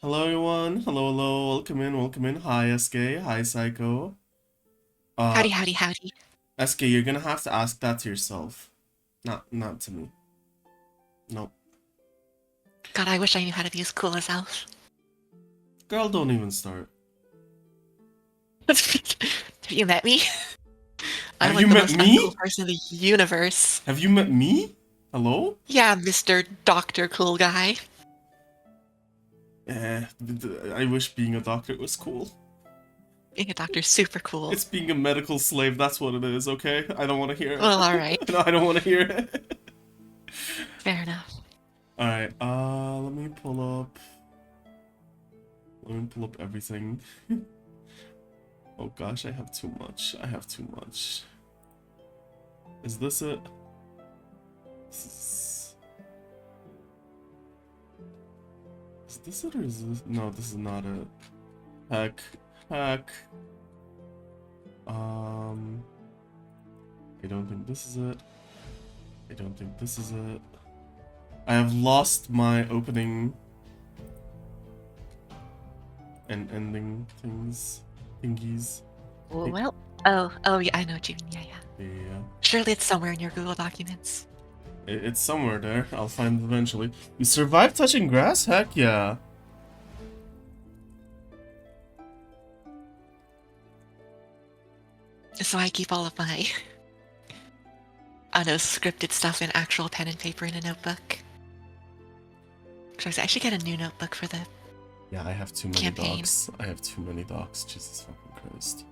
Hello everyone. Hello, hello. Welcome in, welcome in. Hi SK. Hi Psycho. Howdy, Uh howdy, howdy. SK, you're gonna have to ask that to yourself. Not to me. Nope. God, I wish I knew how to be as cool as Elf. Girl, don't even start. Have you met me? I'm Have you like the met most uncool me? person in the universe. Have you met me? Hello? Yeah, Mr. Doctor Cool Guy. I wish being a doctor was cool. Being a doctor's super cool. It's being a medical slave, that's what it is, okay? I don't want to hear Well, alright. it. No, I don't want to hear it. Fair enough. Alright, let me pull up everything. Oh gosh, I have too much. I have too much. Is this it? Is this it or is this? No, this is not it. Heck. I don't think this is it. I don't think this is it. I have lost my opening and ending thingies. Well, yeah, I know what you mean. Yeah. Yeah. Surely it's somewhere in your Google Documents. It's somewhere there. I'll find it eventually. You survived touching grass? Heck yeah. So I keep all of my, I know, scripted stuff in actual pen and paper in a notebook. I should get a new notebook for the Yeah, I have too many campaign. docs. I have too many docs. Jesus fucking Christ.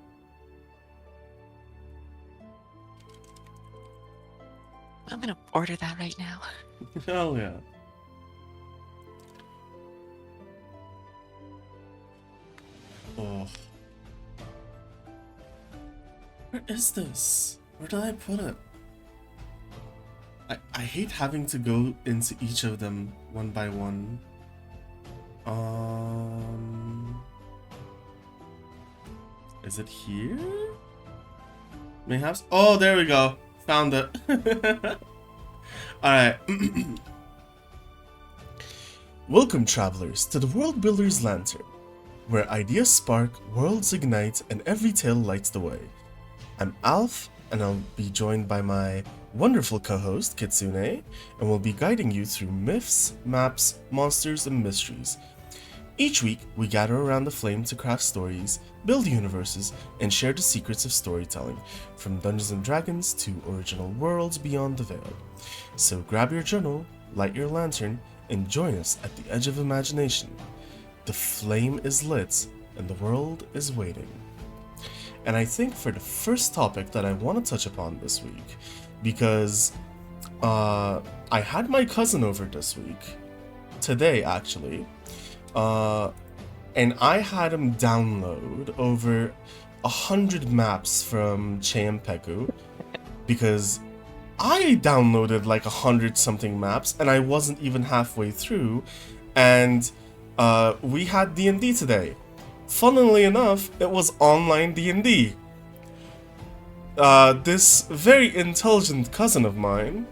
I'm gonna order that right now. Hell yeah. Oh. Where is this? Where did I put it? I hate having to go into each of them one by one. Is it here? Mayhaps? Oh, there we go. Found it. Alright. Welcome, travelers, to the Worldbuilders Lantern, where ideas spark, worlds ignite, and every tale lights the way. I'm Alf, and I'll be joined by my wonderful co-host, Kitsune, and we'll be guiding you through myths, maps, monsters, and mysteries. Each week, we gather around the flame to craft stories, build universes, and share the secrets of storytelling, from Dungeons & Dragons to original worlds beyond the veil. So grab your journal, light your lantern, and join us at the edge of imagination. The flame is lit, and the world is waiting. And I think for the first topic that I want to touch upon this week, because I had my cousin over this week, today actually, and I had him download over 100 maps from Champeku, because I downloaded like 100 something maps and I wasn't even halfway through, and we had D&D today. Funnily enough, it was online D&D. This very intelligent cousin of mine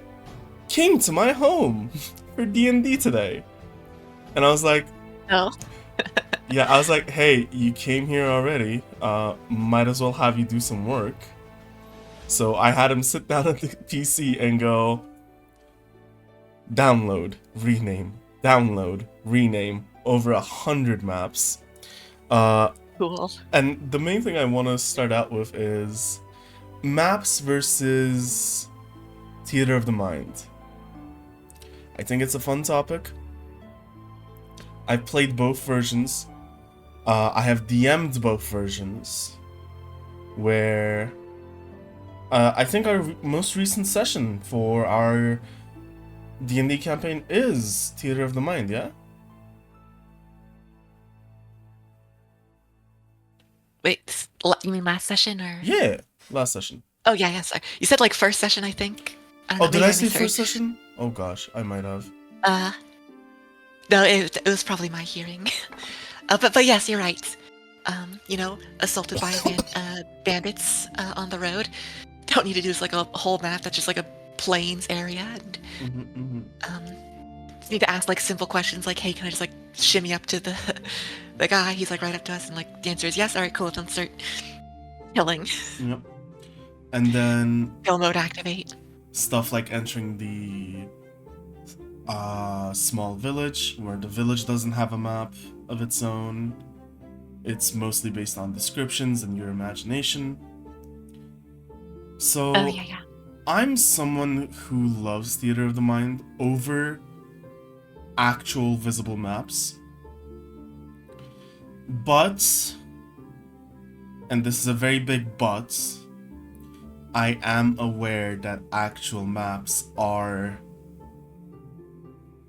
came to my home for D&D today. And I was like, No. yeah, I was like, hey, you came here already. Might as well have you do some work. So I had him sit down at the PC and go, download, rename, over 100 maps. Cool. And the main thing I want to start out with is maps versus theater of the mind. I think it's a fun topic. I've played both versions. I have DM'd both versions. Where I think our most recent session for our D&D campaign is Theater of the Mind, yeah? Wait, you mean last session or? Yeah, last session. Oh yeah, sorry. You said like first session, I think. I don't Oh, know, did maybe I I say misheard. first session? Oh gosh, I might have. No, it was probably my hearing. But yes, you're right. Assaulted by bandits on the road. Don't need to do like a whole map. That's just like a plains area, and Mm-hmm, mm-hmm. just need to ask like simple questions like, hey, can I just like shimmy up to the the guy? He's like right up to us, and like the answer is yes. All right, cool. Then start killing. Yep. And then Kill mode activate. stuff like entering the small village, where the village doesn't have a map of its own. It's mostly based on descriptions and your imagination. So Oh yeah, yeah. I'm someone who loves Theater of the Mind over actual visible maps. But, and this is a very big but, I am aware that actual maps are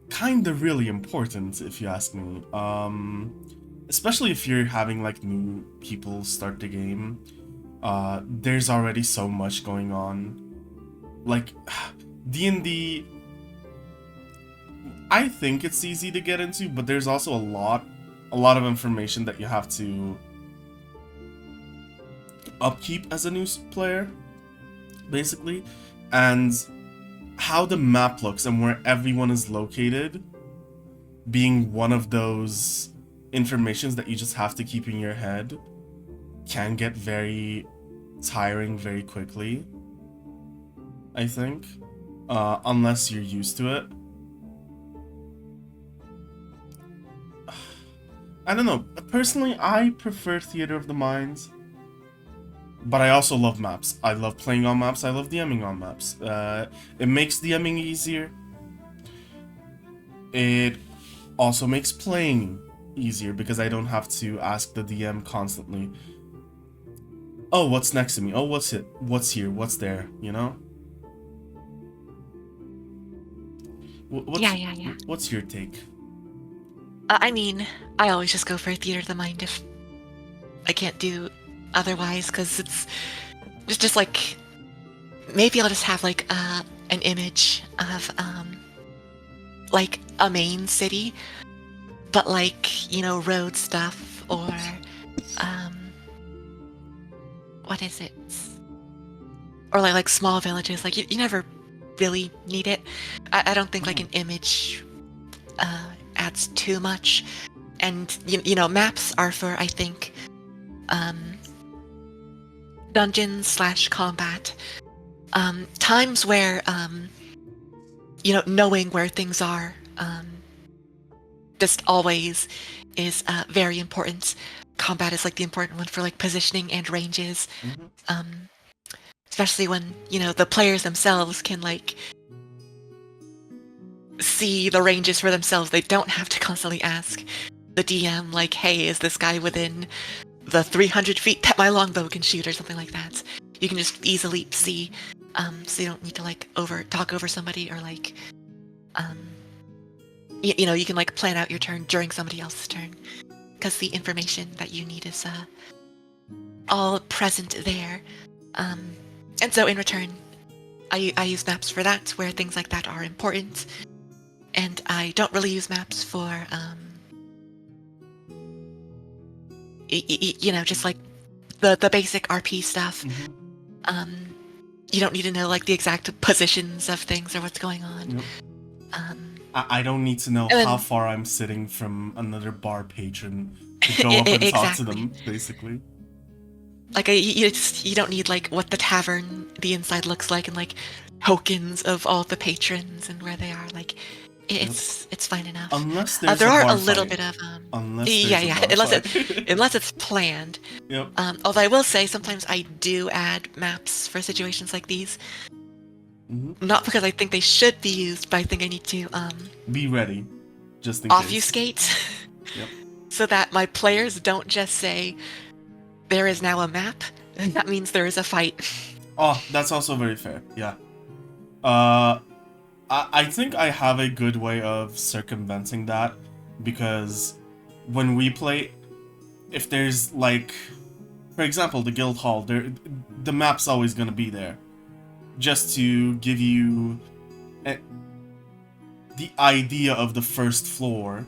kinda really important, if you ask me. Especially if you're having like new people start the game. There's already so much going on. Like, D&D, I think it's easy to get into, but there's also a lot of information that you have to upkeep as a new player, basically. And how the map looks and where everyone is located being one of those informations that you just have to keep in your head can get very tiring very quickly, I think, unless you're used to it. I don't know. Personally, I prefer Theater of the Mind, but I also love maps. I love playing on maps. I love DMing on maps. It makes DMing easier. It also makes playing easier because I don't have to ask the DM constantly, oh, what's next to me? Oh, what's it? What's here? What's there? You know? Yeah. What's your take? I mean, I always just go for Theater of the Mind if I can't do otherwise, because it's just like, maybe I'll just have like an image of like a main city, but like, you know, road stuff or what is it? Or like small villages. Like you never really need it. I don't think like an image adds too much. And you know, maps are for, I think, dungeons / combat. Times where you know, knowing where things are just always is very important. Combat is like the important one for like positioning and ranges. Especially when, you know, the players themselves can like see the ranges for themselves. They don't have to constantly ask the DM like, hey, is this guy within the 300 feet that my longbow can shoot or something like that. You can just easily see, so you don't need to like talk over somebody or like, you know, you can like plan out your turn during somebody else's turn because the information that you need is all present there. And so in return, I use maps for that, where things like that are important. And I don't really use maps for, you know, just like the basic RP stuff. You don't need to know like the exact positions of things or what's going on. Yep. I don't need to know how far I'm sitting from another bar patron to go up and talk to them, basically. Like you don't need like what the tavern, the inside looks like, and like tokens of all the patrons and where they are. Like it's fine enough. Unless there's there a are bar a little fight. bit of Unless there's a bar fight. unless it's planned. Yep. Although I will say sometimes I do add maps for situations like these. Not because I think they should be used, but I think I need to be ready, just in case. Obfuscate. Yep. So that my players don't just say, there is now a map, and that means there is a fight. Oh, that's also very fair, yeah. I think I have a good way of circumventing that, because when we play, if there's like, for example, the guild hall, the map's always gonna be there, just to give you the idea of the first floor.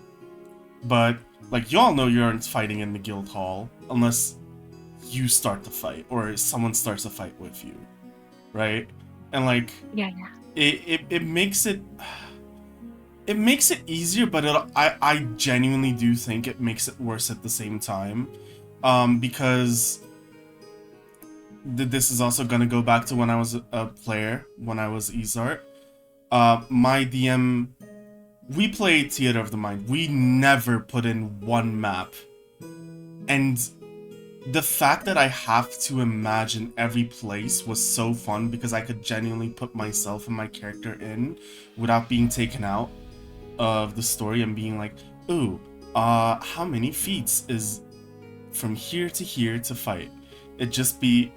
But like, y'all know you aren't fighting in the guild hall unless you start the fight or someone starts a fight with you, right? And like, yeah, it makes it it makes it easier, but I genuinely do think it makes it worse at the same time, because this is also gonna go back to when I was a player, when I was Izart. My DM, we played Theater of the Mind. We never put in one map, and the fact that I have to imagine every place was so fun because I could genuinely put myself and my character in without being taken out of the story and being like, ooh, how many feats is from here to fight? It'd just be...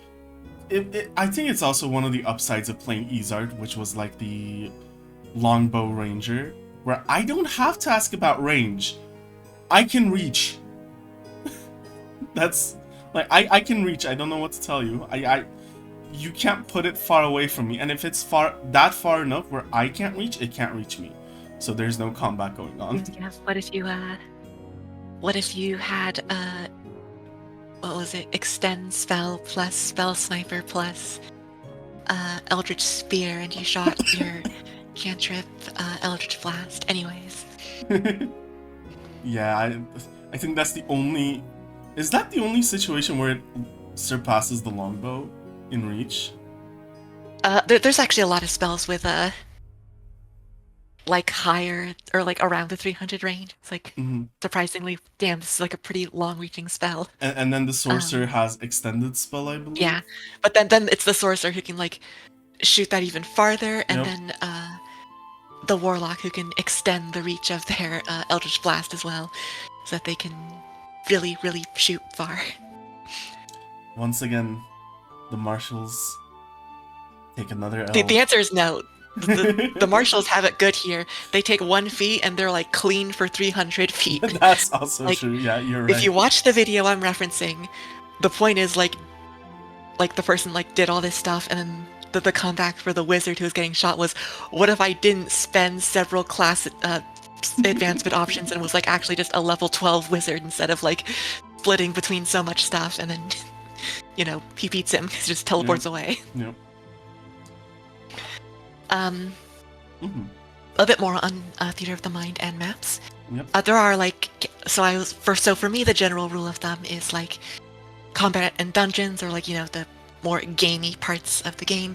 I think it's also one of the upsides of playing Izart, which was like the longbow ranger, where I don't have to ask about range. I can reach. That's... Like, I can reach. I don't know what to tell you. You can't put it far away from me. And if it's that far enough where I can't reach, it can't reach me. So there's no combat going on. Yeah, what if you had what was it? Extend spell plus spell sniper plus Eldritch Spear, and you shot your cantrip Eldritch Blast. Anyways. Yeah, I think that's the only... Is that the only situation where it surpasses the longbow in reach? There's actually a lot of spells with like higher or like around the 300 range. It's like surprisingly, damn, this is like a pretty long-reaching spell. And then the sorcerer has extended spell, I believe. Yeah, but then it's the sorcerer who can like shoot that even farther, and then the warlock who can extend the reach of their Eldritch Blast as well, so that they can really shoot far. Once again, the marshals take another L. The answer is no. The marshals have it good here. They take 1 feet and they're like clean for 300 feet. That's also like, true. Yeah, you're right. If you watch the video I'm referencing, the point is like the person like did all this stuff, and then the comeback for the wizard who was getting shot was, what if I didn't spend several class advancement options and was like actually just a level 12 wizard instead of like splitting between so much stuff, and then he beats him, he just teleports away. Yep. A bit more on Theater of the Mind and maps. Yep. There are like so for me the general rule of thumb is like combat and dungeons, or like the more gamey parts of the game,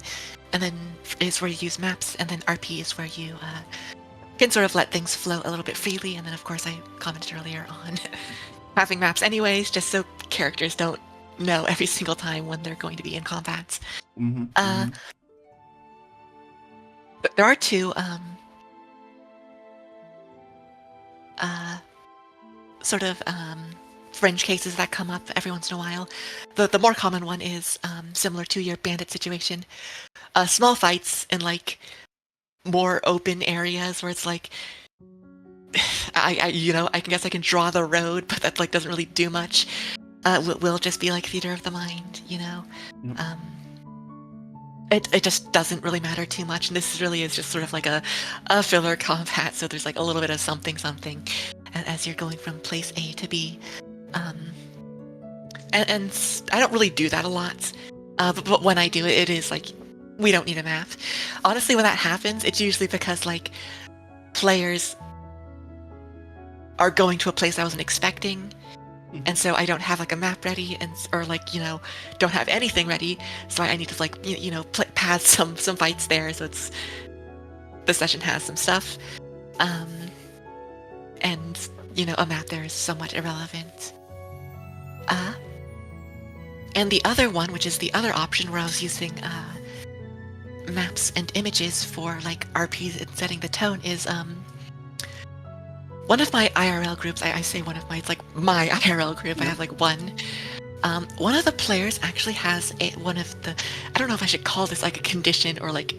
and then is where you use maps, and then RP is where you can sort of let things flow a little bit freely, and then of course I commented earlier on having maps anyways, just so characters don't know every single time when they're going to be in combats. But there are two sort of fringe cases that come up every once in a while. The more common one is similar to your bandit situation. Small fights in like more open areas where it's like I guess I can draw the road, but that like doesn't really do much. Will just be like Theater of the Mind, It just doesn't really matter too much, and this really is just sort of like a filler combat, so there's like a little bit of something as you're going from place A to B. And I don't really do that a lot, but when I do it, it is like, we don't need a map. Honestly, when that happens, it's usually because like players are going to a place I wasn't expecting, and so I don't have like a map ready, or like don't have anything ready, so I need to like pass some fights there, so the session has some stuff, and a map there is somewhat irrelevant. And the other one, which is the other option where I was using maps and images for like RPs and setting the tone, is one of my IRL groups. I say one of my, it's like my IRL group. I have like one. One of the players actually has one of the, I don't know if I should call this like a condition or like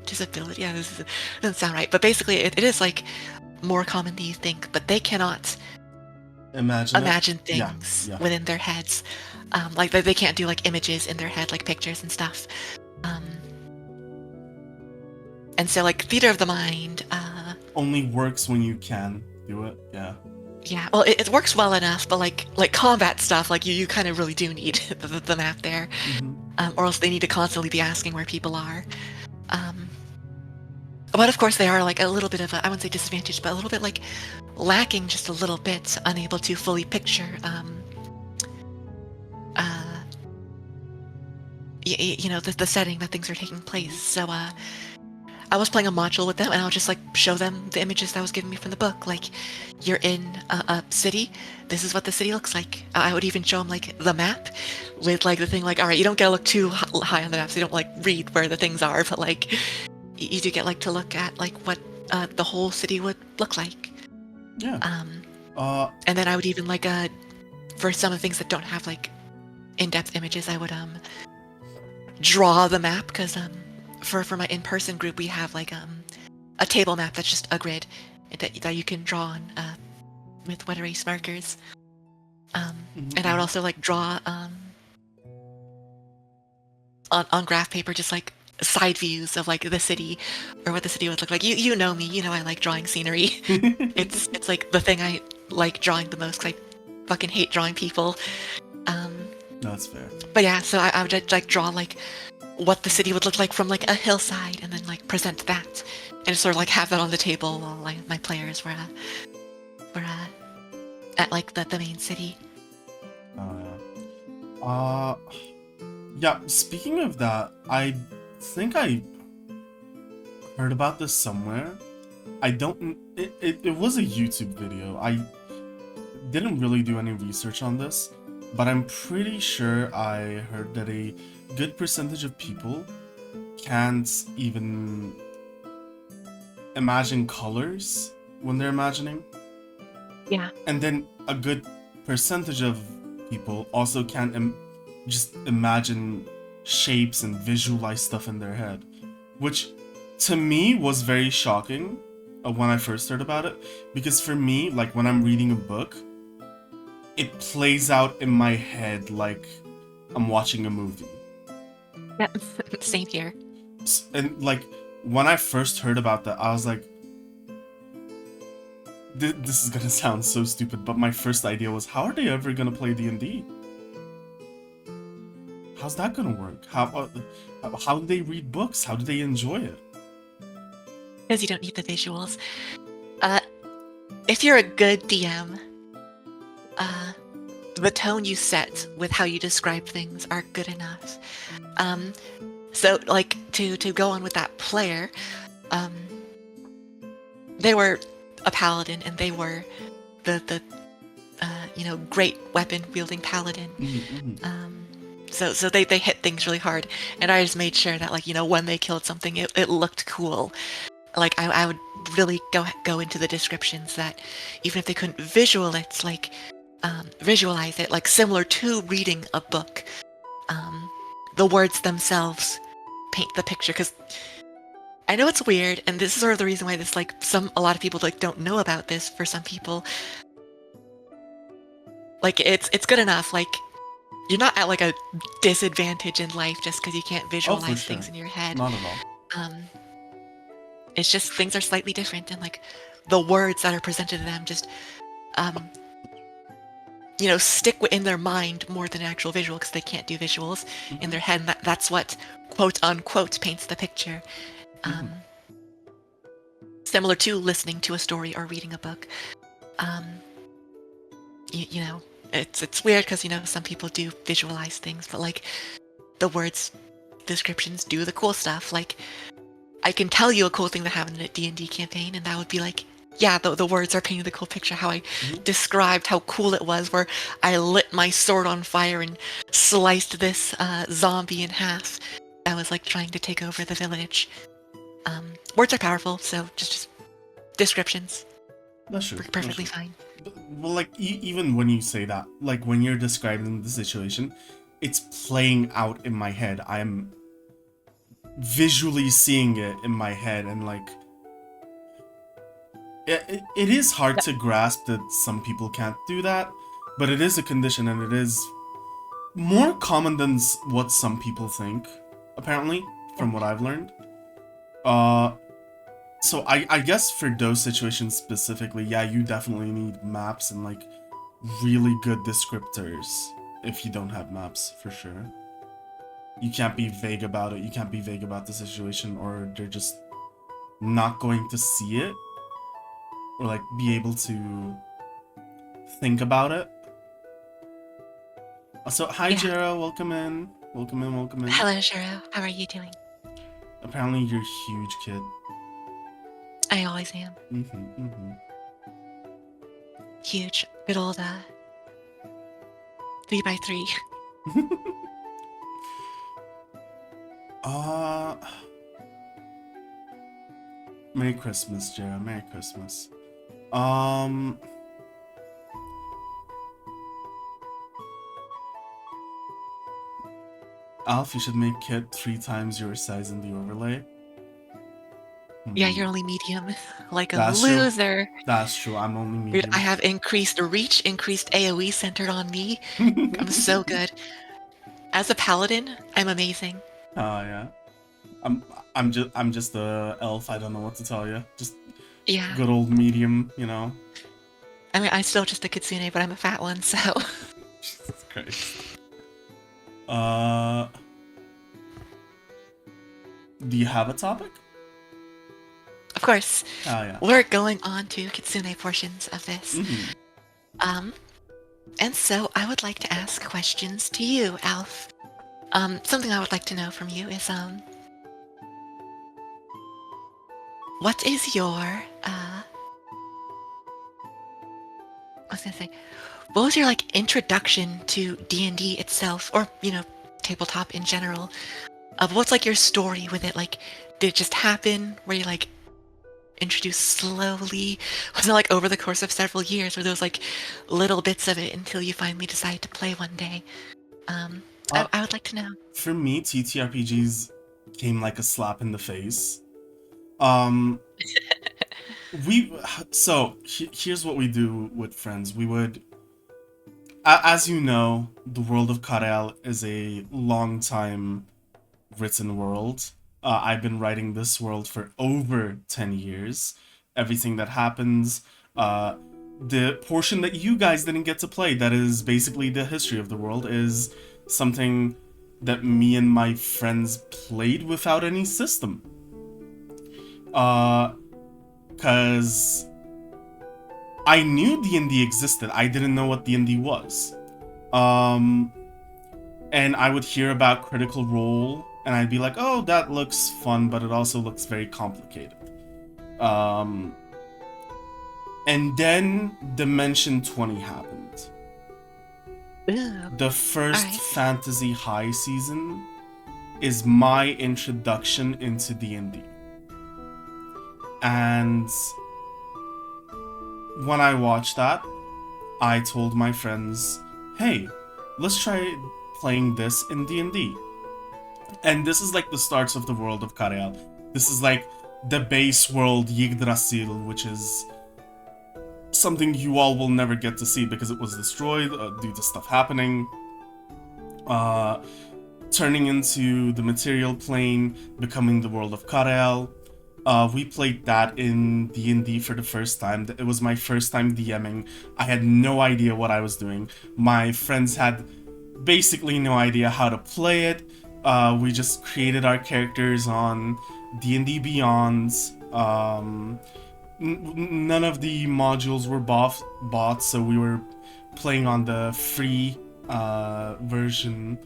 disability. Yeah, doesn't sound right. But basically it is like more common than you think, but they cannot imagine things within their heads. Like they can't do like images in their head, like pictures and stuff. And so like Theater of the Mind only works when you can do it. Yeah, well, it works well enough, but like combat stuff, like you kind of really do need the map there, or else they need to constantly be asking where people are. But of course, they are like a little bit of a, I wouldn't say disadvantage, but a little bit like lacking just a little bit, unable to fully picture, uh, you know, the setting that things are taking place. So, I was playing a module with them, and I'll just like show them the images that was given me from the book. Like, you're in a city. This is what the city looks like. I would even show them like the map, with like the thing like, all right, you don't get to look too high on the map, so you don't like read where the things are, but like you do get like to look at like what the whole city would look like. Yeah. And then I would even like for some of the things that don't have like in-depth images, I would draw the map, because for my in-person group, we have like a table map that's just a grid that you can draw on with wet erase markers. And I would also like draw on graph paper just like side views of like the city, or what the city would look like. You know me, you know I like drawing scenery. It's like the thing I like drawing the most, 'cause I fucking hate drawing people. That's fair. But yeah, so I would just like draw like what the city would look like from like a hillside, and then like present that, and sort of like have that on the table while like my players were at like the main city. Yeah, speaking of that, I think I heard about this somewhere. I don't... It was a YouTube video. I didn't really do any research on this, but I'm pretty sure I heard that a good percentage of people can't even imagine colors when they're imagining. Yeah. And then a good percentage of people also can't just imagine shapes and visualize stuff in their head, which to me was very shocking when I first heard about it, because for me, like when I'm reading a book, it plays out in my head like I'm watching a movie. Yeah, same here. And like when I first heard about that, I was like, this is gonna sound so stupid, but my first idea was, how are they ever gonna play D&D? How's that gonna work? How do they read books? How do they enjoy it? Because you don't need the visuals. If you're a good DM, the tone you set with how you describe things are good enough. So like to go on with that player, they were a paladin, and they were the great weapon wielding paladin. So they hit things really hard, and I just made sure that like when they killed something, it looked cool. Like I would really go into the descriptions, that even if they couldn't visualize it, like similar to reading a book, the words themselves paint the picture. Because I know it's weird, and this is sort of the reason why this like a lot of people like don't know about this. For some people, like it's good enough. Like you're not at like a disadvantage in life just because you can't visualize things in your head. Not at all. It's just things are slightly different, and like the words that are presented to them just stick in their mind more than actual visual, because they can't do visuals in their head, and that's what quote unquote paints the picture. Similar to listening to a story or reading a book. It's weird because some people do visualize things, but like the words descriptions do the cool stuff. Like I can tell you a cool thing that happened in a D&D campaign, and that would be like, yeah, the words are painting the cool picture. How I described how cool it was, where I lit my sword on fire and sliced this zombie in half that was like trying to take over the village. Words are powerful, so just descriptions. That's true. Work perfectly fine. Well, like even when you say that, like when you're describing the situation, it's playing out in my head. I am visually seeing it in my head, and like it is hard to grasp that some people can't do that, but it is a condition, and it is more common than what some people think, apparently, from what I've learned. So I guess for those situations specifically, yeah, you definitely need maps and like really good descriptors if you don't have maps, for sure. You can't be vague about it. You can't be vague about the situation, or they're just not going to see it or like be able to think about it. So hi Yeah. Jera, welcome in. Welcome in, welcome in. Hello, Shiro. How are you doing? Apparently you're huge, kid. I always am. Huge. Good old 3x3. Uh Merry Christmas, Jera. Merry Christmas. Alf, you should make Kit 3 times your size in the overlay. Yeah, you're only medium. Like a That's true. loser. That's true. I'm only Dude, I medium. have increased reach, increased AoE centered on me. I'm so good. As a paladin, I'm amazing. Oh yeah. I'm just a elf. I don't know what to tell you. Just Yeah. good old medium, you know. I mean, I'm still just a kitsune, but I'm a fat one, so. Jesus Christ. Uh, do you have a topic? Of course, Oh yeah. we're going on to kitsune portions of this. Mhm. And so I would like to ask questions to you, Alf. Something I would like to know from you is, what is your, I was gonna say, what was your, like, introduction to D&D itself, or, tabletop in general? Of what's, like, your story with it? Like, did it just happen? Were you, like, introduced slowly? Was it, like, over the course of several years? Were those, like, little bits of it until you finally decided to play one day? I would like to know. For me, TTRPGs came like a slap in the face. Um, here's what we do with friends. We would, as you know, the world of Karael is a long time written world. I've been writing this world for over 10 years. Everything that happens, the portion that you guys didn't get to play, that is basically the history of the world, is something that me and my friends played without any system. Cause I knew D&D existed. I didn't know what D&D was. And I would hear about Critical Role, and I'd be like, oh, that looks fun, but it also looks very complicated. And then Dimension 20 happened. Ooh, The first alright. Fantasy High season is my introduction into D&D. And when I watched that, I told my friends, hey, let's try playing this in D&D. And this is like the starts of the world of Karael. This is like the base world Yggdrasil, which is something you all will never get to see because it was destroyed due to stuff happening. Turning into the material plane, becoming the world of Karael. We played that in D&D for the first time. It was my first time DMing. I had no idea what I was doing. My friends had basically no idea how to play it. We just created our characters on D&D Beyond. None of the modules were bought, so we were playing on the free version.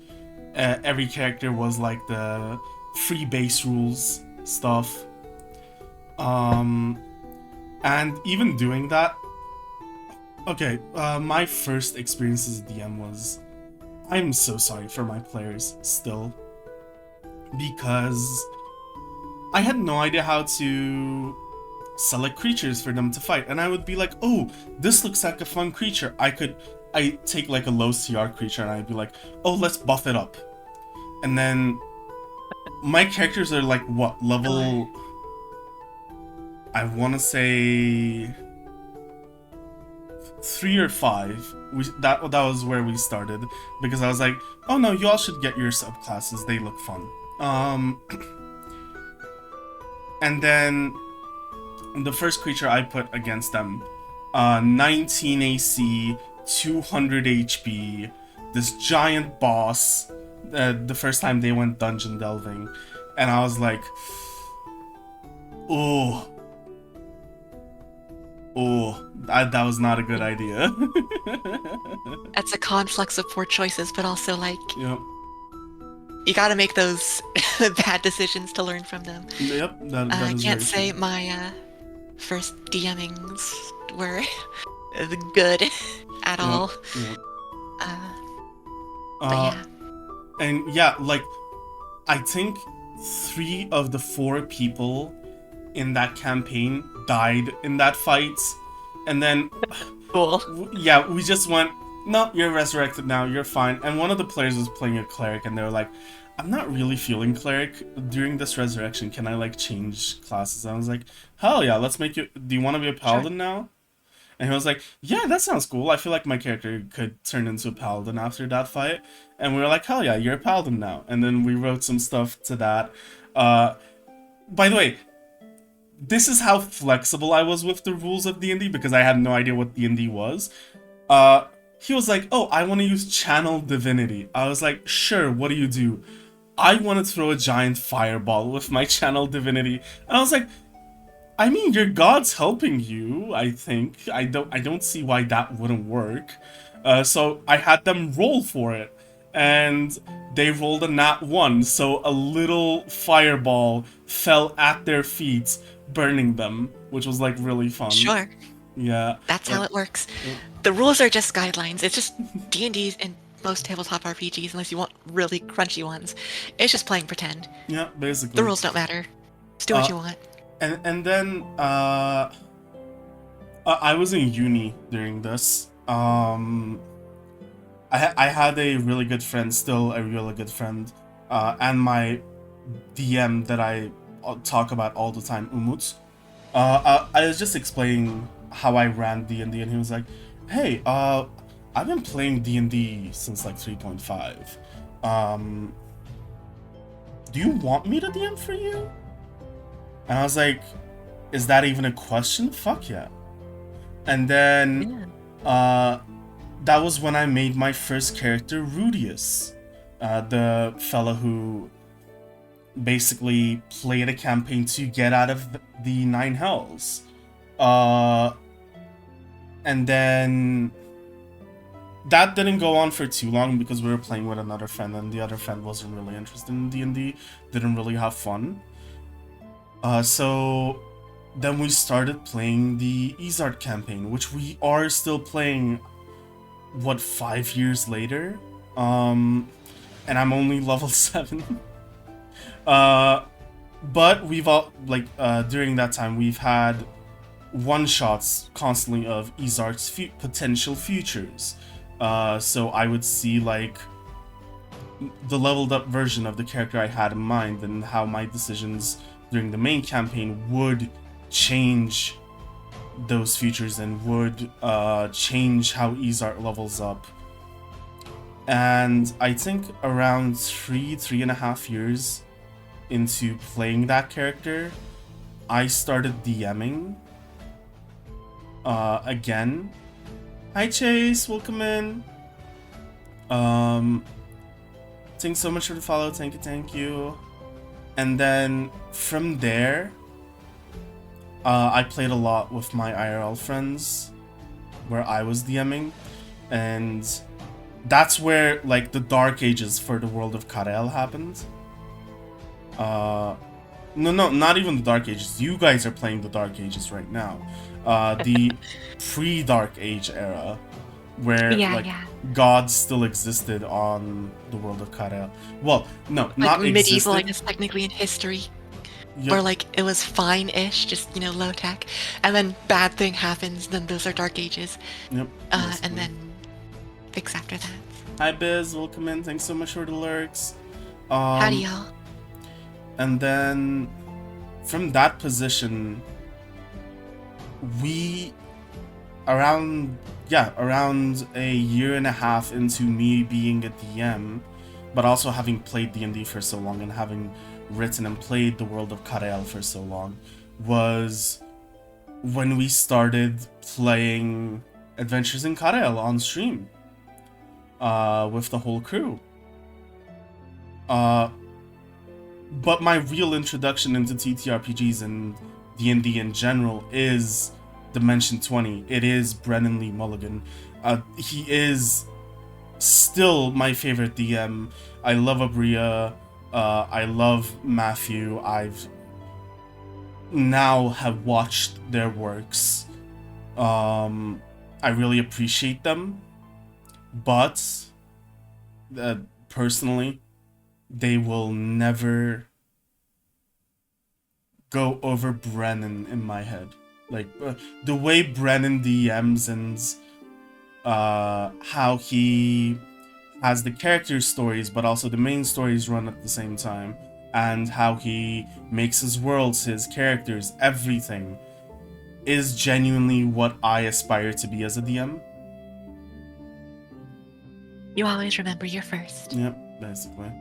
Every character was like the free base rules stuff. And even doing that, okay, my first experience as a DM was, I'm so sorry for my players still, because I had no idea how to select creatures for them to fight, and I would be like, oh, this looks like a fun creature. I take like a low CR creature and I'd be like, oh, let's buff it up. And then my characters are like, what, level, I want to say 3 or 5. That was where we started, because I was like, oh no, you all should get your subclasses, they look fun. And then the first creature I put against them, 19 AC, 200 HP, this giant boss, the first time they went dungeon delving, and I was like, Oh, that was not a good idea. It's a conflux of poor choices, but also like Yep. you got to make those bad decisions to learn from them. Yep. That I is can't very say true. my first DMings were good at Yep. all. Yep. Uh, but Uh, yeah, and yeah, like I think 3 of the 4 people in that campaign died in that fight, and then cool. yeah, we just went, no, you're resurrected now, you're fine. And one of the players was playing a cleric, and they were like, I'm not really feeling cleric during this resurrection. Can I like change classes? I was like, hell yeah, let's make you. Do you want to be a Sure. paladin now? And he was like, yeah, that sounds cool. I feel like my character could turn into a paladin after that fight. And we were like, hell yeah, you're a paladin now. And then we wrote some stuff to that. Uh, by the way, this is how flexible I was with the rules of D&D because I had no idea what D&D was. Uh, he was like, oh, I want to use channel divinity. I was like, sure, what do you do? I want to throw a giant fireball with my channel divinity. And I was like, I mean, your god's helping you, I think. I don't see why that wouldn't work. So I had them roll for it. And they rolled a nat 1, so a little fireball fell at their feet, burning them, which was like really fun. Sure. Yeah. That's how Like, it works. The rules are just guidelines. It's just D&D's and most tabletop RPGs, unless you want really crunchy ones. It's just playing pretend. yeah, The basically. rules don't matter. Just do what Uh, you want. and then I was in uni during this. I had a really good friend, still a really good friend, and my DM that I talk about all the time, Umut. I was just explaining how I ran D&D, and he was like, "Hey, I've been playing D&D since like 3.5. Um, do you want me to DM for you?" And I was like, "Is that even a question? Fuck yeah!" And then, Yeah. uh, that was when I made my first character, Rudius, the fella who basically played a campaign to get out of the Nine Hells. Uh, and then that didn't go on for too long because we were playing with another friend, and the other friend wasn't really interested in D&D, didn't really have fun. So then we started playing the Izard campaign, which we are still playing, what, 5 years later? And I'm only level 7. But we've all, like, during that time, we've had one-shots constantly of Izard's potential futures. So I would see, like, the leveled up version of the character I had in mind and how my decisions during the main campaign would change those features and would change how Izard levels up. And I think around 3.5 years into playing that character, I started DMing again. Hi Chase, welcome in. Thanks so much for the follow, thank you. And then from there, I played a lot with my IRL friends, where I was DMing, and that's where like the dark ages for the world of Karael happened. No, not even the dark ages. You guys are playing the dark ages right now. The pre-dark age era, where Yeah, like yeah. gods still existed on the world of Karael. Well, no, Like not medieval, I existed. guess, technically in history. Yep. Or like it was fine-ish, just, low tech. And then bad thing happens, then those are dark ages. Yep. And Basically. then fix after that. Hi Biz, welcome in. Thanks so much for the lurks. Howdy, y'all. And then from that position, we around a year and a half into me being a DM, but also having played D&D for so long and having written and played the world of Karael for so long, was when we started playing Adventures in Karael on stream with the whole crew. But my real introduction into TTRPGs and D&D in general is Dimension 20. It is Brennan Lee Mulligan. He is still my favorite DM. I love Abria. I love Matthew. I've now have watched their works. I really appreciate them, but personally, they will never go over Brennan in my head. Like the way Brennan DMs and how he has the character stories, but also the main stories run at the same time, and how he makes his worlds, his characters, everything is genuinely what I aspire to be as a DM. You always remember your first. Yep, basically.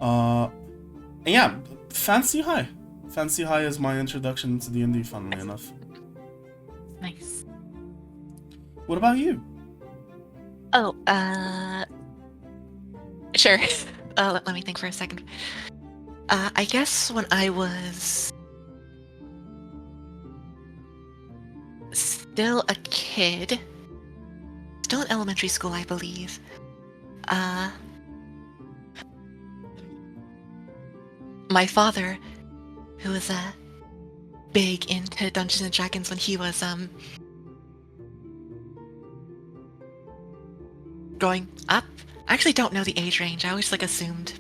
And yeah, Fancy High. Fancy High is my introduction to D&D, funnily enough. Nice. What about you? Oh, sure. Let me think for a second. I guess when I was still a kid, still in elementary school, I believe, my father, who was big into Dungeons and Dragons when he was growing up. I actually don't know the age range. I always assumed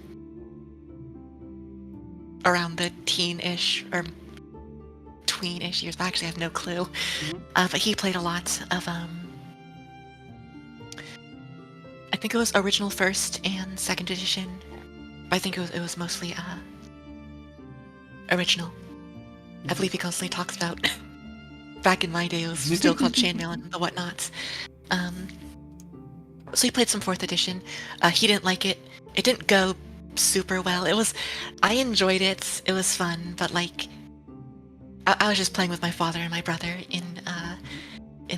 around the teen-ish or tween-ish years, but actually I have no clue. Mm-hmm. But he played a lot of I think it was original first and second edition. But I think it was mostly original. I believe he constantly talks about back in my day it was still called chainmail and the whatnots. So he played some 4th edition. He didn't like it. It didn't go super well. I enjoyed it. It was fun, but I was just playing with my father and my brother in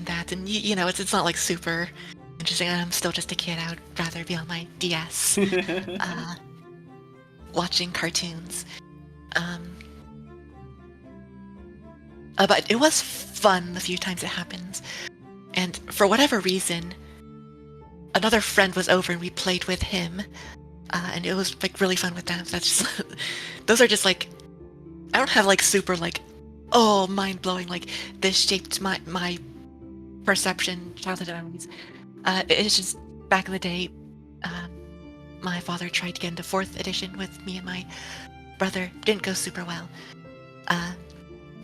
that, and you know, it's not super interesting. I'm still just a kid. I would rather be on my DS, watching cartoons. But it was fun the few times it happens, and for whatever reason, another friend was over and we played with him, and it was really fun with them. That's just those are just I don't have super oh, mind blowing this shaped my perception childhood memories. It's just back in the day, my father tried to get into 4th edition with me and my brother. Didn't go super well.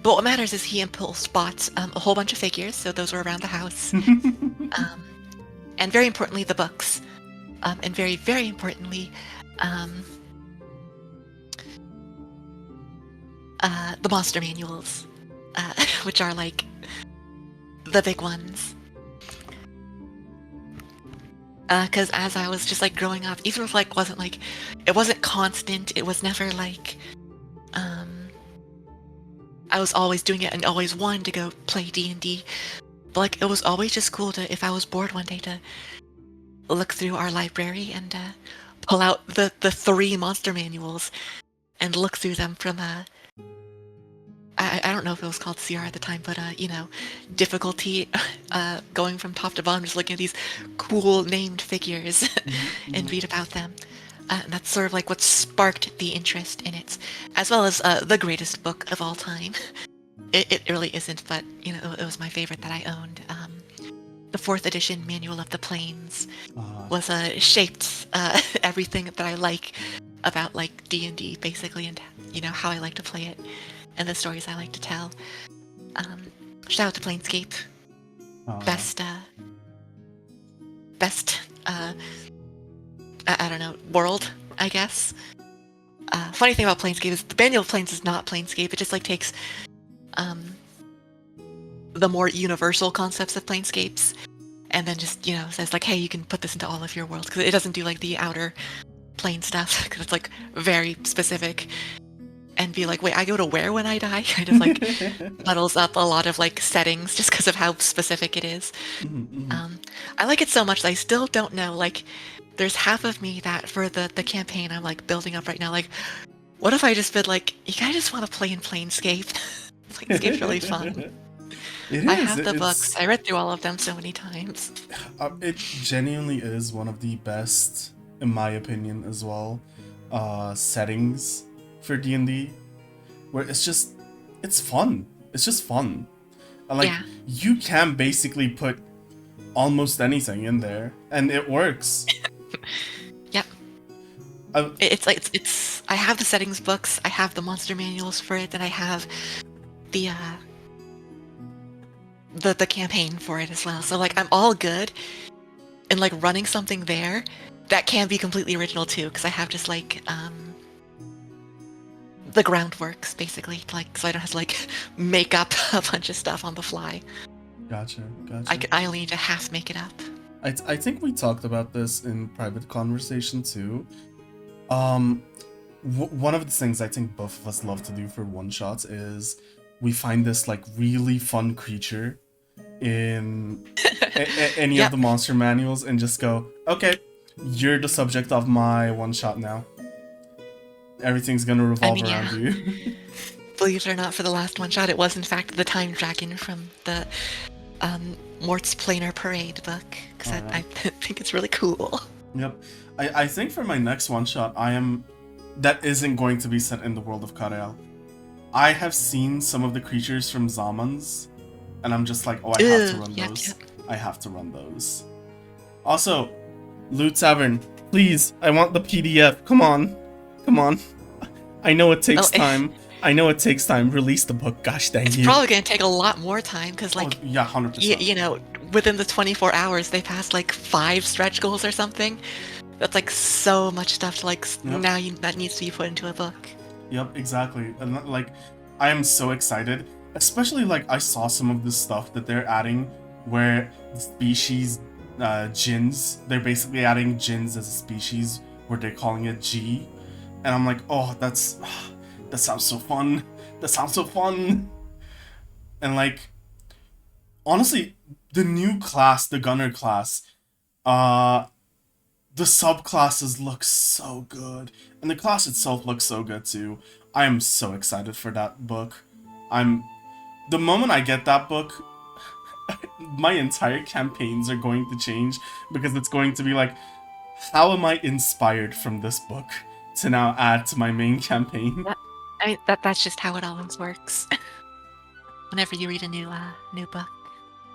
But what matters is he impulse bought a whole bunch of figures, so those were around the house. And very importantly, the books. And very, very importantly, the monster manuals, which are the big ones. Because as I was just growing up, even if it wasn't constant, it was never I was always doing it and always wanted to go play D&D. But it was always just cool to, if I was bored one day, to look through our library and pull out the 3 monster manuals and look through them from I don't know if it was called CR at the time, but you know, difficulty, going from top to bottom, just looking at these cool named figures and read about them. And that's sort of what sparked the interest in it, as well as the greatest book of all time. It really isn't, but you know, it was my favorite that I owned. The 4th edition Manual of the Planes was shaped everything that I like about D&D, basically, and you know, how I like to play it and the stories I like to tell. Shout out to Planescape. Best I don't know, world, I guess. Funny thing about Planescape is the Manual of Planes is not Planescape. It just takes the more universal concepts of Planescapes and then just, you know, says hey, you can put this into all of your worlds, because it doesn't do the outer plane stuff, because it's very specific, and be wait, I go to where when I die? Kind of muddles up a lot of settings just because of how specific it is. I like it so much that I still don't know, there's half of me that for the campaign I'm building up right now, What if I just been like, you guys just want to play in Planescape? Planescape's really fun. It I is. have the books. I read through all of them so many times. It genuinely is one of the best, in my opinion, as well, settings for D&D, where it's fun. It's just fun. And, like, Yeah. you can basically put almost anything in there, and it works. Yep. It's. I have the settings books. I have the monster manuals for it, and I have the the campaign for it as well. So like, I'm all good, and like running something there that can be completely original too, because I have just like the groundworks basically, like, so I don't have to like make up a bunch of stuff on the fly. Gotcha. I only need to half make it up. I think we talked about this in private conversation too. One of the things I think both of us love to do for one shots is we find this like really fun creature in any Yep. of the monster manuals and just go, okay, you're the subject of my one shot now. Everything's gonna revolve around you. Believe it or not, for the last one shot, it was in fact the Time Dragon from the Mort's Planar Parade book, because I think it's really cool. Yep. I think for my next one shot, that isn't going to be set in the world of Karael. I have seen some of the creatures from Zamans, and I'm just like, oh, I have to run those. Yep. I have to run those. Also, Loot Tavern, please, I want the PDF. Come on. I know it takes time. Release the book. Gosh dang it's you. It's probably going to take a lot more time, because like, yeah, 100%. You know, within the 24 hours, they passed like 5 stretch goals or something. That's like so much stuff to like, now that needs to be put into a book. Yep, exactly. And like, I am so excited. Especially like, I saw some of the stuff that they're adding where the species Djinns, they're basically adding Djinns as a species where they're calling it G. And I'm like, oh, that sounds so fun. And like, honestly, the new class, the Gunner class, the subclasses look so good, and the class itself looks so good too. I am so excited for that book. The moment I get that book, my entire campaigns are going to change, because it's going to be like, how am I inspired from this book to now add to my main campaign? I mean, that's just how it always works. Whenever you read a new book.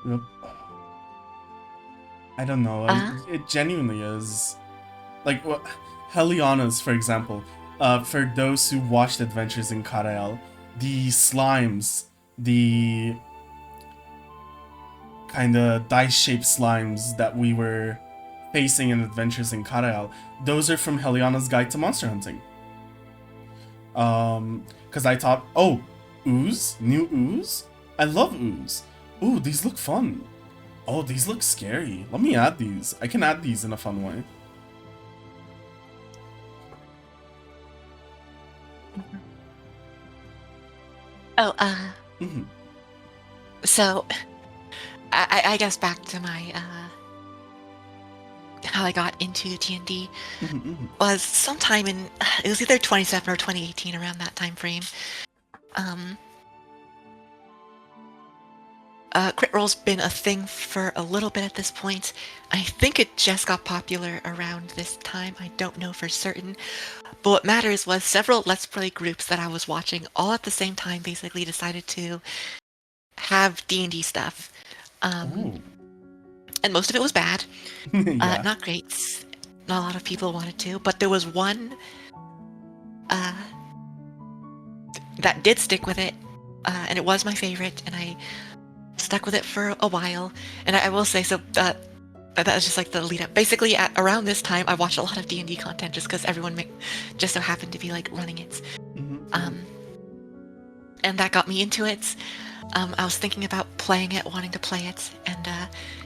Yep. I don't know. It genuinely is. Like, Heliana's, for example. For those who watched Adventures in Karael, the slimes, the kind of dice-shaped slimes that we were facing in Adventures in Karael, those are from Heliana's Guide to Monster Hunting. Because I thought, oh, ooze? New ooze? I love ooze. Ooh, these look fun. Oh, these look scary. Let me add these. I can add these in a fun way. Oh, so, I guess back to my, how I got into D&D was sometime in, it was either 2017 or 2018, around that time frame. Crit roll's been a thing for a little bit at this point. I think it just got popular around this time. I don't know for certain. But what matters was several Let's Play groups that I was watching all at the same time basically decided to have D&D stuff. And most of it was bad. Yeah. Not great. Not a lot of people wanted to. But there was one that did stick with it. And it was my favorite. And I stuck with it for a while. And I will say, so that was just like the lead up. Basically, around this time, I watched a lot of D&D content just because everyone just so happened to be like running it. And that got me into it. I was thinking about playing it, wanting to play it, and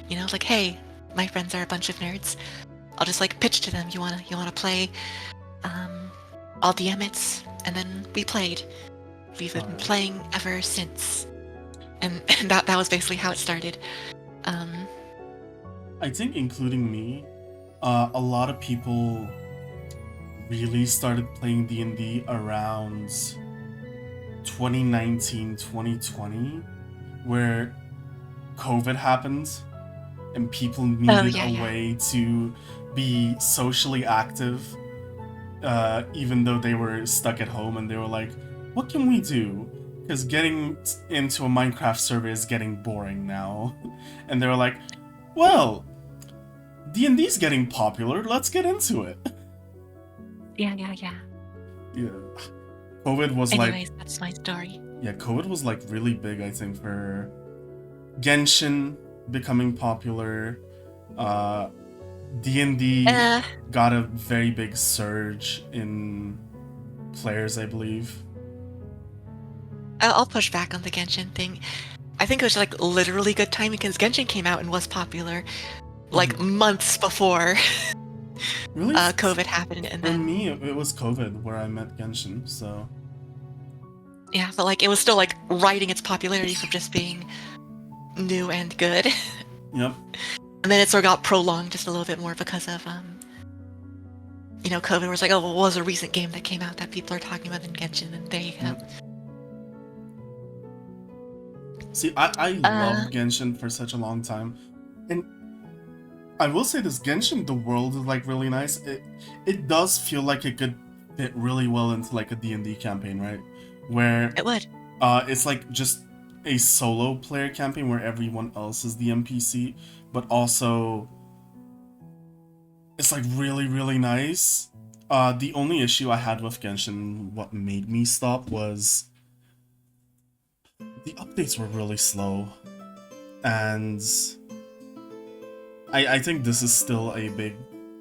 you know, like, hey, my friends are a bunch of nerds. I'll just like pitch to them. You wanna play? I'll DM it, and then we played. We've been playing ever since, and that was basically how it started. I think, including me, a lot of people really started playing D&D around 2019, 2020, where COVID happened and people Oh needed yeah, a yeah. way to be socially active, even though they were stuck at home, and they were like, what can we do? Because getting into a Minecraft server is getting boring now. And they were like, well, D&D's getting popular, let's get into it. Yeah, yeah, yeah. Yeah. COVID was like, Anyways, that's my story. yeah, COVID was like really big, I think, for Genshin becoming popular. D&D Uh, got a very big surge in players, I believe. I'll push back on the Genshin thing. I think it was like literally good timing because Genshin came out and was popular like Mhm. months before Really, COVID happened, and for then me, it was COVID where I met Genshin. So yeah, but like it was still like riding its popularity from just being new and good, yep. and then it sort of got prolonged just a little bit more because of COVID was like, oh, well, what was a recent game that came out that people are talking about in Genshin, and there you go. Yep. See, I Uh, loved Genshin for such a long time, and I will say this: Genshin, the world is like really nice. It does feel like it could fit really well into like a D&D campaign, right? Where it would. it's like just a solo player campaign where everyone else is the NPC, but also it's like really really nice. The only issue I had with Genshin, what made me stop, was the updates were really slow, and I think this is still a big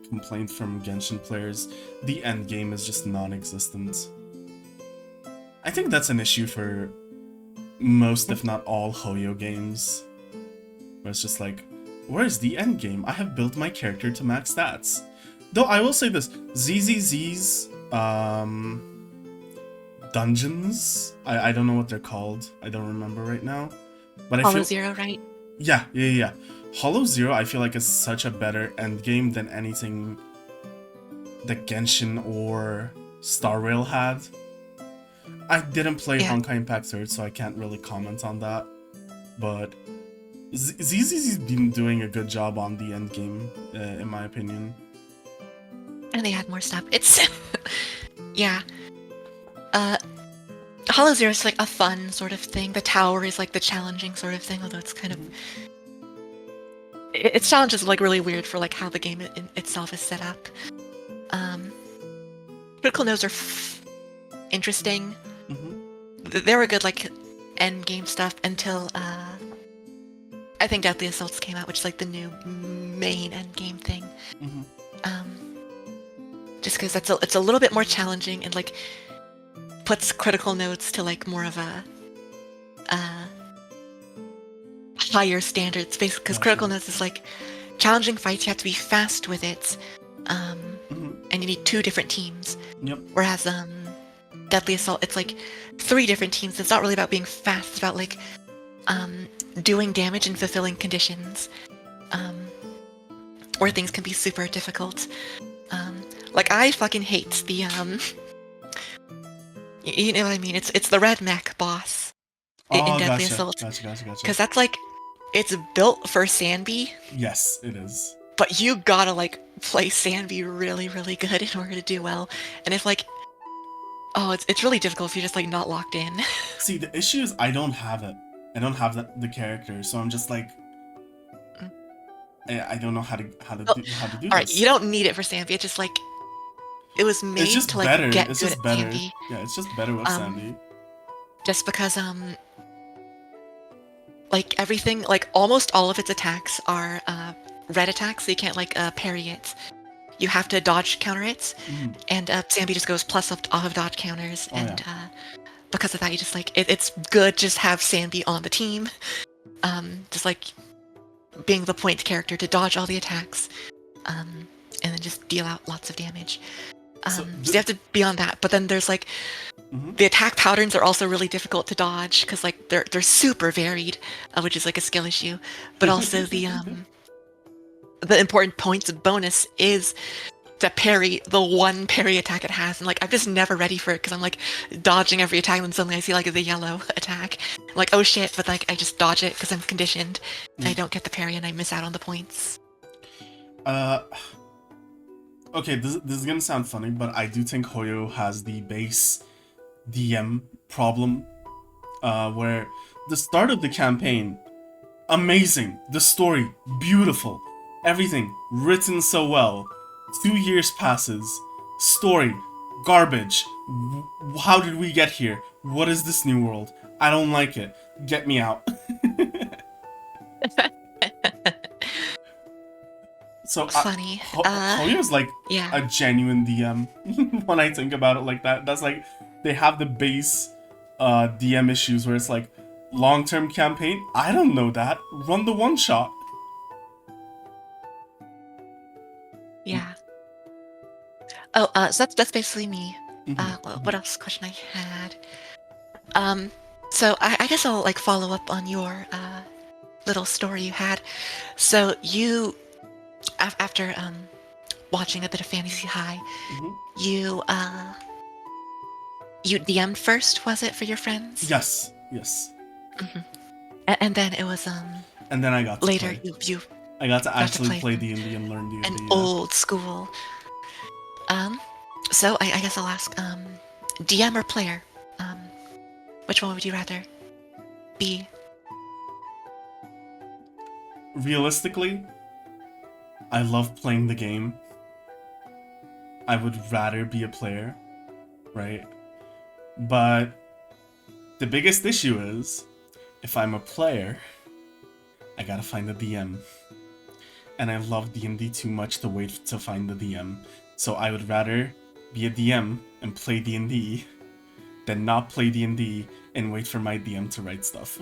complaint from Genshin players. The end game is just non-existent. I think that's an issue for most, if not all, Hoyo games, where it's just like, where's the end game? I have built my character to max stats. Though I will say this, ZZZ's dungeons, I don't know what they're called. I don't remember right now. But I Hollow feel Zero, right? yeah. Hollow Zero, I feel like is such a better end game than anything that Genshin or Star Rail had. I didn't play Yeah. Honkai Impact 3rd, so I can't really comment on that. But ZZZ's been doing a good job on the end game, in my opinion. And they had more stuff. It's yeah. Hollow Zero is like a fun sort of thing. The tower is like the challenging sort of thing, although it's kind of its challenge is like really weird for like how the game itself is set up. Critical nodes are interesting. Mm-hmm. They were good like end game stuff until I think Deathly Assaults came out, which is like the new main end game thing. Mm-hmm. Just because it's a little bit more challenging and like puts critical nodes to like more of a higher standards, basically. Because critical nodes is like challenging fights. You have to be fast with it, and you need 2 different teams. Yep. Whereas Deadly Assault, it's like 3 different teams. It's not really about being fast. It's about like doing damage and fulfilling conditions, where things can be super difficult. Like I fucking hate the you know what I mean? It's the red mech boss in Deadly Assault. Gotcha. Because that's like it's built for Sandby, Yes, it is. but you gotta like play Sandby really, really good in order to do well. And if like it's really difficult if you're just like not locked in. See, the issue is I don't have it. I don't have the character, so I'm just like, I don't know how to do All right, this. you don't need it for Sandby. It's just like it was made It's just to like better. get It's good just at better. Sandby. Yeah, it's just better with Sandy. Just because like everything, like almost all of its attacks are red attacks, so you can't like parry it. You have to dodge counter it, and Sandby just goes plus off of dodge counters, and because of that, you just like it's good just have Sandby on the team, just like being the point character to dodge all the attacks, and then just deal out lots of damage. So you have to be on that, but then there's like the attack patterns are also really difficult to dodge because like they're super varied, which is like a skill issue. But also the important points bonus is to parry the one parry attack it has, and like I'm just never ready for it because I'm like dodging every attack, and suddenly I see like the yellow attack. I'm like, oh shit, but like I just dodge it because I'm conditioned. And I don't get the parry and I miss out on the points. Okay, this is gonna sound funny, but I do think Hoyo has the base DM problem, where the start of the campaign, amazing, the story, beautiful, everything written so well. 2 years passes, story, garbage. How did we get here? What is this new world? I don't like it. Get me out. So Funny. Hoyo's like Yeah. a genuine DM when I think about it like that. That's like they have the base DM issues where it's like long-term campaign. I don't know that. Run the one shot. Yeah. Oh, so that's basically me. Mhm. What else question I had? So I guess I'll like follow up on your little story you had. So you, after watching a bit of Fantasy High, Mhm. you DM'd first, was it, for your friends? Yes. Yes. And then it was And then I got to later play. you I got to got to actually play them. D&D and learn D&D. An Yeah. old school. So I guess I'll ask DM or player? Which one would you rather be? Realistically, I love playing the game. I would rather be a player, right? But the biggest issue is, if I'm a player, I gotta find the DM. And I love D&D too much to wait to find the DM. So I would rather be a DM and play D&D than not play D&D and wait for my DM to write stuff.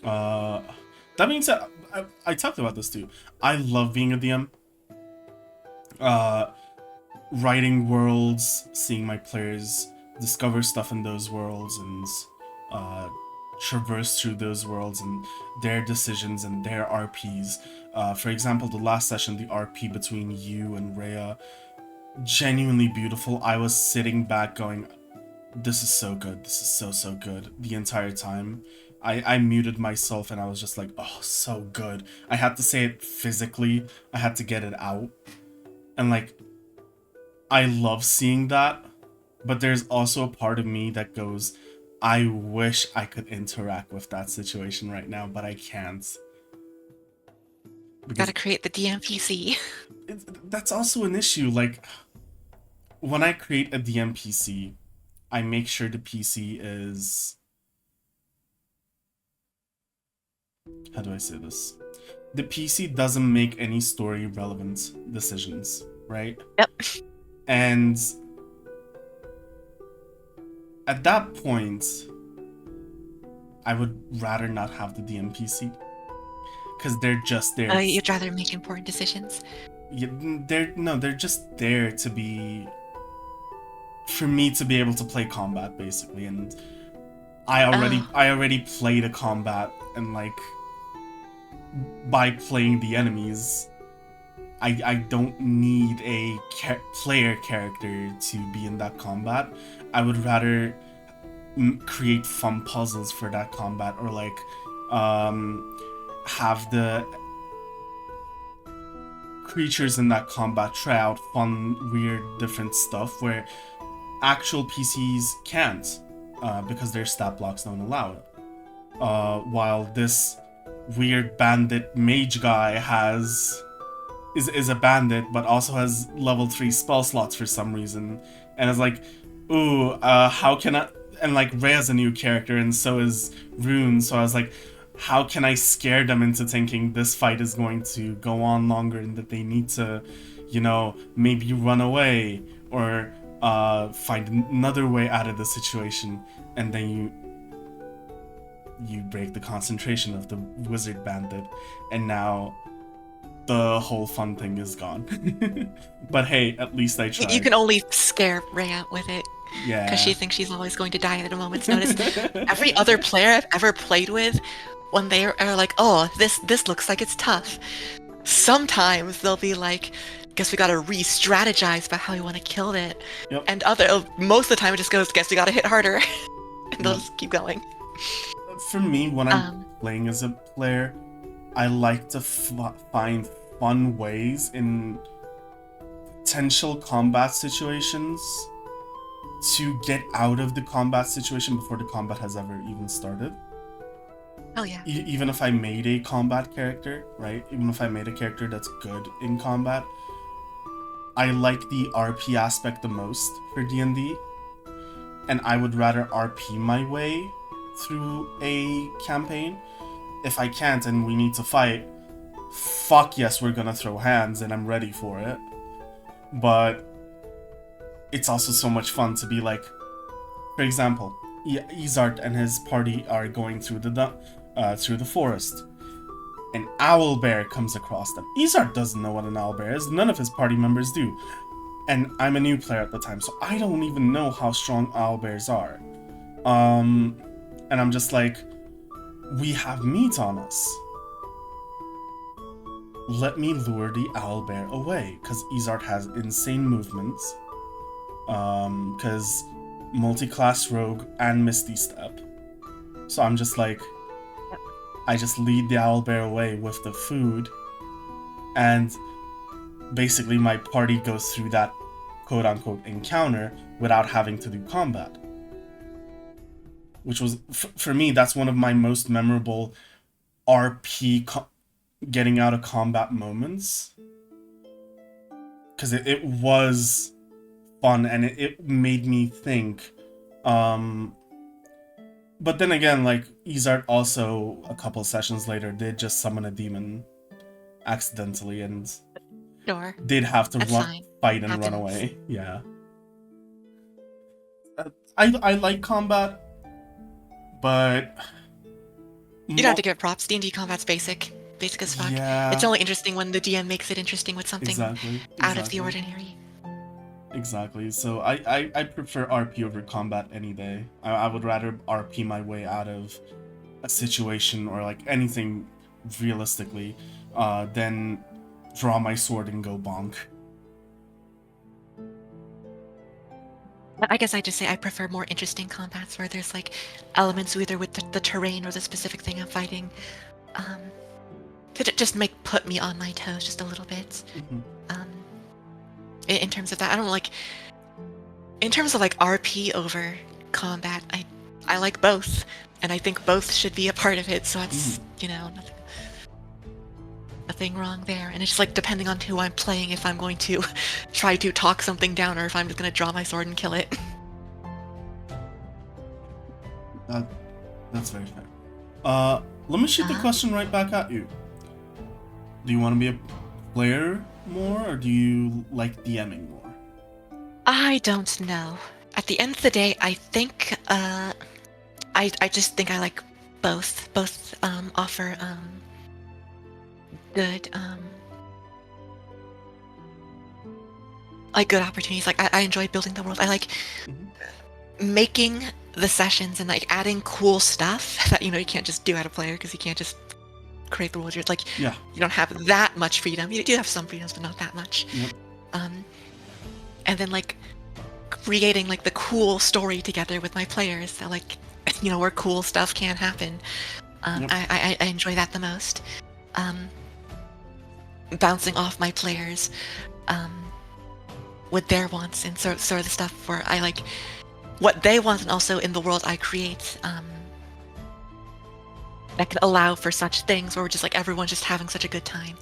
That being said, I talked about this too. I love being a DM. Writing worlds, seeing my players discover stuff in those worlds and traverse through those worlds and their decisions and their RPs. For example, the last session, the RP between you and Rhea, genuinely beautiful. I was sitting back going, this is so good. This is so good the entire time. I muted myself and I was just like, oh, so good. I had to say it physically. I had to get it out. And like, I love seeing that. But there's also a part of me that goes, I wish I could interact with that situation right now, but I can't. Because Gotta create the DM PC. that's also an issue. Like, when I create a DM PC, I make sure the PC is... How do I say this? The PC doesn't make any story relevant decisions, right? Yep. And at that point, I would rather not have the DM PC. Because they're just there. You'd rather make important decisions. Yeah, they're just there to be... For me to be able to play combat, basically, and I already played a combat, and like, by playing the enemies, I don't need a player character to be in that combat. I would rather create fun puzzles for that combat, or like have the creatures in that combat try out fun, weird, different stuff where actual PCs can't, because their stat blocks don't allow it. While this weird bandit mage guy is a bandit, but also has level 3 spell slots for some reason, and is like, ooh, how can I... And like, Rhea's a new character, and so is Rune, so I was like, how can I scare them into thinking this fight is going to go on longer and that they need to, you know, maybe run away, or find another way out of the situation, and then you break the concentration of the wizard bandit, and now the whole fun thing is gone. But hey, at least I tried. You can only scare Rhea with it. Yeah. Because she thinks she's always going to die at a moment's notice. Every other player I've ever played with, when they are like, oh, this looks like it's tough, sometimes they'll be like, guess we gotta re-strategize about how we want to kill it. Yep. And most of the time it just goes, guess we gotta hit harder. And they'll Yep. just keep going. For me, when I'm playing as a player, I like to find fun ways in potential combat situations to get out of the combat situation before the combat has ever even started. Oh yeah. Even if I made a combat character, right? Even if I made a character that's good in combat, I like the RP aspect the most for D&D, and I would rather RP my way through a campaign. If I can't and we need to fight, fuck yes, we're gonna throw hands and I'm ready for it. But it's also so much fun to be like, for example, Izard and his party are going through the forest. An owlbear comes across them. Izard doesn't know what an owlbear is. None of his party members do. And I'm a new player at the time, so I don't even know how strong owlbears are. And I'm just like, we have meat on us. Let me lure the owlbear away, because Izard has insane movements. Because multi-class rogue and Misty Step. So I'm just like, I just lead the owlbear away with the food, and basically my party goes through that quote-unquote encounter without having to do combat. Which was, for me, that's one of my most memorable RP getting out of combat moments. Because it was fun, and it made me think. But then again, like, Izard also, a couple sessions later, did just summon a demon accidentally, and Sure. did have to fight and Happens. run away. Yeah. I like combat, but... You don't have to give props. D&D combat's basic as fuck. Yeah. It's only interesting when the DM makes it interesting with something Exactly. out of the ordinary. Exactly. So I prefer RP over combat any day. I would rather RP my way out of a situation or like anything realistically than draw my sword and go bonk. I guess I just say I prefer more interesting combats where there's like elements either with the terrain or the specific thing I'm fighting to just put me on my toes just a little bit. Mm-hmm. In terms of that, I don't like. In terms of like RP over combat, I like both, and I think both should be a part of it. So it's nothing wrong there. And it's just like depending on who I'm playing, if I'm going to try to talk something down or if I'm just going to draw my sword and kill it. That's very fair. Let me shoot the question right back at you. Do you want to be a player more, or do you like DMing more? I don't know. At the end of the day, I think I just think I like both. Both offer good like good opportunities. Like I enjoy building the world. I like making the sessions and like adding cool stuff that you can't just do out of player because you can't just create the world. You're like you don't have that much freedom. You do have some freedoms, but not that much. Yep. And then like creating like the cool story together with my players that like where cool stuff can happen. I enjoy that the most. Bouncing off my players with their wants and sort of the stuff where I like what they want and also in the world I create that can allow for such things where we're just like everyone's just having such a good time.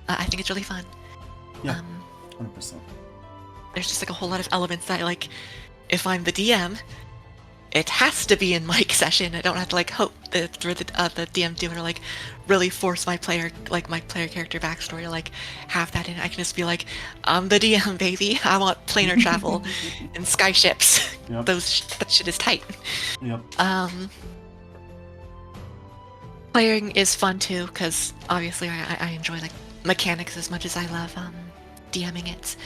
I think it's really fun. Yeah, 100%. There's just like a whole lot of elements that like if I'm the DM, it has to be in my session. I don't have to like hope that the DM do it or like really force my player character backstory to like have that in. I can just be like, I'm the DM, baby. I want planar travel and sky-ships. Yep. That shit is tight. Yep. Playing is fun too because obviously I enjoy like mechanics as much as I love DMing it.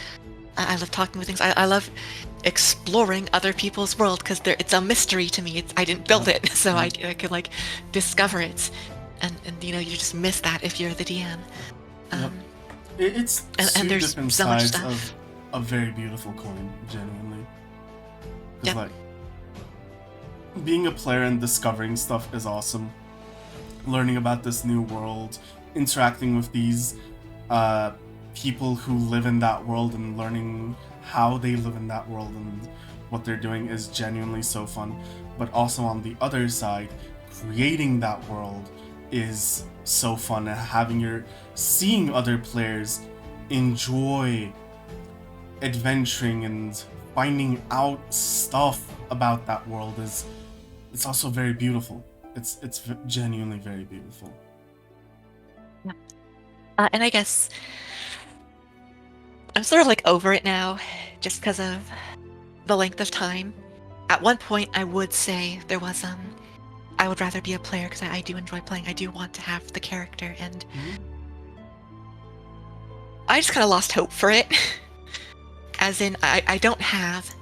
I love talking with things. I love exploring other people's world because it's a mystery to me. I didn't build it, so I could like discover it, and you just miss that if you're the DM. Yep. Um, It's and two there's different so much sides stuff. of a very beautiful coin, genuinely. Because, Yep. like, being a player and discovering stuff is awesome. Learning about this new world, interacting with these uh, people who live in that world, and learning how they live in that world and what they're doing is genuinely so fun. But also on the other side, creating that world is so fun, and seeing other players enjoy adventuring and finding out stuff about that world is it's also very beautiful. It's genuinely very beautiful. Yeah. And I guess I'm sort of like over it now, just because of the length of time. At one point, I would say there was I would rather be a player because I do enjoy playing. I do want to have the character, and I just kind of lost hope for it. As in, I don't have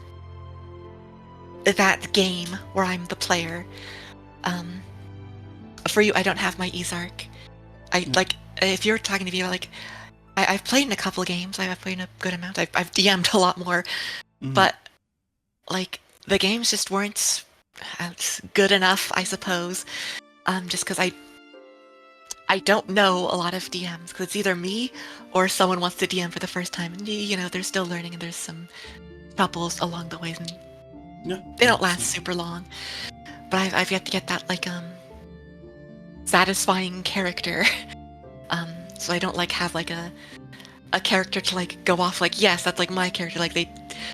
that game where I'm the player. Um, for you, I don't have my Ezark. Like, if you're talking to me, like, I've played in a couple of games. I've played in a good amount. I've DM'd a lot more, but like the games just weren't good enough, I suppose. Just because I don't know a lot of DMs, because it's either me or someone wants to DM for the first time, and you know they're still learning, and there's some troubles along the way, and they don't last super long. But I've yet to get that like satisfying character. So I don't like have like a character to like go off like, yes, that's like my character, like they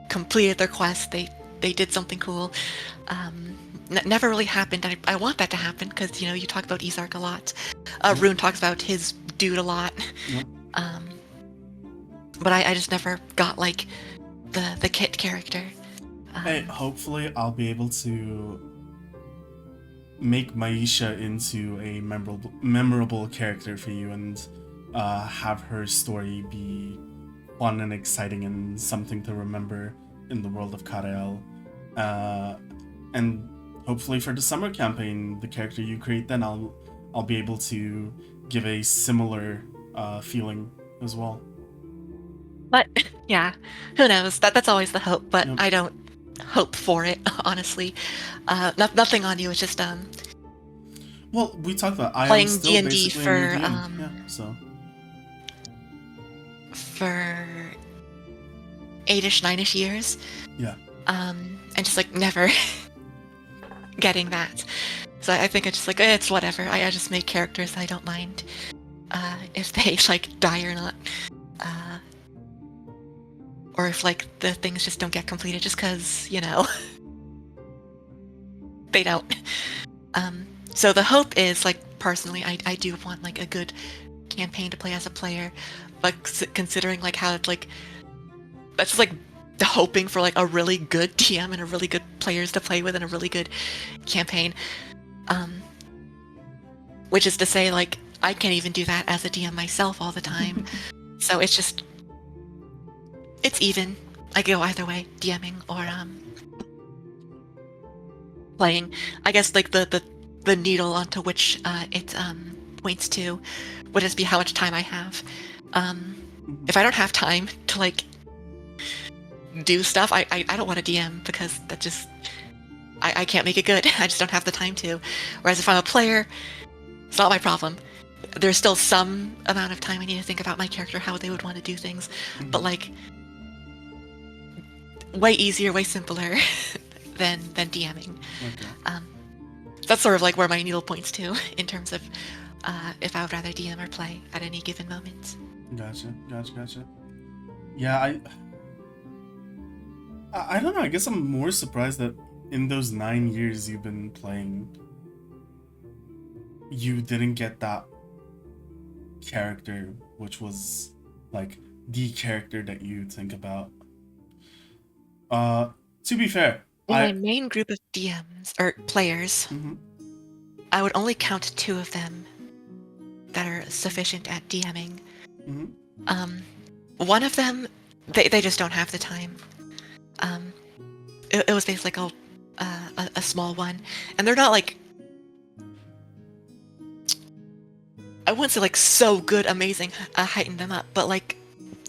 completed their quest, they did something cool. Never really happened. I want that to happen because you know you talk about Ezark a lot. Rune talks about his dude a lot. But I just never got like the Kit character. Hey, hopefully I'll be able to make Maisha into a memorable character for you, and have her story be fun and exciting and something to remember in the world of Karael. And hopefully for the summer campaign, the character you create then I'll be able to give a similar feeling as well. But yeah, who knows? That's always the hope, but Yep. I don't hope for it, honestly. Nothing on you. It's just Well, we talked about I am playing still D&D basically for a new DM. Yeah, so for 8ish, 9ish years. Yeah. And just like never getting that. So I think it's just like it's whatever. I just make characters. I don't mind if they like die or not. Or if like the things just don't get completed just because, you know, they don't. So the hope is like personally I do want like a good campaign to play as a player, but considering like how it's like that's just like the hoping for like a really good DM and a really good players to play with and a really good campaign. Which is to say like I can't even do that as a DM myself all the time. So it's just it's even. I go either way, DMing or playing. I guess like the needle onto which it points to would just be how much time I have. If I don't have time to like do stuff, I don't want to DM because that just I can't make it good. I just don't have the time to. Whereas if I'm a player, it's not my problem. There's still some amount of time I need to think about my character, how they would want to do things, but like way easier, way simpler than DMing. Okay. That's sort of like where my needle points to in terms of if I would rather DM or play at any given moment. Gotcha. Yeah, I don't know. I guess I'm more surprised that in those 9 years you've been playing, you didn't get that character, which was like the character that you think about. To be fair, In my main group of DMs or players, I would only count 2 of them that are sufficient at DMing. One of them, they just don't have the time. It was basically like a small one, and they're not like I wouldn't say like so good, amazing, heighten them up, but like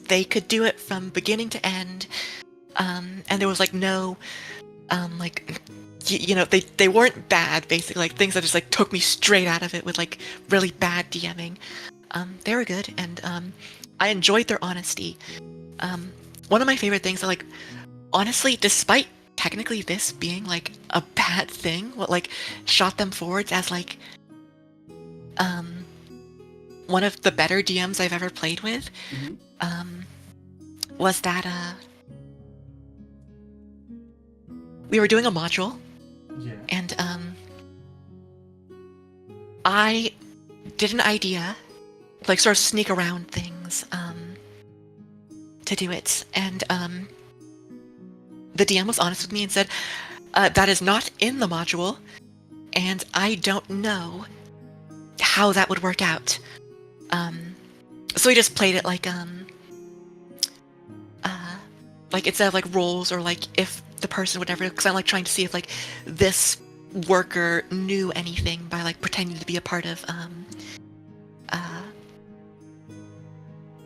they could do it from beginning to end. And there was like no, like, you know, they weren't bad, basically, like things that just like took me straight out of it with like really bad DMing. They were good, and I enjoyed their honesty. One of my favorite things that, like, honestly, despite technically this being like a bad thing, what like shot them forwards as like um one of the better DMs I've ever played with, Mm-hmm. was that we were doing a module, Yeah. and I did an idea, like sort of sneak around things to do it, and the DM was honest with me and said, that is not in the module, and I don't know how that would work out. So we just played it like instead of like roles, or like if the person would ever, because I'm like trying to see if like this worker knew anything by like pretending to be a part of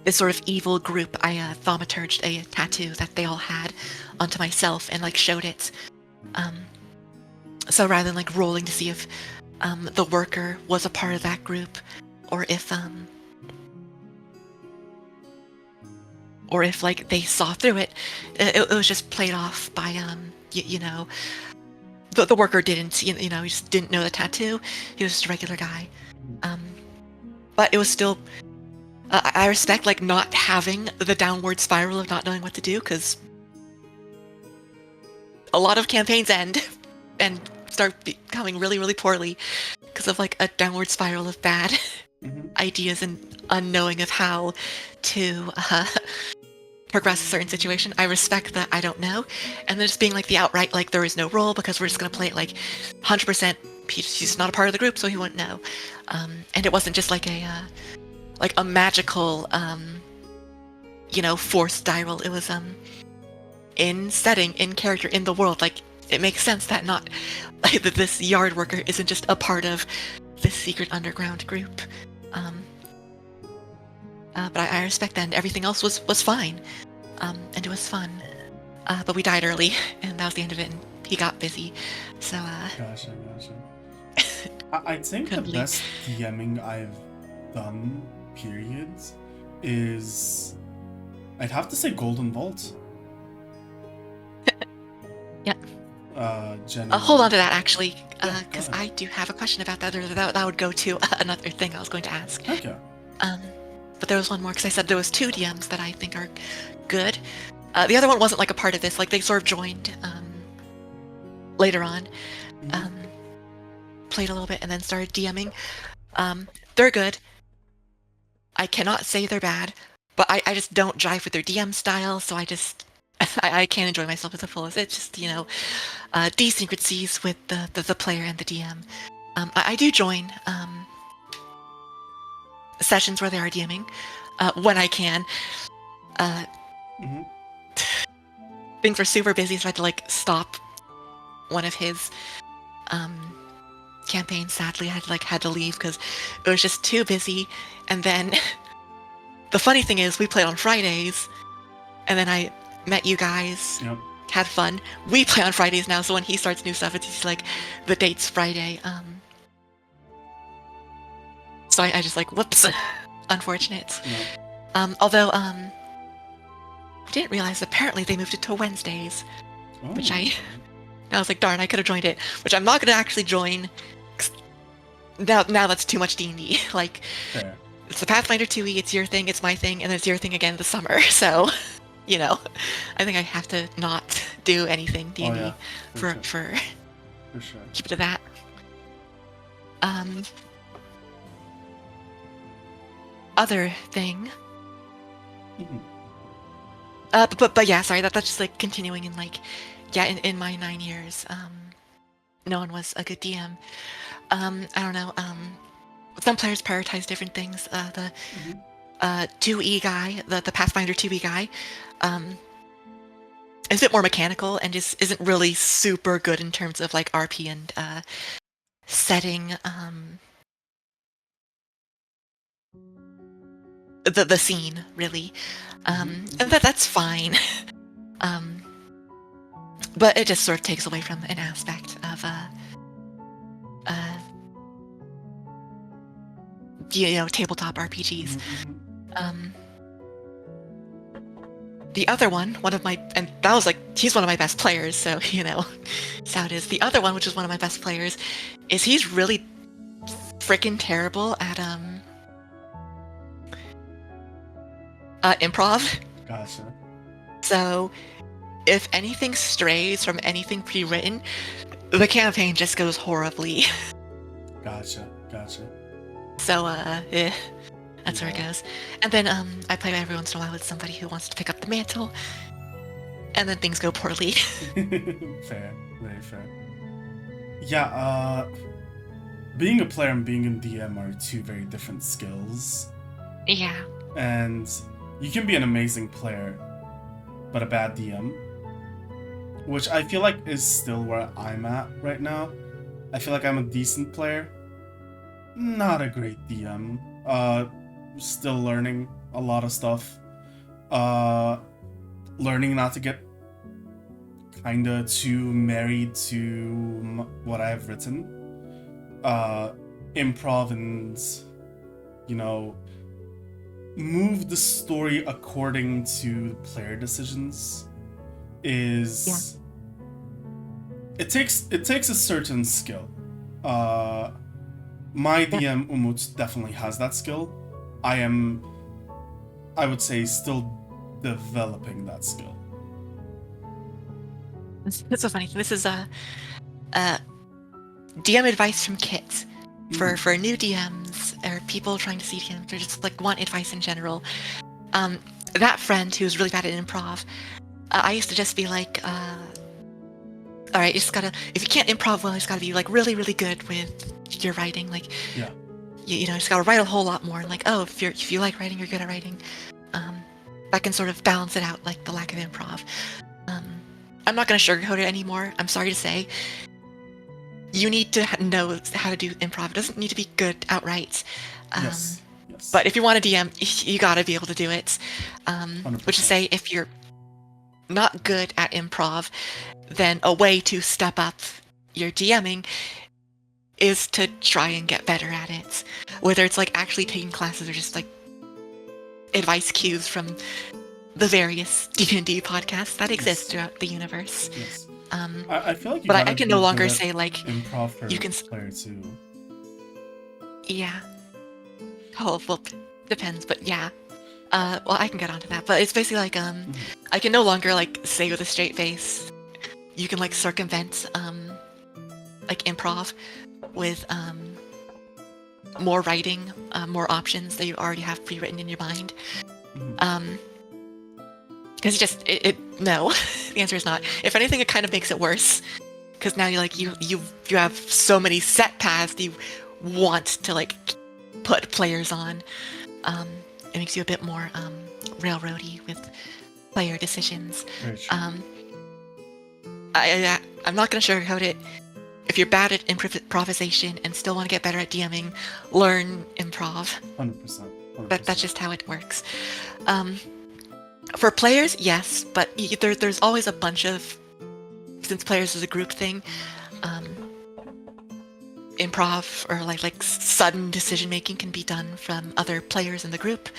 this sort of evil group. I thaumaturged a tattoo that they all had onto myself and like showed it. So rather than like rolling to see if the worker was a part of that group, or if like they saw through it, it was just played off by you know, the worker didn't, you know, he just didn't know the tattoo. He was just a regular guy. But it was still, I respect like not having the downward spiral of not knowing what to do, because a lot of campaigns end and start becoming really, really poorly because of like a downward spiral of bad ideas and unknowing of how to progress a certain situation. I respect that I don't know, and then just being like the outright like there is no role because we're just gonna play it like 100%. He's not a part of the group, so he wouldn't know. And it wasn't just like a magical you know, forced die roll. It was in setting, in character, in the world. Like it makes sense that not like that this yard worker isn't just a part of this secret underground group. But I respect that, and everything else was fine, and it was fun. But we died early, and that was the end of it. And he got busy, so Gotcha. I think the couldn't believe. best DMing I've done, periods, is I'd have to say Golden Vault. Yeah. Genuinely. Hold on to that actually, Yeah, because go ahead. I do have a question about that. Or that would go to another thing I was going to ask. Okay. But there was one more, because I said there was two DMs that I think are good. The other one wasn't like a part of this. Like they sort of joined later on, played a little bit, and then started DMing. They're good. I cannot say they're bad, but I just don't jive with their DM style, so I can't enjoy myself as a full. It's just, you know, desyncrasies with the player and the DM. I do join sessions where they are DMing when I can. Things were super busy, so I had to like stop one of his campaigns. Sadly, I had to leave because it was just too busy. And then the funny thing is, we played on Fridays, and then I met you guys. Yep. Had fun. We play on Fridays now, so when he starts new stuff, it's like the date's Friday. So I just like, whoops, unfortunate. Yep. Although I didn't realize apparently they moved it to Wednesdays, which I was like, darn, I could have joined it, which I'm not going to actually join. Now that's too much D&D. Like, Fair. It's the Pathfinder 2e, it's your thing, it's my thing, and then it's your thing again this summer. So, you know, I think I have to not do anything D&D for sure. Keep it to that. Other thing. But yeah, sorry, that's just like continuing in like, yeah, in my 9 years, no one was a good DM. I don't know, some players prioritize different things. The 2E guy, the Pathfinder 2E guy, is a bit more mechanical and just isn't really super good in terms of like RP and setting the scene really, and that's fine. um, but it just sort of takes away from an aspect of uh, tabletop RPGs. Um, the other one of my, and that was like, he's one of my best players, so that's how it is. The other one, which is one of my best players, is he's really freaking terrible at improv. Gotcha. So if anything strays from anything pre-written, the campaign just goes horribly. Gotcha. So that's where it goes. And then I play every once in a while with somebody who wants to pick up the mantle, and then things go poorly. Fair, very fair. Yeah, being a player and being a DM are two very different skills. Yeah. And you can be an amazing player, but a bad DM. Which I feel like is still where I'm at right now. I feel like I'm a decent player. Not a great DM. Still learning a lot of stuff. Learning not to get kinda too married to what I've written. Improv and, move the story according to player decisions is... It takes a certain skill. My DM Umut definitely has that skill. I would say, still developing that skill. That's so funny. This is DM advice from Kit for new DMs or people trying to see DMs or just like want advice in general. That friend who's really bad at improv, I used to just be like, all right, you just gotta, if you can't improv well, you just gotta be like really, really good with your writing. Like, you just gotta write a whole lot more. And like, oh, if you like writing, you're good at writing. That can sort of balance it out, like the lack of improv. I'm not gonna sugarcoat it anymore. I'm sorry to say. You need to know how to do improv. It doesn't need to be good outright. Yes. But if you want to DM, you gotta be able to do it. Which is say, if you're not good at improv, then a way to step up your DMing is to try and get better at it. Whether it's like actually taking classes or just like advice cues from the various D&D podcasts that exist throughout the universe. Yes. I feel like, but I can no longer say like improv for you can player too. Yeah. Oh, well, depends, but yeah. Well, I can get onto that, but it's basically like I can no longer like say with a straight face. You can like circumvent like improv with more writing, more options that you already have pre-written in your mind. Because no, the answer is not. If anything, it kind of makes it worse. Because now you have so many set paths that you want to like put players on. It makes you a bit more railroady with player decisions. I'm not going to sugarcoat it. If you're bad at improvisation and still want to get better at DMing, learn improv. 100%. That's just how it works. For players, yes, but there's always a bunch of, since players is a group thing, improv or like sudden decision making can be done from other players in the group,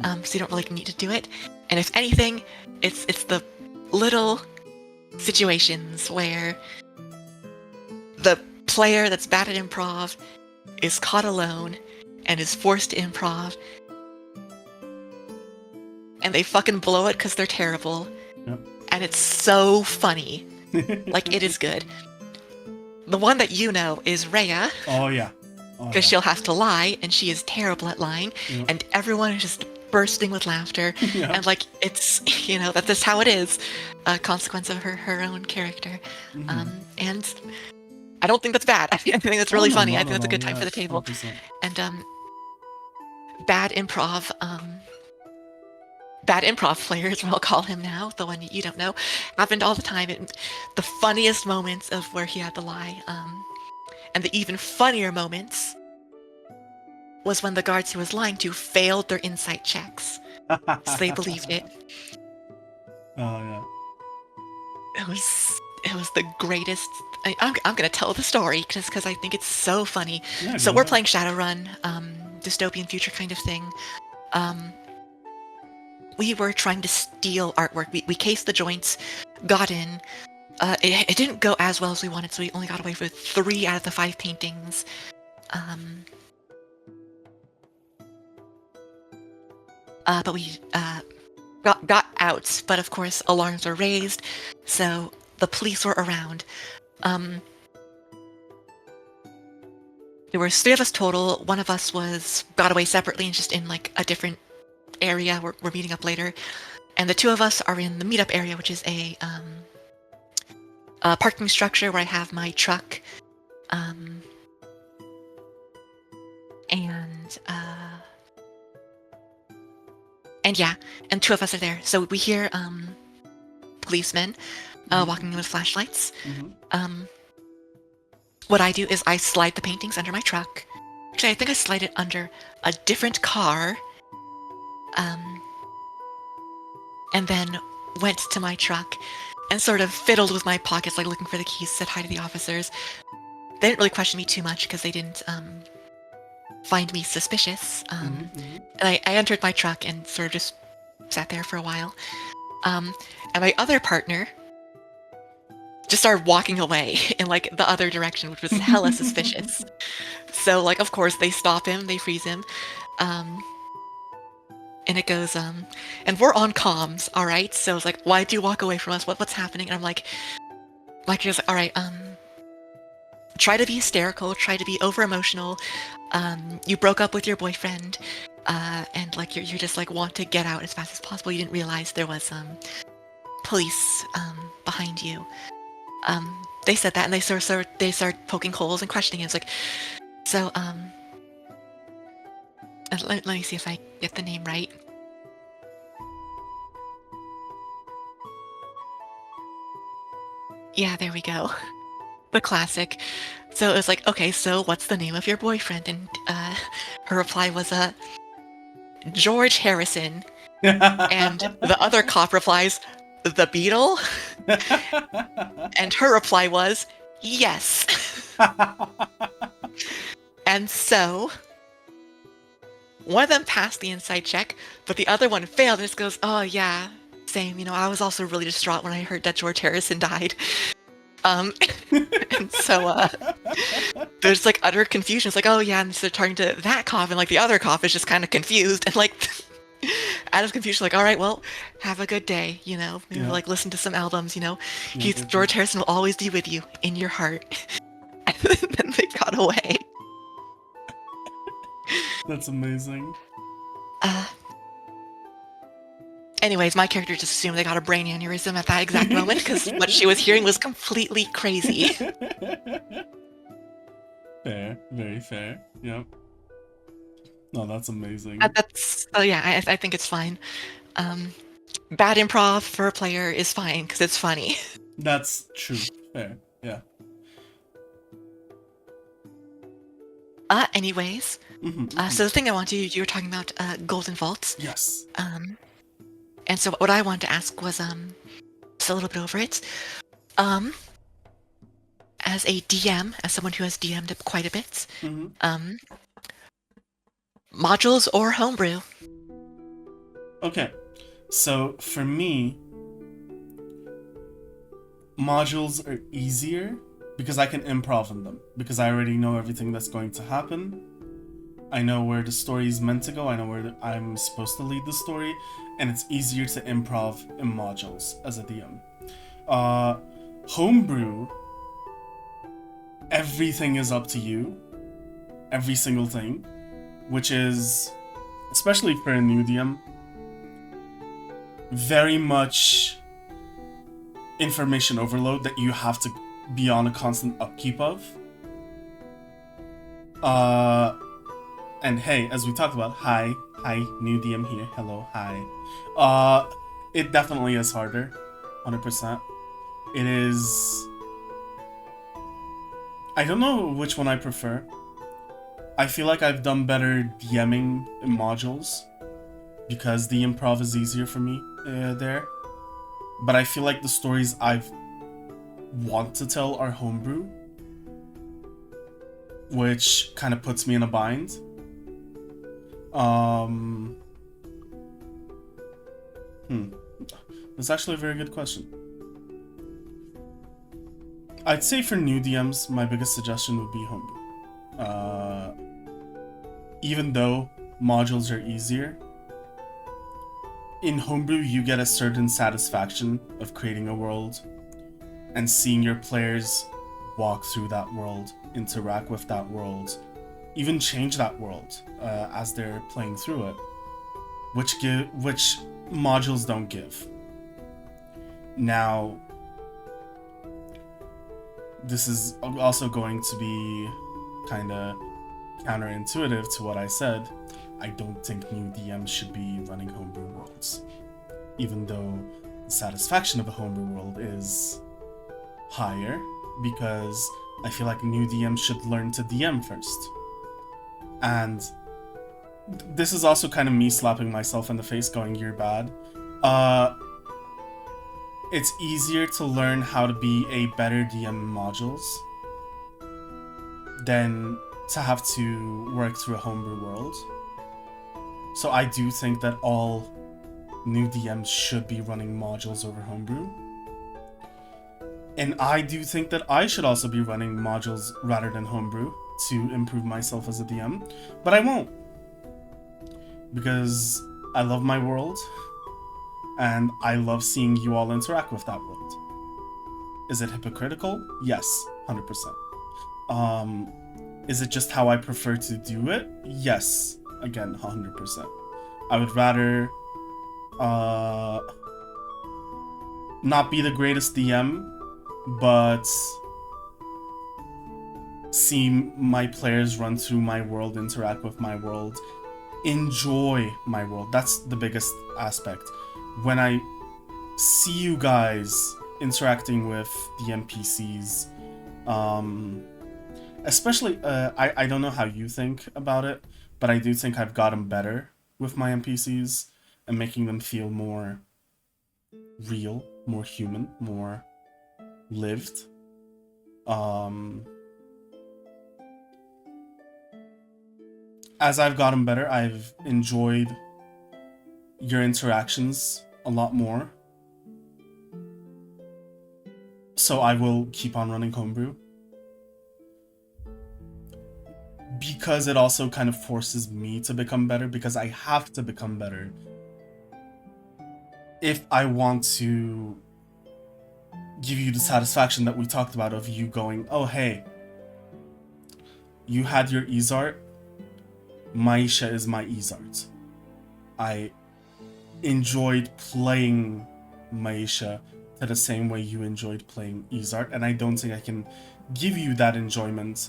so you don't really need to do it. And if anything, it's the little situations where the player that's bad at improv is caught alone and is forced to improv, and they fucking blow it because they're terrible. Yep. And it's so funny. Like, it is good. The one that you know is Rhea. Oh, yeah. Because she'll have to lie, and she is terrible at lying, and everyone is just bursting with laughter. And, like, it's, that's just how it is. A consequence of her own character. And I don't think that's bad. I think that's really funny. I think that's a good time for the table. 100%. And bad improv player is what I'll call him now, the one you don't know, happened all the time. The funniest moments of where he had to lie, and the even funnier moments was when the guards he was lying to failed their insight checks. So they believed it. Oh yeah. It was the greatest. I'm gonna tell the story just because I think it's so funny. Yeah, So go we're ahead. playing Shadowrun, dystopian future kind of thing. We were trying to steal artwork. We cased the joints, got in. It didn't go as well as we wanted, so we only got away with 3 out of the 5 paintings. But we got out. But of course, alarms were raised, so the police were around. There were 3 of us total. One of us got away separately and just in like a different area. We're meeting up later, and the 2 of us are in the meetup area, which is a parking structure where I have my truck, and 2 of us are there. So we hear policemen walking in with flashlights. Mm-hmm. What I do is I slide the paintings under my truck. Actually, I think I slide it under a different car, and then went to my truck and sort of fiddled with my pockets, like looking for the keys, said hi to the officers. They didn't really question me too much because they didn't find me suspicious. And I entered my truck and sort of just sat there for a while. And my other partner just started walking away in like the other direction, which was hella suspicious. So like, of course, they stop him, they freeze him. And it goes, and we're on comms, all right? So it's like, why'd you walk away from us? What's happening? And I'm like, just like, all right, try to be hysterical, try to be over emotional. You broke up with your boyfriend, and like you're just like want to get out as fast as possible. You didn't realize there was police behind you. They said that, and they start poking holes and questioning him. It's like, so let me see if I get the name right. Yeah, there we go. The classic. So it was like, okay, so what's the name of your boyfriend? And her reply was George Harrison. And the other cop replies, the Beatle? And her reply was, yes. And so one of them passed the inside check, but the other one failed and just goes, oh yeah, same. I was also really distraught when I heard that George Harrison died. And so there's like utter confusion. It's like, oh yeah, and so they're talking to that cop, and like the other cop is just kind of confused and like out of confusion, like, all right, well, have a good day, maybe like listen to some albums, George Harrison will always be with you in your heart. And then they got away. That's amazing. Anyways, my character just assumed they got a brain aneurysm at that exact moment because what she was hearing was completely crazy. Fair, very fair. Yep. No, that's amazing. I think it's fine. Bad improv for a player is fine because it's funny. That's true. Fair, yeah. Anyways, so the thing I want to, you were talking about golden vaults. Yes. And so what I wanted to ask was just a little bit over it. As a DM, as someone who has DM'd quite a bit, modules or homebrew? Okay, so for me, modules are easier because I can improv in them, because I already know everything that's going to happen. I know where the story is meant to go, I know where I'm supposed to lead the story, and it's easier to improv in modules as a DM. Homebrew, everything is up to you. Every single thing. Which is, especially for a new DM, very much information overload that you have to be on a constant upkeep of. And hey, as we talked about, hi, new DM here, hello, hi. It definitely is harder, 100%. It is... I don't know which one I prefer. I feel like I've done better DMing in modules because the improv is easier for me there. But I feel like the stories I've want to tell are homebrew, which kind of puts me in a bind. That's actually a very good question. I'd say for new DMs, my biggest suggestion would be homebrew. Even though modules are easier, in homebrew you get a certain satisfaction of creating a world and seeing your players walk through that world, interact with that world, even change that world as they're playing through it, which modules don't give. Now, this is also going to be kind of counterintuitive to what I said. I don't think new DMs should be running homebrew worlds, even though the satisfaction of a homebrew world is higher, because I feel like new DMs should learn to DM first. And this is also kind of me slapping myself in the face going, you're bad. It's easier to learn how to be a better DM in modules than to have to work through a homebrew world. So I do think that all new DMs should be running modules over homebrew. And I do think that I should also be running modules rather than homebrew to improve myself as a DM, but I won't. Because I love my world, and I love seeing you all interact with that world. Is it hypocritical? Yes, 100%. Is it just how I prefer to do it? Yes, again, 100%. I would rather not be the greatest DM, but see my players run through my world, interact with my world, enjoy my world. That's the biggest aspect. When I see you guys interacting with the NPCs, especially, I don't know how you think about it, but I do think I've gotten better with my NPCs and making them feel more real, more human, more lived. As I've gotten better, I've enjoyed your interactions a lot more. So I will keep on running homebrew. Because it also kind of forces me to become better, because I have to become better if I want to give you the satisfaction that we talked about of you going, oh hey, you had your Izart, Maisha is my Izart. I enjoyed playing Maisha to the same way you enjoyed playing Izart, and I don't think I can give you that enjoyment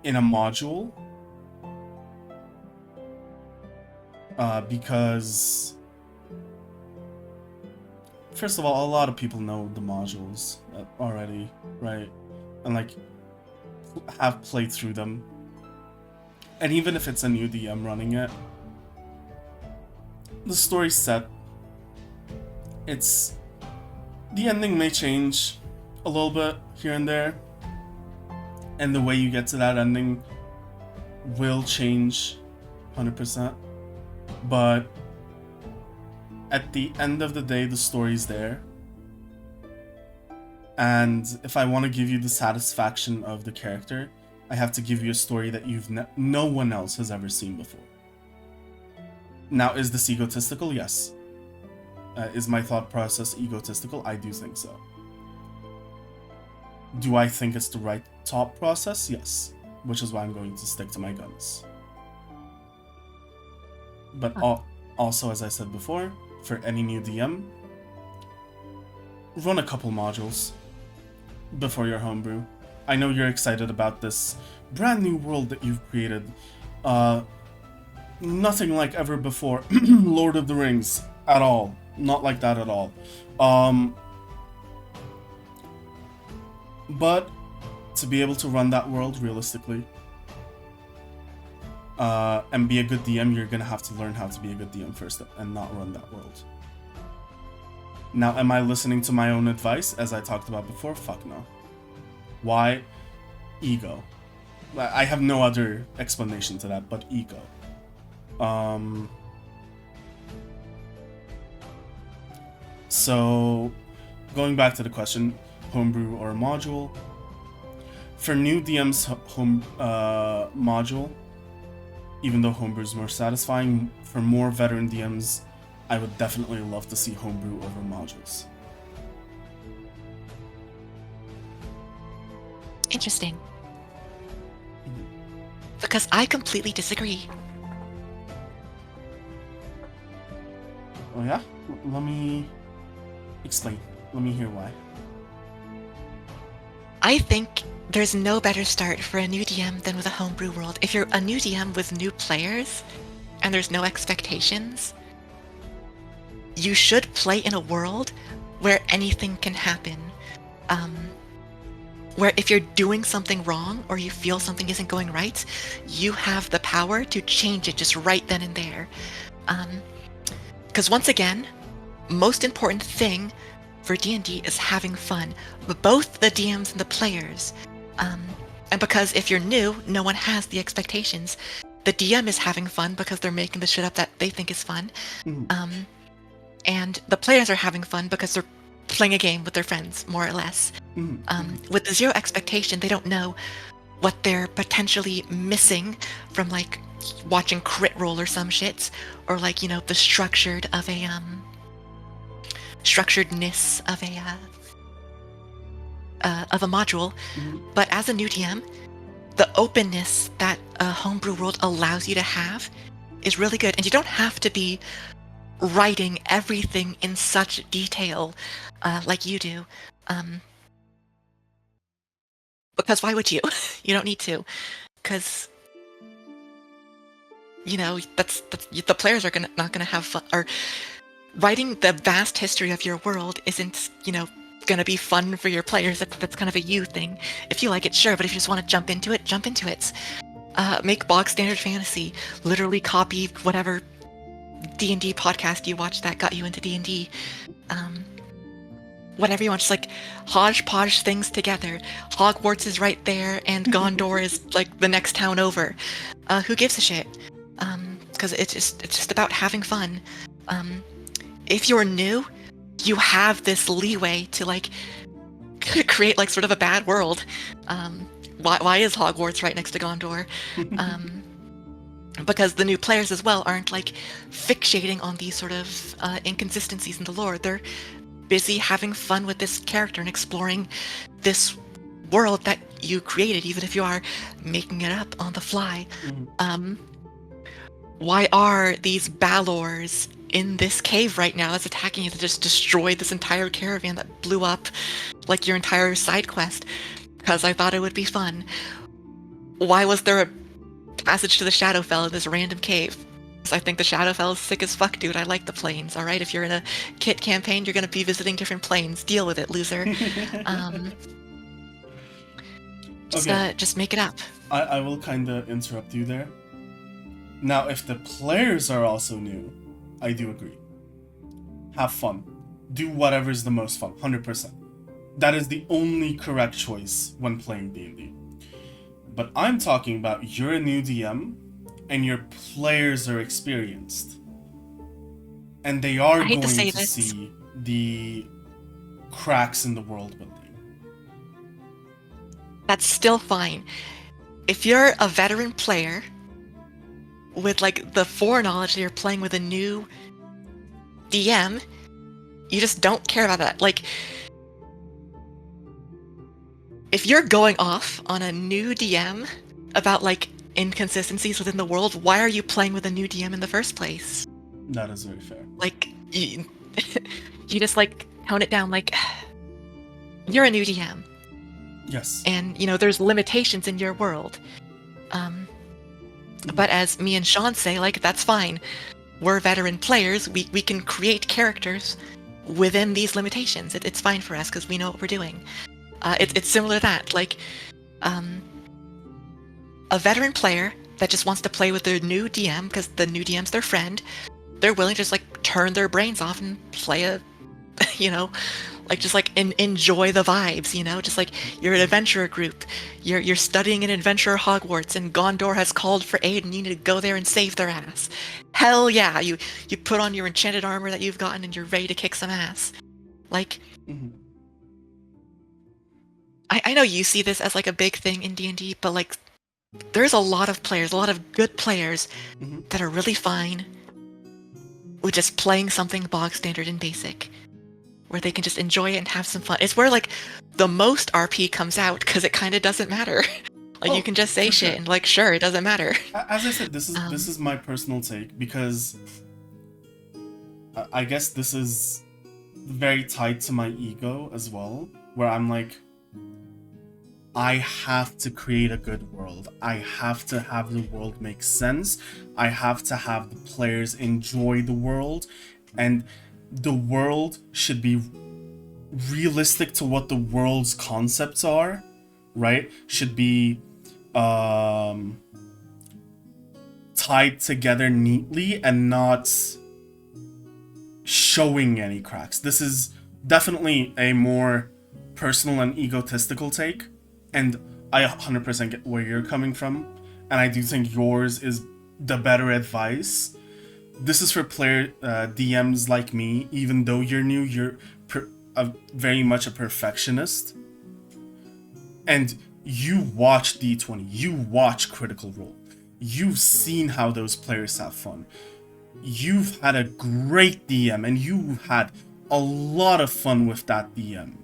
in a module, because first of all, a lot of people know the modules already, right? And like have played through them. And even if it's a new DM running it, the story's set. The ending may change a little bit here and there, and the way you get to that ending will change 100%. But at the end of the day, the story's there. And if I want to give you the satisfaction of the character, I have to give you a story that no one else has ever seen before. Now, is this egotistical? Yes. Is my thought process egotistical? I do think so. Do I think it's the right thought process? Yes. Which is why I'm going to stick to my guns. But also, as I said before, for any new DM, run a couple modules before your homebrew. I know you're excited about this brand new world that you've created. Nothing like ever before. Lord of the Rings at all. Not like that at all. But to be able to run that world realistically, and be a good DM, you're gonna have to learn how to be a good DM first and not run that world. Now, am I listening to my own advice, as I talked about before? Fuck no. Why? Ego. I have no other explanation to that, but ego. So, going back to the question, homebrew or module. For new DMs, module, even though homebrew is more satisfying. For more veteran DMs, I would definitely love to see homebrew over modules. Interesting. Because I completely disagree. Oh yeah? Let me explain. Let me hear why. I think there's no better start for a new DM than with a homebrew world. If you're a new DM with new players and there's no expectations, you should play in a world where anything can happen. Where if you're doing something wrong or you feel something isn't going right, you have the power to change it just right then and there. Because once again, most important thing for D&D is having fun, both the DMs and the players. And because if you're new, no one has the expectations. The DM is having fun because they're making the shit up that they think is fun. Mm-hmm. And the players are having fun because they're playing a game with their friends, more or less. Mm-hmm. With the zero expectation, they don't know what they're potentially missing from like watching crit roll or some shits, or like, you know, the structuredness of a module. Mm-hmm. But as a new DM, the openness that a homebrew world allows you to have is really good, and you don't have to be writing everything in such detail like you do. Because why would you? You don't need to, because you know that's the players are not gonna have fun. Or writing the vast history of your world isn't, you know, gonna be fun for your players. That's kind of a you thing. If you like it, sure, but if you just want to jump into it, jump into it. Make bog standard fantasy. Literally copy whatever D&D podcast you watched that got you into D&D. Whatever you want, just like hodgepodge things together. Hogwarts is right there, and Gondor is like the next town over. Who gives a shit? Because it's just about having fun. If you're new, you have this leeway to like create like sort of a bad world. Why is Hogwarts right next to Gondor? Because the new players as well aren't like fixating on these sort of inconsistencies in the lore. They're busy having fun with this character and exploring this world that you created, even if you are making it up on the fly. Mm-hmm. Why are these Balors in this cave right now that's attacking you to just destroy this entire caravan that blew up like your entire side quest? Because I thought it would be fun. Why was there a passage to the Shadowfell in this random cave? Because I think the Shadowfell is sick as fuck, dude. I like the planes, alright? If you're in a kit campaign, you're gonna be visiting different planes. Deal with it, loser. Just make it up. I will kind of interrupt you there. Now, if the players are also new, I do agree. Have fun. Do whatever's the most fun, 100%. That is the only correct choice when playing D&D. But I'm talking about you're a new DM, and your players are experienced. And they are going to see the cracks in the world building. That's still fine. If you're a veteran player with like the foreknowledge that you're playing with a new DM, you just don't care about that. Like, if you're going off on a new DM about like inconsistencies within the world, why are you playing with a new DM in the first place? That is very fair. Like, you just like tone it down. Like, you're a new DM. Yes. And, you know, there's limitations in your world. But as me and Sean say, like, that's fine. We're veteran players. We can create characters within these limitations. It's fine for us because we know what we're doing. It's similar to that. Like, a veteran player that just wants to play with their new DM because the new DM's their friend. They're willing to just like turn their brains off and play a, you know, like just like enjoy the vibes, you know, just like you're an adventurer group, you're studying an adventure Hogwarts, and Gondor has called for aid, and you need to go there and save their ass. Hell yeah, you put on your enchanted armor that you've gotten, and you're ready to kick some ass. Like, I know you see this as like a big thing in D&D, but like, there's a lot of players, a lot of good players that are really fine with just playing something bog standard and basic, where they can just enjoy it and have some fun. It's where like the most RP comes out, because it kind of doesn't matter. Like, you can just say shit and like, sure, it doesn't matter. As I said, this is my personal take, because I guess this is very tied to my ego as well, where I'm like, I have to create a good world. I have to have the world make sense. I have to have the players enjoy the world, and the world should be realistic to what the world's concepts are, right? Should be tied together neatly and not showing any cracks. This is definitely a more personal and egotistical take, and I 100% get where you're coming from, and I do think yours is the better advice. This is for player DMs like me. Even though you're new, you're very much a perfectionist, and you watch D20, you watch Critical Role, you've seen how those players have fun. You've had a great DM, and you had a lot of fun with that DM,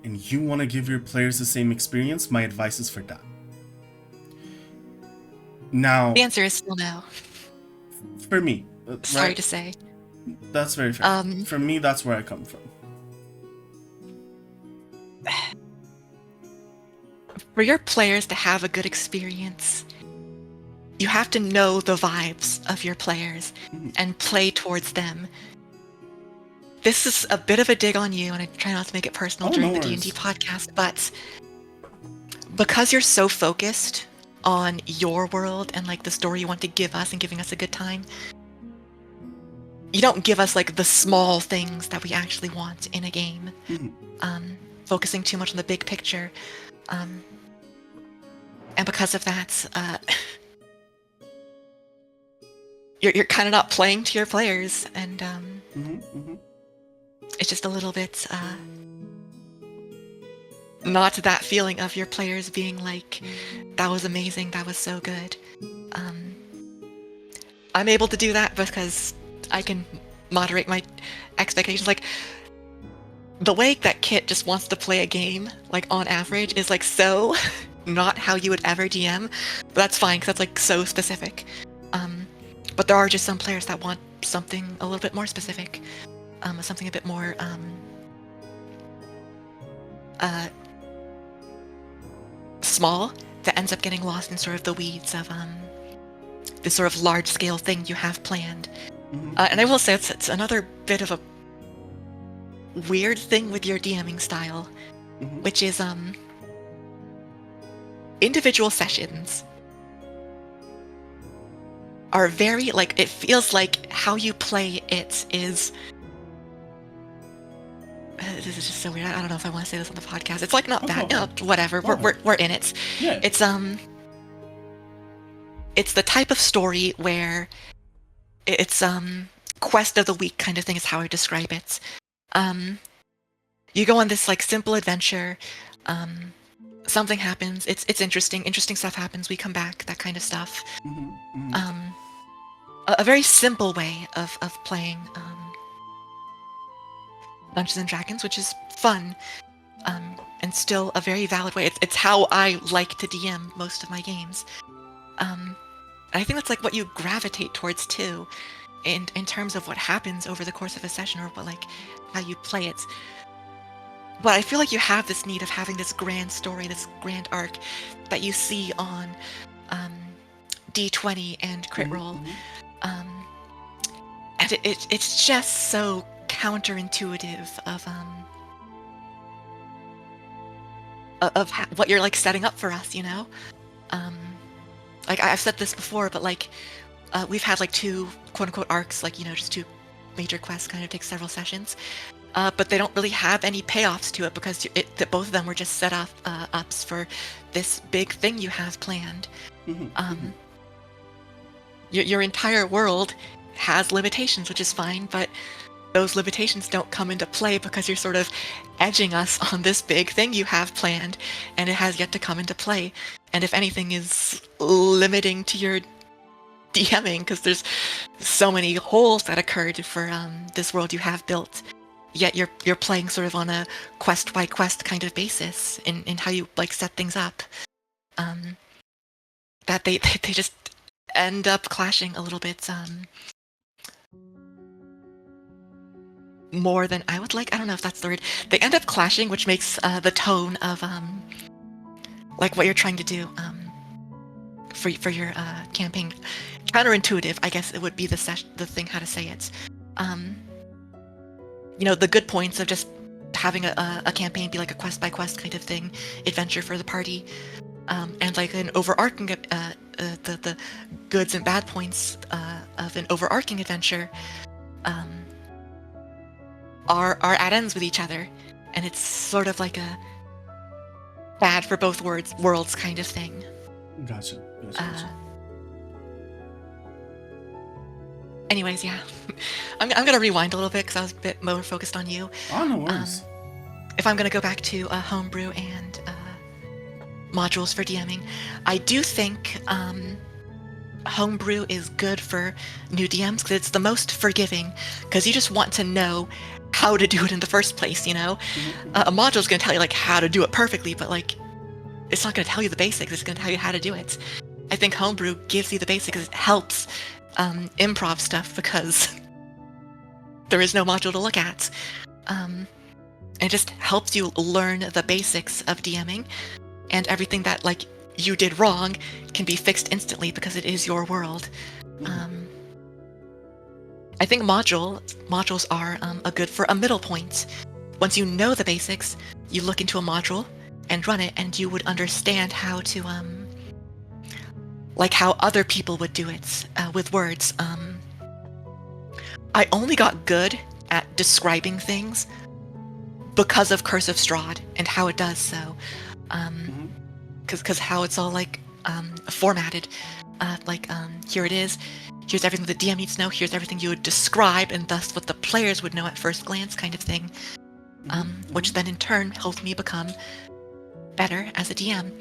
and you want to give your players the same experience. My advice is for that. Now, The answer is still no. for me, Sorry right? to say. That's very fair. For me, that's where I come from. For your players to have a good experience, you have to know the vibes of your players and play towards them. This is a bit of a dig on you, and I try not to make it personal during the D&D podcast, but because you're so focused on your world and like the story you want to give us and giving us a good time, you don't give us like the small things that we actually want in a game. Focusing too much on the big picture. And because of that, you're kind of not playing to your players, and it's just a little bit not that feeling of your players being like, that was amazing, that was so good. I'm able to do that because I can moderate my expectations. Like, the way that Kit just wants to play a game, like on average, is like so not how you would ever DM, but that's fine because that's like so specific. But there are just some players that want something a little bit more specific, something a bit more small, that ends up getting lost in sort of the weeds of this sort of large scale thing you have planned. And I will say it's another bit of a weird thing with your DMing style, which is individual sessions are very, like, it feels like how you play it is this is just so weird. I don't know if I want to say this on the podcast. It's like not bad. No, whatever. We're in it. Yeah. It's the type of story where it's quest of the week kind of thing is how I describe it. You go on this like simple adventure. Something happens. It's interesting. Interesting stuff happens. We come back. That kind of stuff. A very simple way of playing Dungeons and Dragons, which is fun, and still a very valid way. It's how I like to DM most of my games. And I think that's like what you gravitate towards too, in terms of what happens over the course of a session, or what, like, how you play it. But I feel like you have this need of having this grand story, this grand arc that you see on D20 and Crit Roll. And it's just so counterintuitive of what you're like setting up for us, you know? like I've said this before, but like we've had like 2 quote unquote arcs, like, you know, just 2 major quests, kind of take several sessions, but they don't really have any payoffs to it because that both of them were just set off ups for this big thing you have planned. Your entire world has limitations, which is fine, but those limitations don't come into play because you're sort of edging us on this big thing you have planned, and it has yet to come into play. And if anything is limiting to your DMing, because there's so many holes that occurred for this world you have built, yet you're playing sort of on a quest by quest kind of basis in how you like set things up, that they just end up clashing a little bit more than I would like. I don't know if that's the word. They end up clashing, which makes the tone of like what you're trying to do for your campaign counterintuitive, I guess it would be the thing how to say it. You know, the good points of just having a campaign be like a quest by quest kind of thing, adventure for the party, and like an overarching the goods and bad points of an overarching adventure are at ends with each other, and it's sort of like a bad for both worlds kind of thing. Gotcha. Anyways, yeah, I'm gonna rewind a little bit because I was a bit more focused on you. Oh, no worries. If I'm gonna go back to homebrew and modules for DMing, I do think homebrew is good for new DMs because it's the most forgiving, because you just want to know how to do it in the first place, you know? A module is going to tell you like how to do it perfectly, but like it's not going to tell you the basics, it's going to tell you how to do it. I think homebrew gives you the basics. It helps improv stuff because there is no module to look at. It just helps you learn the basics of DMing, and everything that like you did wrong can be fixed instantly because it is your world. I think modules are a good for a middle point. Once you know the basics, you look into a module and run it, and you would understand how to like how other people would do it with words. I only got good at describing things because of Curse of Strahd and how it does so, because how it's all like formatted, like here it is. Here's everything the DM needs to know. Here's everything you would describe, and thus what the players would know at first glance, kind of thing. Which then in turn helped me become better as a DM.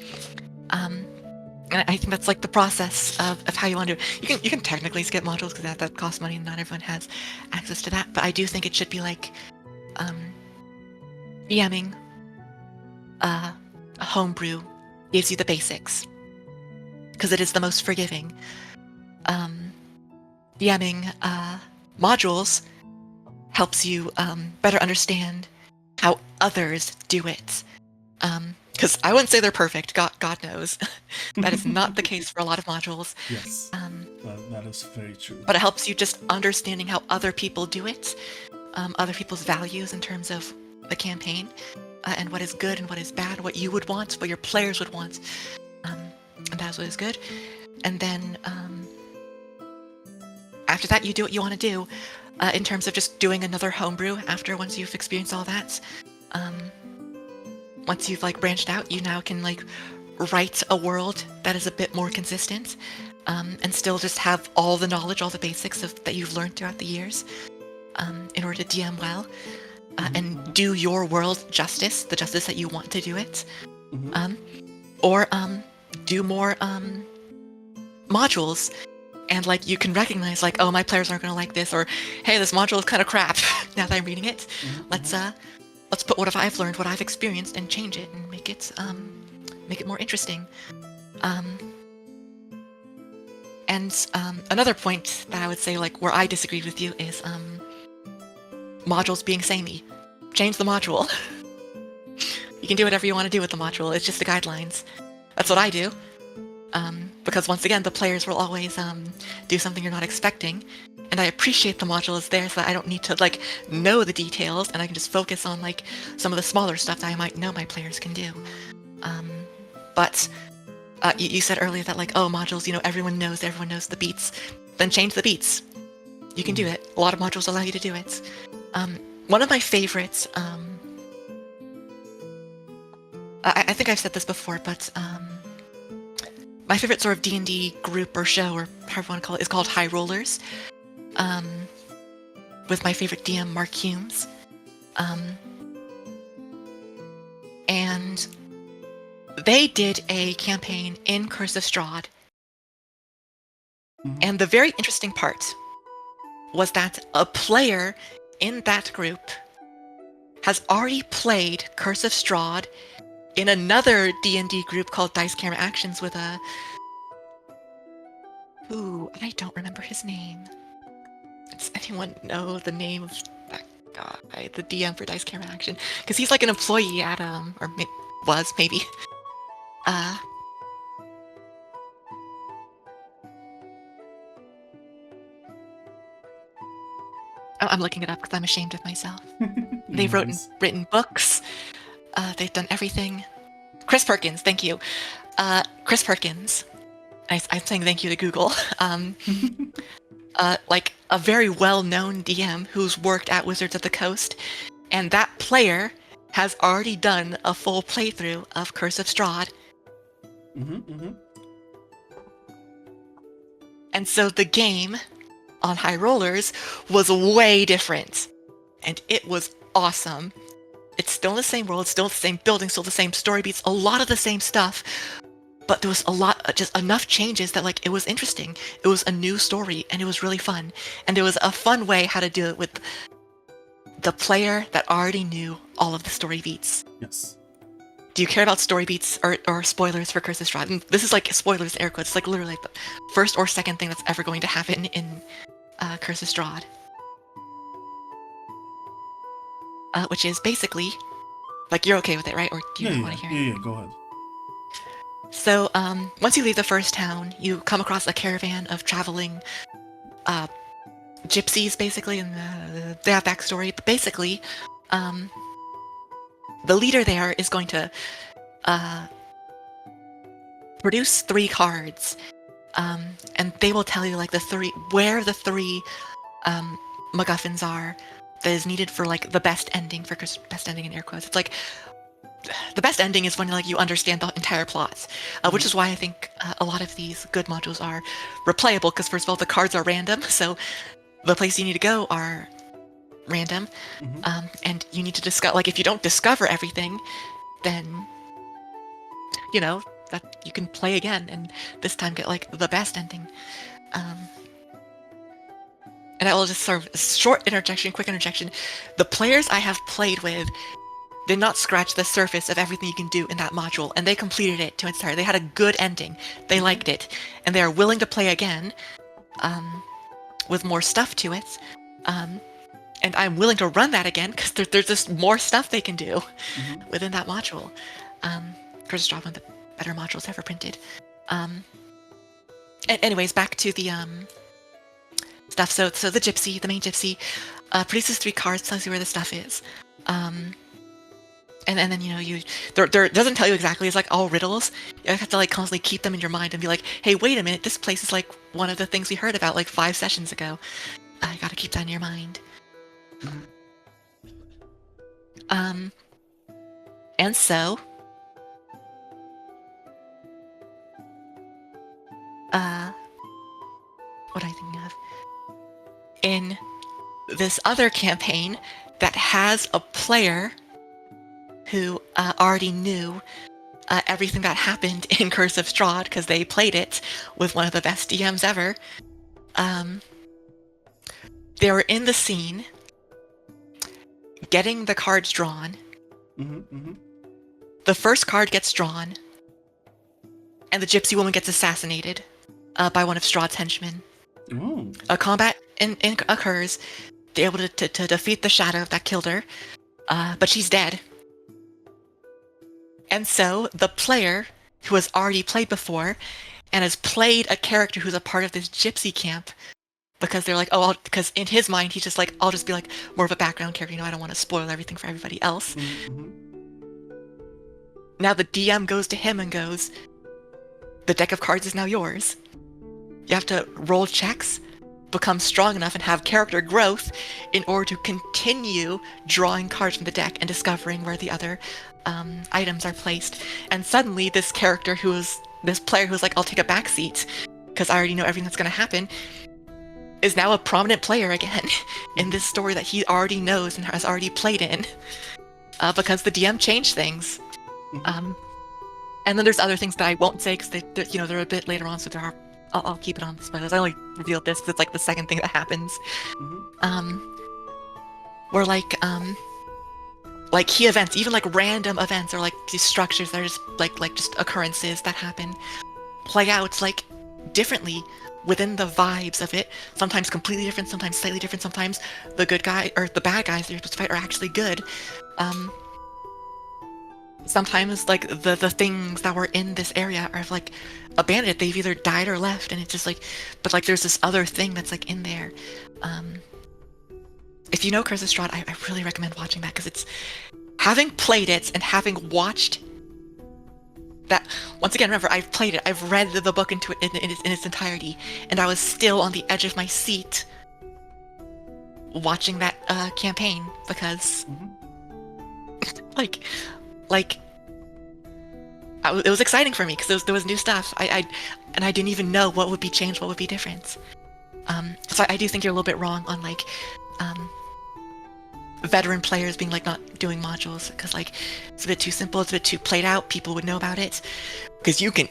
And I think that's like the process of how you want to do it. You can technically skip modules because that costs money, and not everyone has access to that. But I do think it should be like DMing a homebrew gives you the basics because it is the most forgiving. DMing modules helps you better understand how others do it. Because I wouldn't say they're perfect, God knows. That is not the case for a lot of modules. Yes, that is very true. But it helps you just understanding how other people do it, other people's values in terms of the campaign, and what is good and what is bad, what you would want, what your players would want. And that's what is good. And then after that, you do what you want to do in terms of just doing another homebrew once you've experienced all that. Once you've like branched out, you now can like write a world that is a bit more consistent, and still just have all the knowledge, all the basics that you've learned throughout the years, in order to DM well, and do your world justice, the justice that you want to do it, or do more modules, and like you can recognize like, oh, my players aren't going to like this, or hey, this module is kind of crap. Now that I'm reading it, let's put what I've learned, what I've experienced, and change it and make it more interesting. And another point that I would say, like where I disagreed with you, is modules being samey. Change the module. You can do whatever you want to do with the module. It's just the guidelines. That's what I do. Because once again, the players will always do something you're not expecting. And I appreciate the module is there so that I don't need to like know the details, and I can just focus on like some of the smaller stuff that I might know my players can do. But You said earlier that like, oh, modules, everyone knows the beats. Then change the beats. You can do it. A lot of modules allow you to do it. One of my favorites, I think I've said this before, but my favorite sort of D&D group or show, or however you want to call it, is called High Rollers, with my favorite DM, Mark Humes. And they did a campaign in Curse of Strahd. And the very interesting part was that a player in that group has already played Curse of Strahd in another D&D group called Dice Camera Actions with I don't remember his name. Does anyone know the name of that guy, the DM for Dice Camera Action? Because he's like an employee at, or was, maybe. I'm looking it up because I'm ashamed of myself. They've written books. They've done everything. Chris Perkins, thank you. Chris Perkins. I'm saying thank you to Google. Like a very well-known DM who's worked at Wizards of the Coast, and that player has already done a full playthrough of Curse of Strahd. And so the game on High Rollers was way different, and it was awesome. It's still in the same world, still the same building, still the same story beats, a lot of the same stuff, but there was just enough changes that like it was interesting. It was a new story, and it was really fun, and there was a fun way how to do it with the player that already knew all of the story beats. Yes. Do you care about story beats or spoilers for Curse of Strahd? And this is like spoilers, air quotes. It's like literally the first or second thing that's ever going to happen in Curse of Strahd. Which is basically, like, you're okay with it, right? Or do you want to hear it? Yeah, go ahead. So, once you leave the first town, you come across a caravan of traveling gypsies, basically, and they have backstory. But basically, the leader there is going to produce 3 cards, and they will tell you like where the three MacGuffins are that is needed for like the best ending, for best ending in air quotes. It's like the best ending is when like you understand the entire plots, which is why I think a lot of these good modules are replayable, because first of all the cards are random, so the places you need to go are random, and you need to discover, like, if you don't discover everything, then that you can play again and this time get like the best ending. And I will just sort of quick interjection. The players I have played with did not scratch the surface of everything you can do in that module, and they completed it to its entirety. They had a good ending. They liked it, and they are willing to play again, with more stuff to it. And I'm willing to run that again because there's just more stuff they can do within that module. Curse of Strahd, one of the better modules ever printed. Anyways, back to the stuff. So the main gypsy, produces 3 cards, tells you where the stuff is. And then there doesn't tell you exactly. It's like all riddles. You have to like constantly keep them in your mind and be like, hey, wait a minute, this place is like one of the things we heard about like 5 sessions ago. You gotta keep that in your mind. And so what am I thinking of? In this other campaign that has a player who already knew everything that happened in Curse of Strahd because they played it with one of the best DMs ever. They were in the scene getting the cards drawn. The first card gets drawn, and the gypsy woman gets assassinated by one of Strahd's henchmen. Ooh. A combat occurs. They're able to defeat the shadow that killed her, but she's dead. And so the player, who has already played before and has played a character who's a part of this gypsy camp, because they're like, because in his mind he's just like, I'll just be like more of a background character, I don't want to spoil everything for everybody else. Now the DM goes to him and goes, the deck of cards is now yours. You have to roll checks, become strong enough, and have character growth in order to continue drawing cards from the deck and discovering where the other items are placed. And suddenly this player who's like, I'll take a backseat because I already know everything that's going to happen, is now a prominent player again in this story that he already knows and has already played in, because the DM changed things. And then there's other things that I won't say because they're a bit later on, so there are. I'll keep it on the spoilers. I only revealed this because it's like the second thing that happens. Where like key events, even like random events or like these structures that are just like just occurrences that happen, play out like differently within the vibes of it. Sometimes completely different, sometimes slightly different, sometimes the good guy or the bad guys that you're supposed to fight are actually good. Sometimes like the things that were in this area are like abandoned. They've either died or left, and it's just like, but like there's this other thing that's like in there. If you know Curse of Strahd, I really recommend watching that, because it's, having played it and having watched that, once again, remember, I've played it, I've read the book in its entirety, and I was still on the edge of my seat watching that campaign, because it was exciting for me because there was new stuff. I didn't even know what would be changed, what would be different. So I do think you're a little bit wrong on like veteran players being like not doing modules, because like it's a bit too simple, it's a bit too played out. People would know about it because you can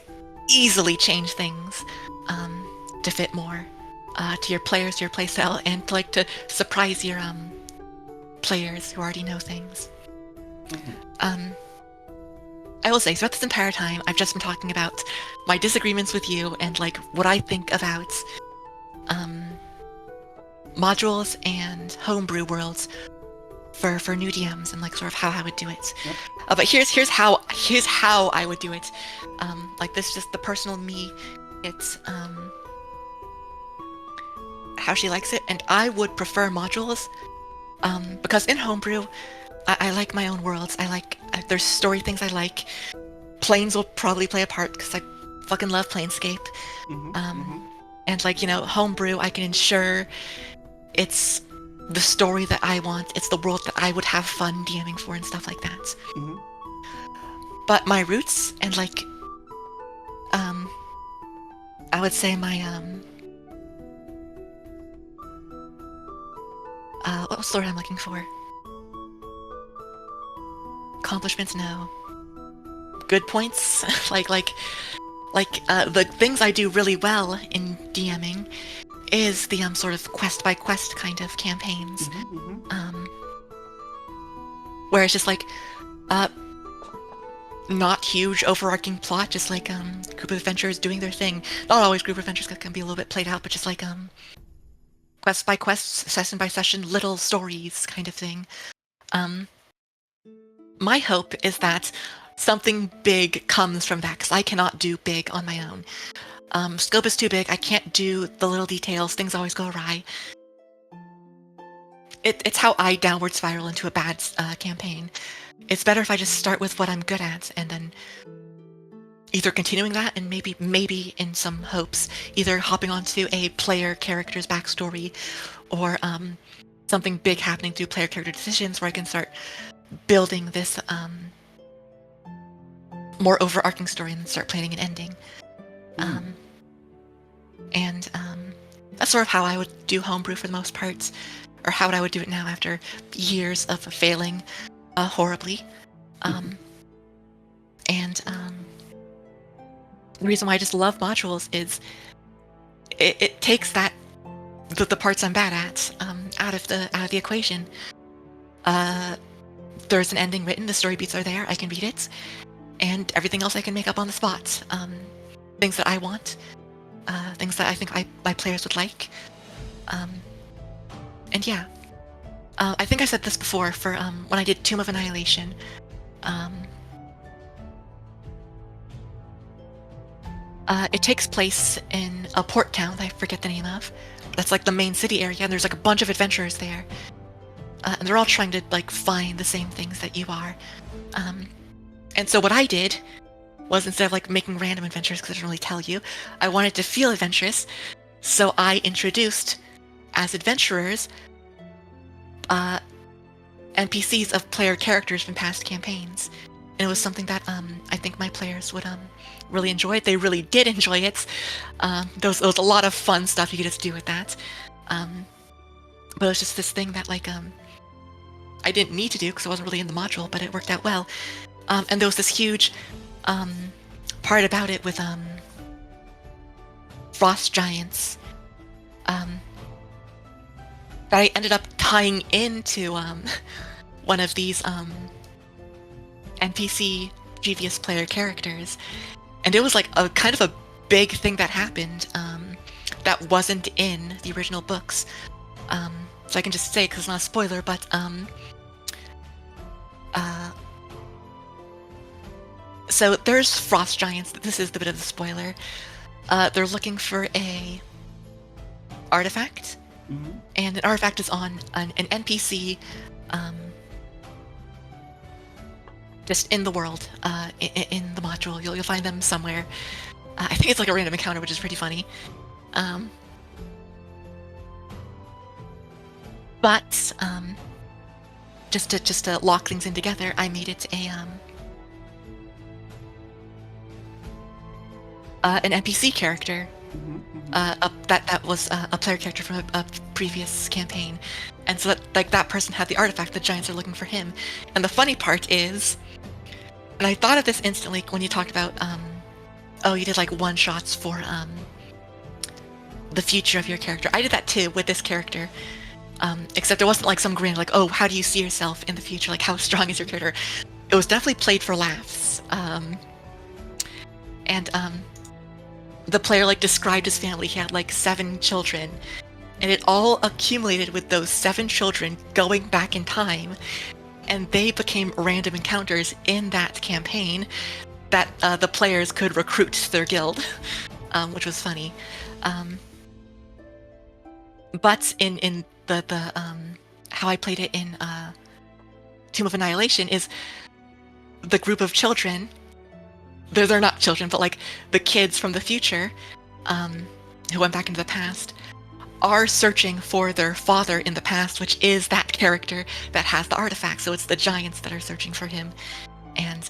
easily change things to fit more to your players, to your playstyle, and to surprise your players who already know things. I will say, throughout this entire time, I've just been talking about my disagreements with you and like what I think about modules and homebrew worlds for new DMs, and like sort of how I would do it. But here's how I would do it. Like this is just the personal me. It's how she likes it, and I would prefer modules because in homebrew, I like my own worlds. There's story things I like. Planes will probably play a part because I fucking love Planescape. And like, homebrew, I can ensure it's the story that I want. It's the world that I would have fun DMing for and stuff like that. But my roots and like, I would say my what was the word I'm looking for? Accomplishments, no. Good points, like the things I do really well in DMing is the sort of quest by quest kind of campaigns, where it's just like not huge overarching plot, just like group of adventurers doing their thing. Not always group of adventurers can be a little bit played out, but just like quest by quest, session by session, little stories kind of thing. My hope is that something big comes from that, because I cannot do big on my own. Scope is too big, I can't do the little details, things always go awry. It's how I downward spiral into a bad campaign. It's better if I just start with what I'm good at, and then either continuing that, and maybe in some hopes, either hopping onto a player character's backstory, or something big happening through player character decisions, where I can start building this more overarching story and then start planning an ending. And that's sort of how I would do homebrew for the most part, or how I would do it now after years of failing horribly. And the reason why I just love modules is it takes the parts I'm bad at out of the equation. There's an ending written, the story beats are there, I can read it, and everything else I can make up on the spot. Things that I want, things that I think my players would like. And yeah, I think I said this before for when I did Tomb of Annihilation. It takes place in a port town that I forget the name of. That's like the main city area, and there's like a bunch of adventurers there. And they're all trying to like find the same things that you are. And so what I did was instead of like making random adventures, because it doesn't really tell you, I wanted to feel adventurous, so I introduced as adventurers NPCs of player characters from past campaigns. And it was something that I think my players would really enjoy it. They really did enjoy it. There was a lot of fun stuff you could just do with that. But it was just this thing that like I didn't need to do because I wasn't really in the module, but it worked out well. And there was this huge part about it with frost giants that I ended up tying into one of these NPC previous player characters, and it was like a kind of a big thing that happened that wasn't in the original books. So I can just say, because it's not a spoiler, but so there's frost giants. This is the bit of the spoiler. They're looking for a artifact, and an artifact is on an NPC just in the world, in the module. You'll find them somewhere. I think it's like a random encounter, which is pretty funny. But just to lock things in together, I made it an NPC character. That was a player character from a previous campaign, and so that person had the artifact. The giants are looking for him, and the funny part is, and I thought of this instantly when you talked about oh, you did like one shots for the future of your character. I did that too with this character, except it wasn't like some grand like, oh, how do you see yourself in the future, like how strong is your character. It was definitely played for laughs, and the player like described his family. He had like 7 children, and it all accumulated with those 7 children going back in time, and they became random encounters in that campaign that the players could recruit to their guild, which was funny. But in the how I played it in Tomb of Annihilation is the group of children. They're not children, but like the kids from the future, who went back into the past, are searching for their father in the past, which is that character that has the artifact. So it's the giants that are searching for him, and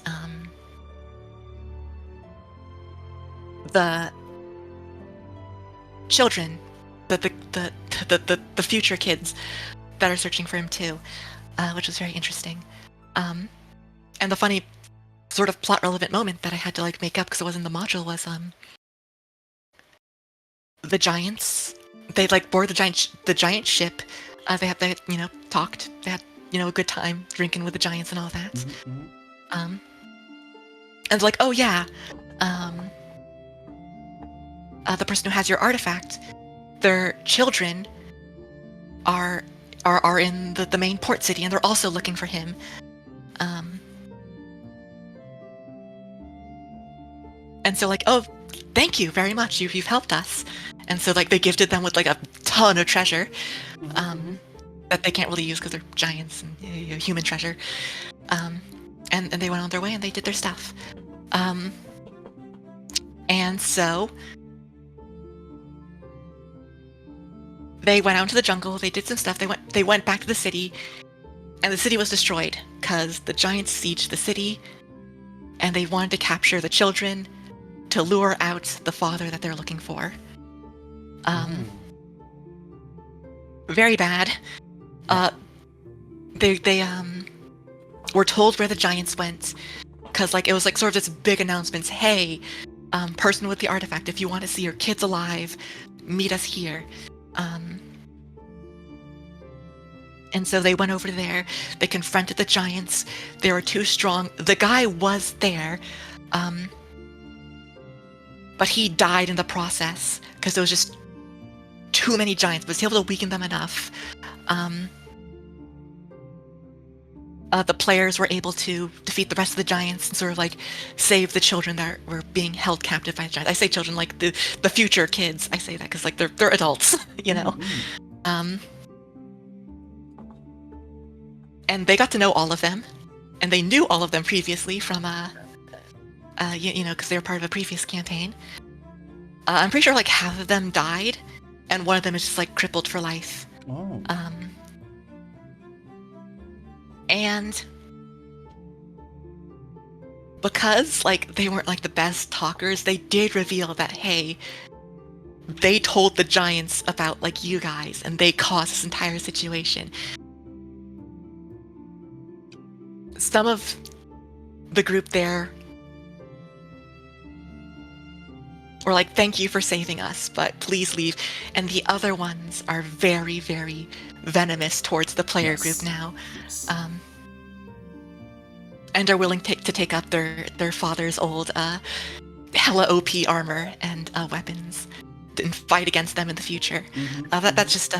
the children, the future kids that are searching for him too, which was very interesting. And the funny sort of plot relevant moment that I had to like make up because it was in the module was the giants. They like board the giant ship. They had talked. They had a good time drinking with the giants and all that. And like, oh yeah, the person who has your artifact, their children are in the main port city, and they're also looking for him. And so like, oh, thank you very much. You've helped us. And so like they gifted them with like a ton of treasure that they can't really use because they're giants and human treasure. And they went on their way and they did their stuff. And so they went out into the jungle. They did some stuff. They went back to the city, and the city was destroyed because the giants sieged the city, and they wanted to capture the children to lure out the father that they're looking for. Very bad. They were told where the giants went, because like it was like sort of this big announcements. Hey, person with the artifact, if you want to see your kids alive, meet us here. And so they went over there. They confronted the giants. They were too strong. The guy was there, but he died in the process because there was just too many giants. But was able to weaken them enough. The players were able to defeat the rest of the giants and sort of like save the children that were being held captive by the giants. I say children like the future kids. I say that because like they're adults, And they got to know all of them, and they knew all of them previously from you know, because they were part of a previous campaign. I'm pretty sure like half of them died, and one of them is just like crippled for life. Oh. And because like they weren't like the best talkers, they did reveal that, hey, they told the giants about like you guys, and they caused this entire situation. Some of the group there were like, thank you for saving us, but please leave. And the other ones are very, very venomous towards the player group now. Yes. And are willing to take up their father's old hella OP armor and weapons and fight against them in the future. That's just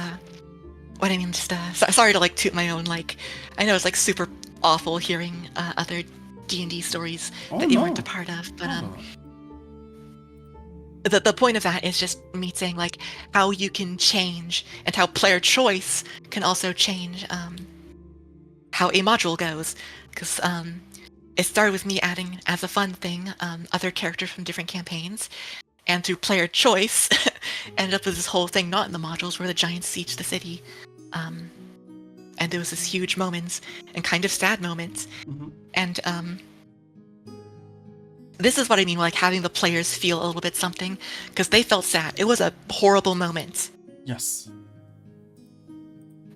what I mean. Just sorry to like toot my own, like, I know it's like super awful hearing other D&D stories that you weren't a part of, but the point of that is just me saying like how you can change and how player choice can also change how a module goes, because it started with me adding as a fun thing other characters from different campaigns, and through player choice ended up with this whole thing not in the modules where the giants siege the city, and there was this huge moments and kind of sad moments, and this is what I mean, like having the players feel a little bit something, because they felt sad. It was a horrible moment. Yes.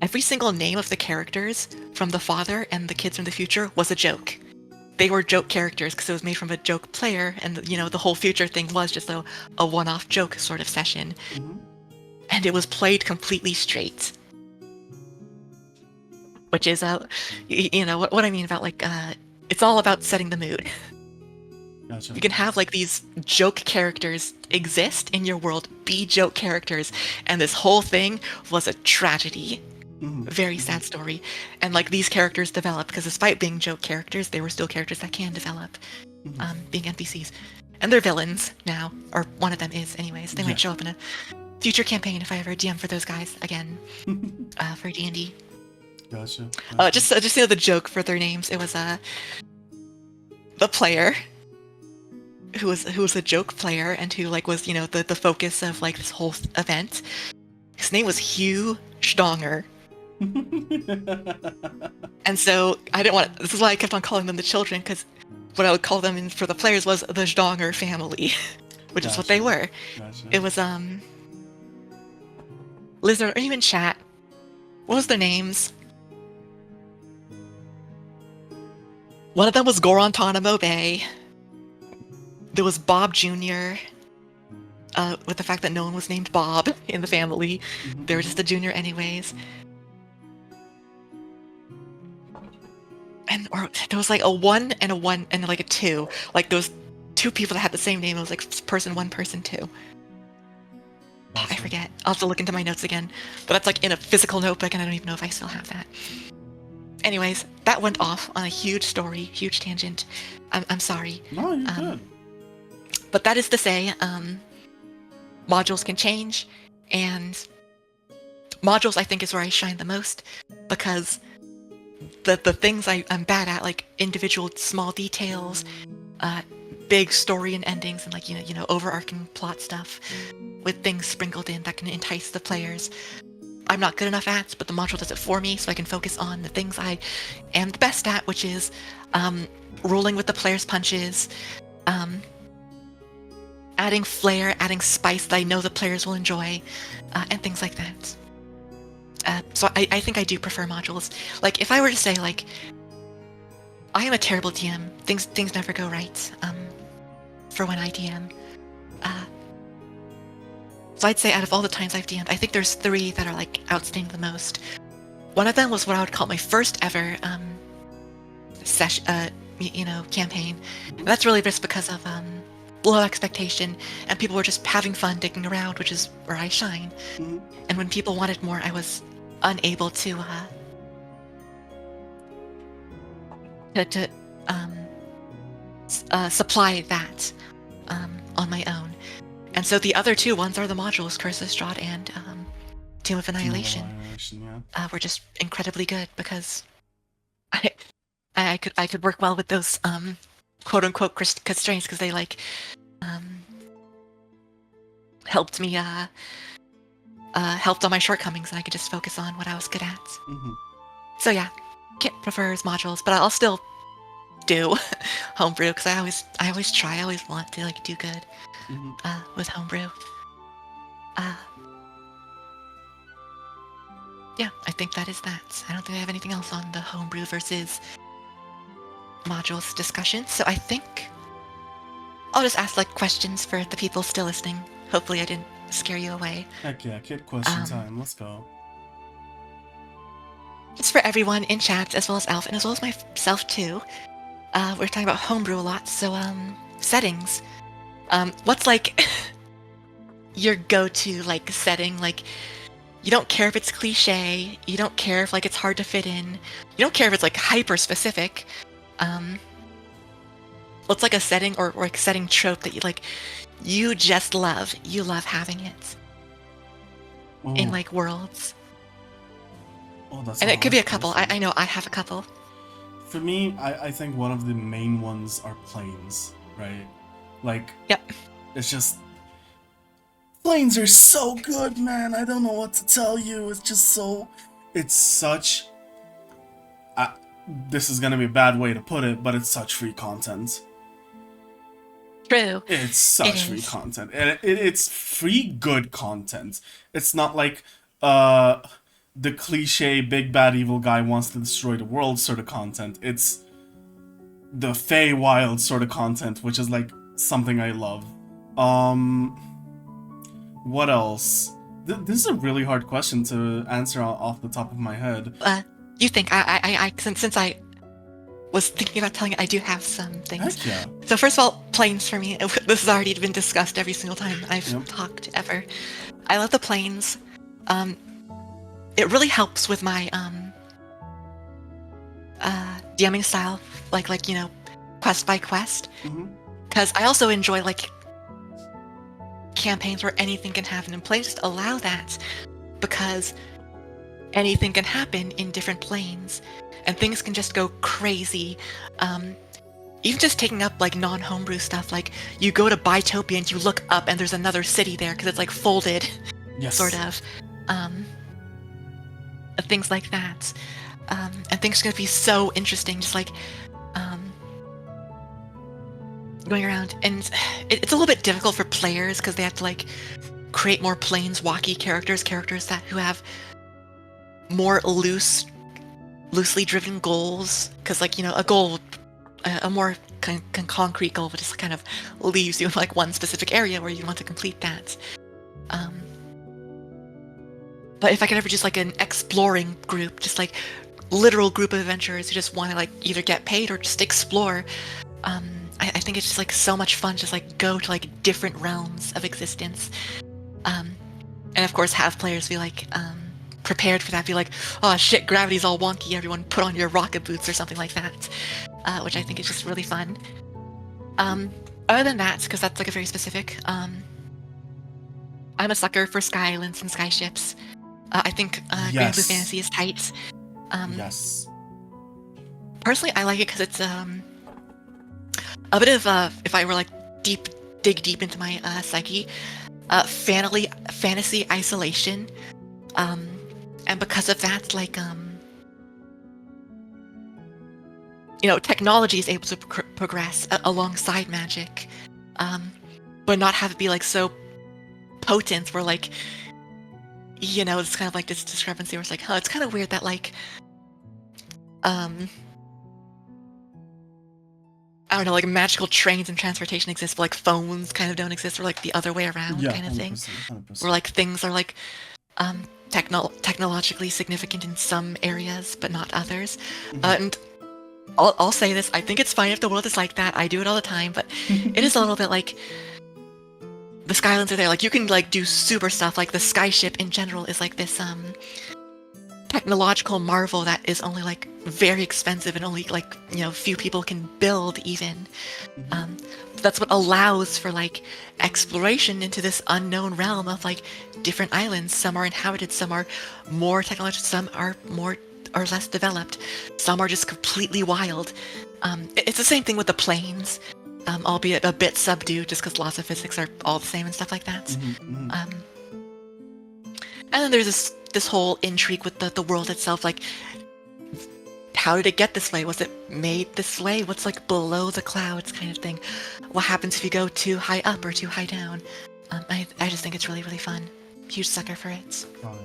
Every single name of the characters from the father and the kids from the future was a joke. They were joke characters because it was made from a joke player, and you know the whole future thing was just a one-off joke sort of session, and it was played completely straight. Which is you know what I mean about like it's all about setting the mood. Gotcha. You can have like these joke characters exist in your world, be joke characters, and this whole thing was a tragedy. Very sad story. And like these characters develop, because despite being joke characters, they were still characters that can develop, being NPCs. And they're villains now, or one of them is anyways. They might show up in a future campaign if I ever DM for those guys again, for D&D. Gotcha. Just you know the joke for their names. It was the player who was a joke player and who like was, you know, the focus of like this whole event. His name was Hugh Schdonger. And so I didn't want. This is why I kept on calling them the children, because what I would call them for the players was the Schdonger family, which is what they were. Gotcha. It was Lizard, are you in chat? What was their names? One of them was Guantanamo Bay. There was Bob Jr. With the fact that no one was named Bob in the family. They were just a junior anyways. And or there was like a 1 and a 1 and like a 2. Like those two people that had the same name. It was like person 1, person 2. I forget. I'll have to look into my notes again. But that's like in a physical notebook, and I don't even know if I still have that. Anyways, that went off on a huge story, huge tangent. I'm sorry. No, you're good. But that is to say, modules can change, and modules I think is where I shine the most, because the things I'm bad at, like individual small details, big story and endings, and like you know overarching plot stuff with things sprinkled in that can entice the players, I'm not good enough at, but the module does it for me, so I can focus on the things I am the best at, which is rolling with the players' punches, adding flair, adding spice that I know the players will enjoy, and things like that. So I think I do prefer modules. Like, if I were to say, like, I am a terrible DM, things never go right for when I DM. So I'd say out of all the times I've DM'd, I think there's 3 that are, like, outstanding the most. One of them was what I would call my first ever campaign. And that's really just because of low expectation, and people were just having fun digging around, which is where I shine. And when people wanted more, I was unable to supply that on my own. And so the other 2 ones are the modules, Curse of Strahd and Tomb of Annihilation. Were just incredibly good, because I could work well with those quote unquote constraints because they like helped me helped all my shortcomings, and I could just focus on what I was good at. Mm-hmm. So yeah, Kit prefers modules, but I'll still do homebrew because I always try. I always want to like do good with homebrew. Yeah, I think that is that. I don't think I have anything else on the homebrew versus modules discussion. So I think I'll just ask like questions for the people still listening. Hopefully I didn't scare you away. Heck yeah, kid question time. Let's go. It's for everyone in chat, as well as Alf, and as well as myself too. We're talking about homebrew a lot, so settings. What's like your go-to like setting? Like, you don't care if it's cliche. You don't care if like it's hard to fit in. You don't care if it's like hyper specific. What's like a setting or like setting trope that you just love? You love having it in like worlds. Oh, that's And it could be a hard couple. question. I know I have a couple. For me, I think one of the main ones are planes, right? Like, Yep. it's just planes are so good, man. I don't know what to tell you. It's just so, it's such. This is gonna be a bad way to put it, but it's such free content. True. It's such free content, and it's free good content. It's not like the cliche big bad evil guy wants to destroy the world sort of content. It's the Feywild sort of content, which is like something I love. What else? This is a really hard question to answer off the top of my head. You think I since I was thinking about telling it, I do have some things. Heck yeah. So first of all, planes for me. This has already been discussed every single time I've talked ever. I love the planes. It really helps with my DMing style, like quest by quest. Because I also enjoy like campaigns where anything can happen, and planes just allow that because anything can happen in different planes, and things can just go crazy. Even just taking up like non-homebrew stuff, like you go to Bitopia and you look up and there's another city there because it's like folded, sort of. Things like that. And things are going to be so interesting, just like going around. And it's a little bit difficult for players because they have to like create more planeswalky characters who have more loosely driven goals. Because like, a goal, a more concrete goal, just kind of leaves you in like one specific area where you want to complete that. But if I could ever just like an exploring group, just like literal group of adventurers who just want to like either get paid or just explore, I think it's just like so much fun, just like go to like different realms of existence. And of course have players be like prepared for that, be like, oh shit, gravity's all wonky, everyone put on your rocket boots or something like that, which I think is just really fun. Other than that, because that's like a very specific, I'm a sucker for sky islands and skyships. I think Grand Blue Fantasy is tight. Yes. Personally, I like it because it's a bit of if I were like dig deep into my psyche, fantasy isolation, and because of that, like technology is able to progress alongside magic, but not have it be like so potent where like it's kind of like this discrepancy where it's like, it's kind of weird that like I don't know, like magical trains and transportation exist, but like phones kind of don't exist, or like the other way around kind of thing. 100%. Where like things are like technologically significant in some areas but not others. And I'll say this, I think it's fine if the world is like that. I do it all the time, but it is a little bit like the Skylands are there. Like you can like do super stuff. Like the skyship in general is like this technological marvel that is only like very expensive and only like few people can build even. That's what allows for like exploration into this unknown realm of like different islands. Some are inhabited, some are more technological, some are more are less developed. Some are just completely wild. It's the same thing with the planes, albeit a bit subdued, just because laws of physics are all the same and stuff like that. And then there's this whole intrigue with the world itself, like, how did it get this way? Was it made this way? What's like below the clouds kind of thing? What happens if you go too high up or too high down? I just think it's really, really fun. Huge sucker for it. Oh,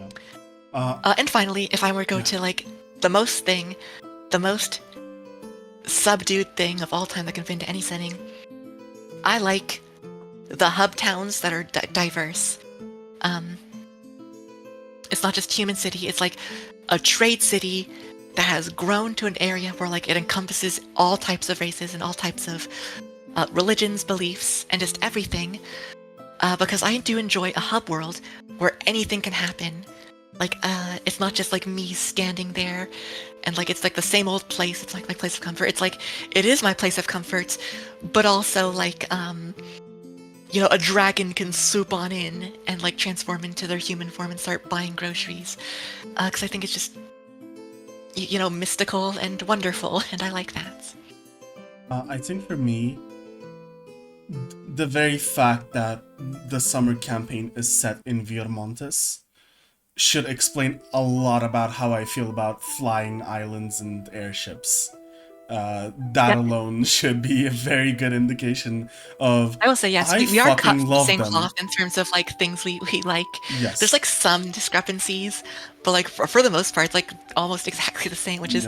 yeah. And finally, if I were to go to like the most subdued thing of all time that can fit into any setting, I like the hub towns that are diverse. It's not just human city, it's like a trade city that has grown to an area where like it encompasses all types of races and all types of religions, beliefs, and just everything. Because I do enjoy a hub world where anything can happen. Like, it's not just like me standing there and like it's like the same old place. It's like my place of comfort. It's like it is my place of comfort, but also like a dragon can swoop on in and like transform into their human form and start buying groceries. Because I think it's just mystical and wonderful, and I like that. I think for me, the very fact that the summer campaign is set in Viremontis should explain a lot about how I feel about flying islands and airships. That alone should be a very good indication of. I will say yes, we are cut from the same them. cloth in terms of like things we like. Yes. There's like some discrepancies, but like for the most part, it's like almost exactly the same, which is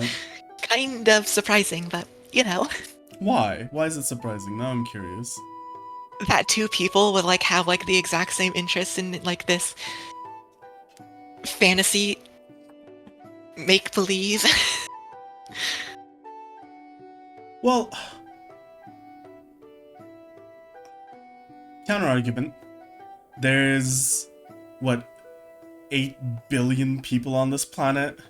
kind of surprising. But why? Why is it surprising? Now I'm curious. That two people would like have like the exact same interests in like this fantasy make believe. Well, counter argument. There's 8 billion people on this planet.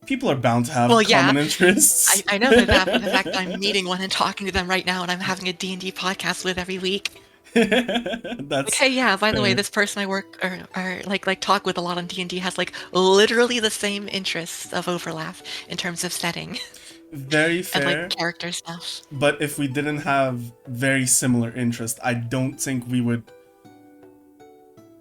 People are bound to have common interests. I know that, but the fact that I'm meeting one and talking to them right now, and I'm having a D&D podcast with every week. That's hey, yeah. By the way, this person I work or like talk with a lot on D&D has like literally the same interests of overlap in terms of setting. Very fair. And like character stuff. But if we didn't have very similar interests, I don't think we would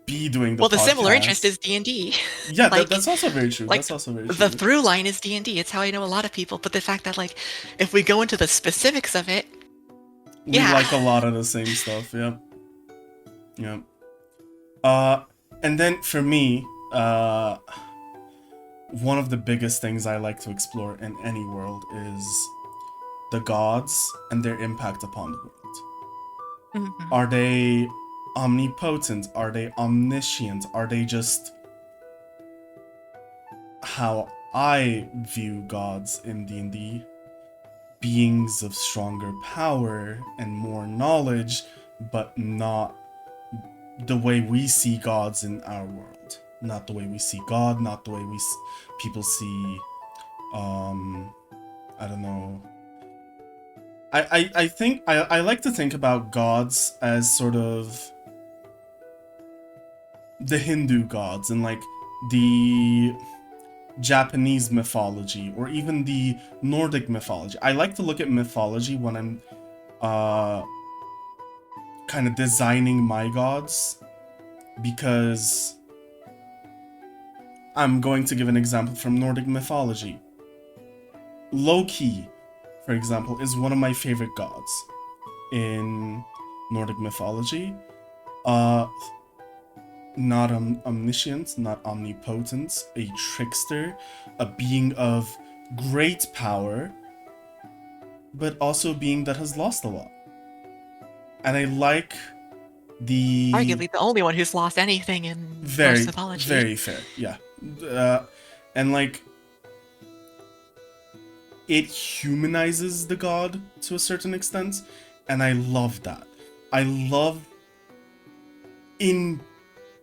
be doing the podcast. The similar interest is D&D. Yeah, that's also very true. That's also very true. The through line is D&D. It's how I know a lot of people. But the fact that like, if we go into the specifics of it, we like a lot of the same stuff. Yep. And then for me, one of the biggest things I like to explore in any world is the gods and their impact upon the world. Mm-hmm. Are they omnipotent? Are they omniscient? Are they just how I view gods in D&D? Beings of stronger power and more knowledge, but not the way we see gods in our world. Not the way we see God, not the way people see, I don't know. I think, I like to think about gods as sort of the Hindu gods and like the Japanese mythology or even the Nordic mythology. I like to look at mythology when I'm kind of designing my gods, because I'm going to give an example from Nordic mythology. Loki, for example, is one of my favorite gods in Nordic mythology. Not omniscient, not omnipotent, a trickster, a being of great power, but also a being that has lost a lot. And I like the... Arguably the only one who's lost anything in Norse mythology. Very fair, yeah. And like, it humanizes the god to a certain extent, and I love that. I love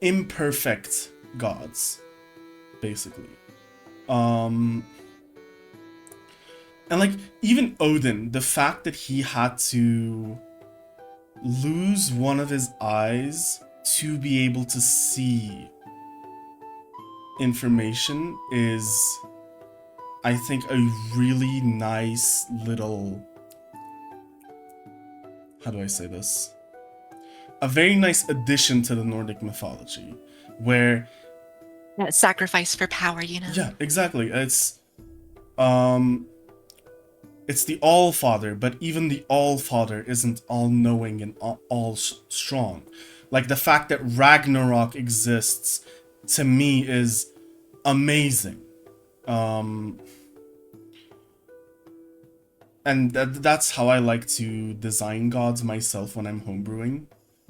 imperfect gods, basically. And like, even Odin, the fact that he had to lose one of his eyes to be able to see information is I think, a really nice little, how do I say this? A very nice addition to the Nordic mythology, where Yeah, sacrifice for power, yeah, exactly. It's the All Father, but even the All Father isn't all knowing and all strong. Like the fact that Ragnarok exists to me is amazing. And that's how I like to design gods myself when I'm homebrewing,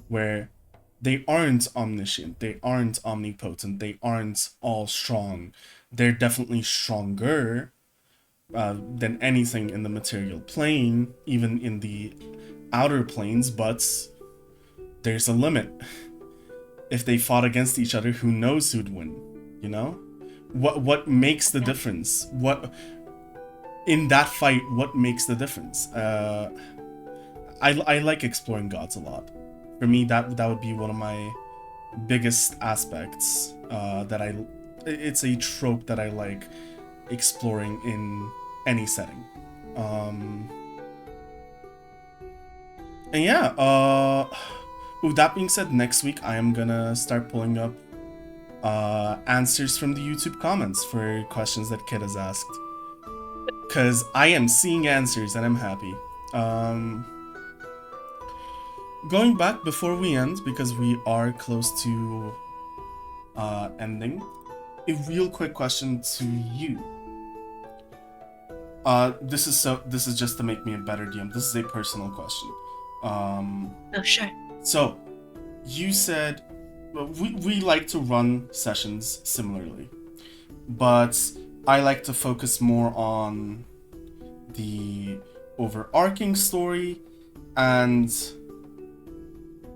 where they aren't omniscient, they aren't omnipotent, they aren't all strong. They're definitely stronger than anything in the material plane, even in the outer planes, but there's a limit. If they fought against each other, who knows who'd win? You know? What makes the difference? What in that fight, what makes the difference? I like exploring gods a lot. For me, that would be one of my biggest aspects. It's a trope that I like exploring in any setting. And yeah, with that being said, next week I am gonna start pulling up answers from the YouTube comments for questions that Kid has asked. Because I am seeing answers and I'm happy. Going back before we end, because we are close to ending, a real quick question to you. This is just to make me a better DM. This is a personal question. Oh, sure. So, you said we like to run sessions similarly, but I like to focus more on the overarching story, and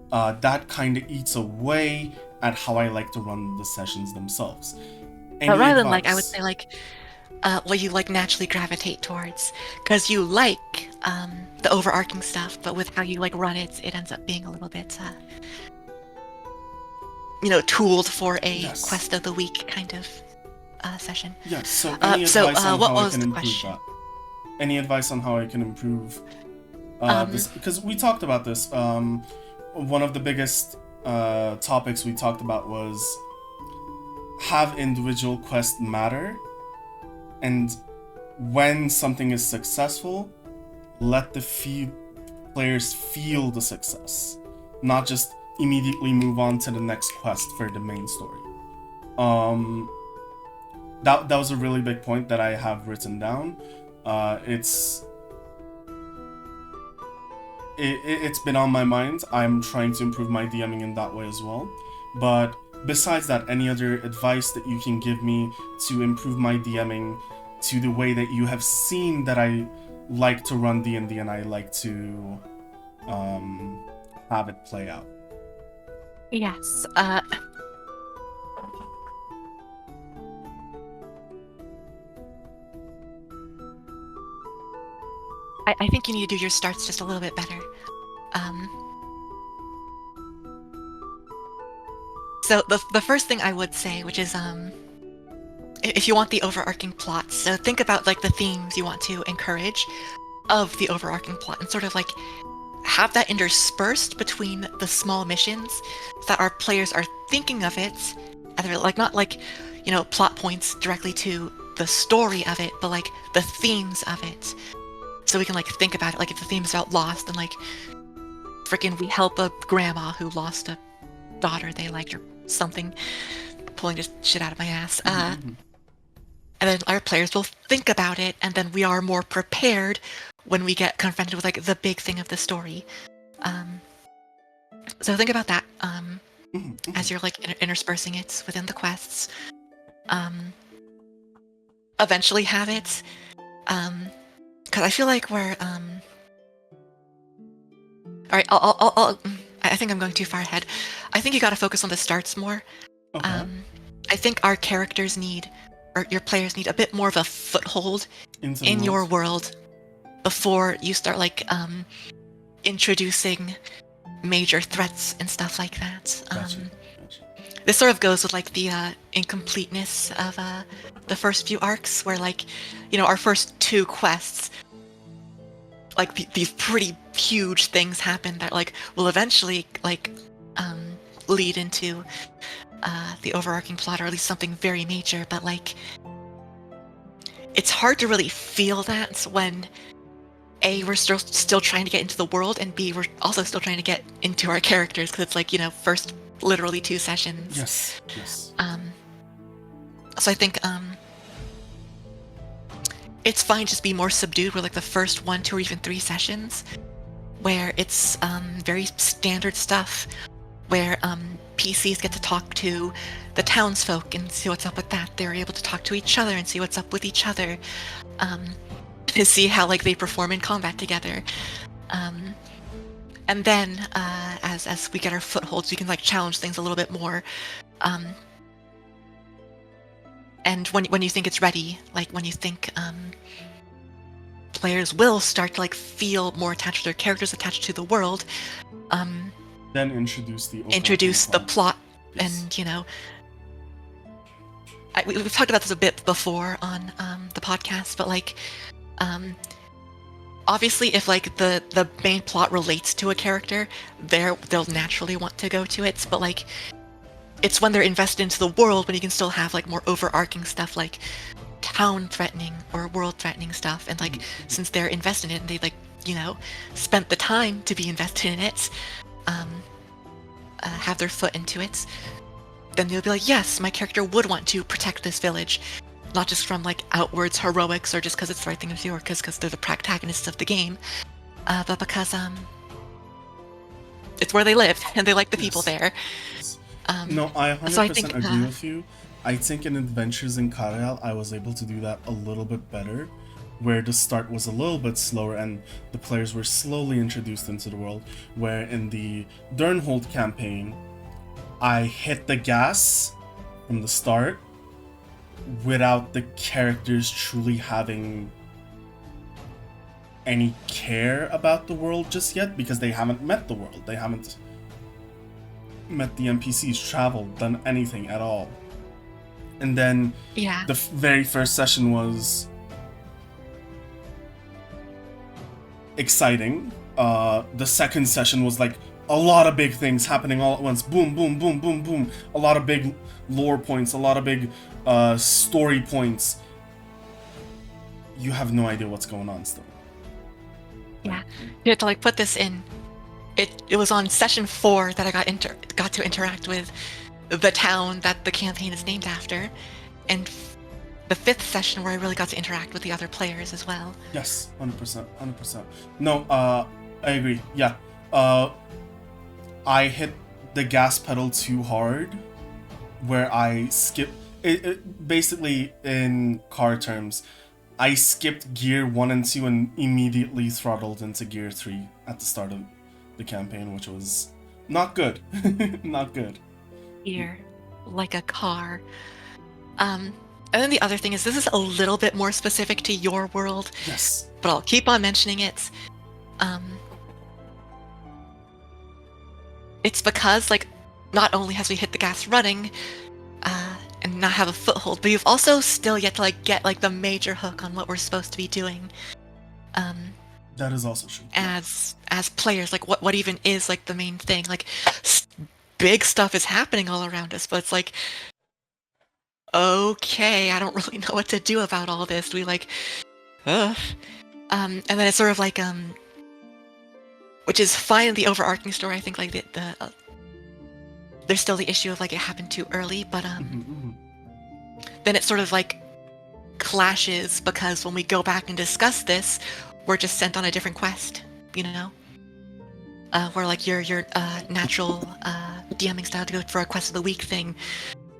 that kind of eats away at how I like to run the sessions themselves. But rather than I would say what you naturally gravitate towards, because you like the overarching stuff, but with how you run it, it ends up being a little bit tooled for a quest of the week kind of session. Yes. So any advice on how I can improve that? Any advice on how I can improve this? Because we talked about this. One of the biggest topics we talked about was have individual quests matter, and when something is successful, let the players feel the success, not just immediately move on to the next quest for the main story. That was a really big point that I have written down. It's been on my mind. I'm trying to improve my DMing in that way as well. But besides that, any other advice that you can give me to improve my DMing to the way that you have seen that I like to run D&D and I like to have it play out? Yes. I think you need to do your starts just a little bit better. So the first thing I would say, which is if you want the overarching plot, so think about the themes you want to encourage of the overarching plot, and sort of have that interspersed between the small missions, so that our players are thinking of it, and they're not plot points directly to the story of it, but the themes of it. So we can think about it, if the theme's about lost, and freaking we help a grandma who lost a daughter they liked or something, pulling just shit out of my ass. And then our players will think about it, and then we are more prepared when we get confronted with the big thing of the story. So think about that as you're interspersing it within the quests. Eventually have it, because I feel we're all right. I think I'm going too far ahead. I think you got to focus on the starts more. Okay. I think our characters or your players need a bit more of a foothold in your world before you start introducing major threats and stuff like that. Gotcha. this sort of goes with like the incompleteness of the first few arcs, where like, you know, our first two quests, like these pretty huge things happen that like will eventually like lead into the overarching plot, or at least something very major. But like, it's hard to really feel that when A, we're still trying to get into the world, and B, we're also still trying to get into our characters, because it's like, you know, first literally 2 sessions. Yes. So I think it's fine just be more subdued with like the first 1, 2, or even 3 sessions, where it's very standard stuff, where PCs get to talk to the townsfolk and see what's up with that. They're able to talk to each other and see what's up with each other, to see how like they perform in combat together. And then as we get our footholds, we can like challenge things a little bit more. And when you think it's ready, like when you think players will start to like feel more attached to their characters, attached to the world, Then introduce the plot. Yes. And you know, we've talked about this a bit before on the podcast, but like obviously if like the main plot relates to a character, they'll naturally want to go to it. But like, it's when they're invested into the world when you can still have like more overarching stuff like town threatening or world threatening stuff. And like, since they're invested in it and they like, you know, spent the time to be invested in it, have their foot into it, then they'll be like, yes, my character would want to protect this village, not just from like outwards heroics or just because it's the right thing to do, or because they're the protagonists of the game, but because it's where they live and they like the people there. No, I 100% so I think, agree with you. I think in Adventures in Karael, I was able to do that a little bit better, where the start was a little bit slower and the players were slowly introduced into the world, where in the Durnhold campaign, I hit the gas from the start without the characters truly having any care about the world just yet, because they haven't met the world. They haven't met the NPCs, traveled, done anything at all. And then the very first session was exciting. The second session was like a lot of big things happening all at once. Boom, boom, boom, boom, boom. A lot of big lore points, a lot of big story points. You have no idea what's going on still. Yeah, you have to like put this in. It was on session 4 that I got to interact with the town that the campaign is named after, and the 5th session where I really got to interact with the other players as well. Yes, 100%. No, I agree. Yeah, I hit the gas pedal too hard, where I skipped. Basically, in car terms, I skipped gear 1 and 2 and immediately throttled into gear 3 at the start of the campaign, which was not good. Not good. Here, like a car. And then the other thing is, this is a little bit more specific to your world. Yes. But I'll keep on mentioning it. It's because, like, not only has we hit the gas running, and not have a foothold, but you've also still yet to, like, get, like, the major hook on what we're supposed to be doing. That is also true. As players, like, what even is, like, the main thing? Like, big stuff is happening all around us, but it's like, okay, I don't really know what to do about all this. We like, and then it's sort of like, which is fine in the overarching story. I think like the there's still the issue of like it happened too early, but then it sort of like clashes, because when we go back and discuss this, we're just sent on a different quest, you know? Where like your natural DMing style to go for a quest of the week thing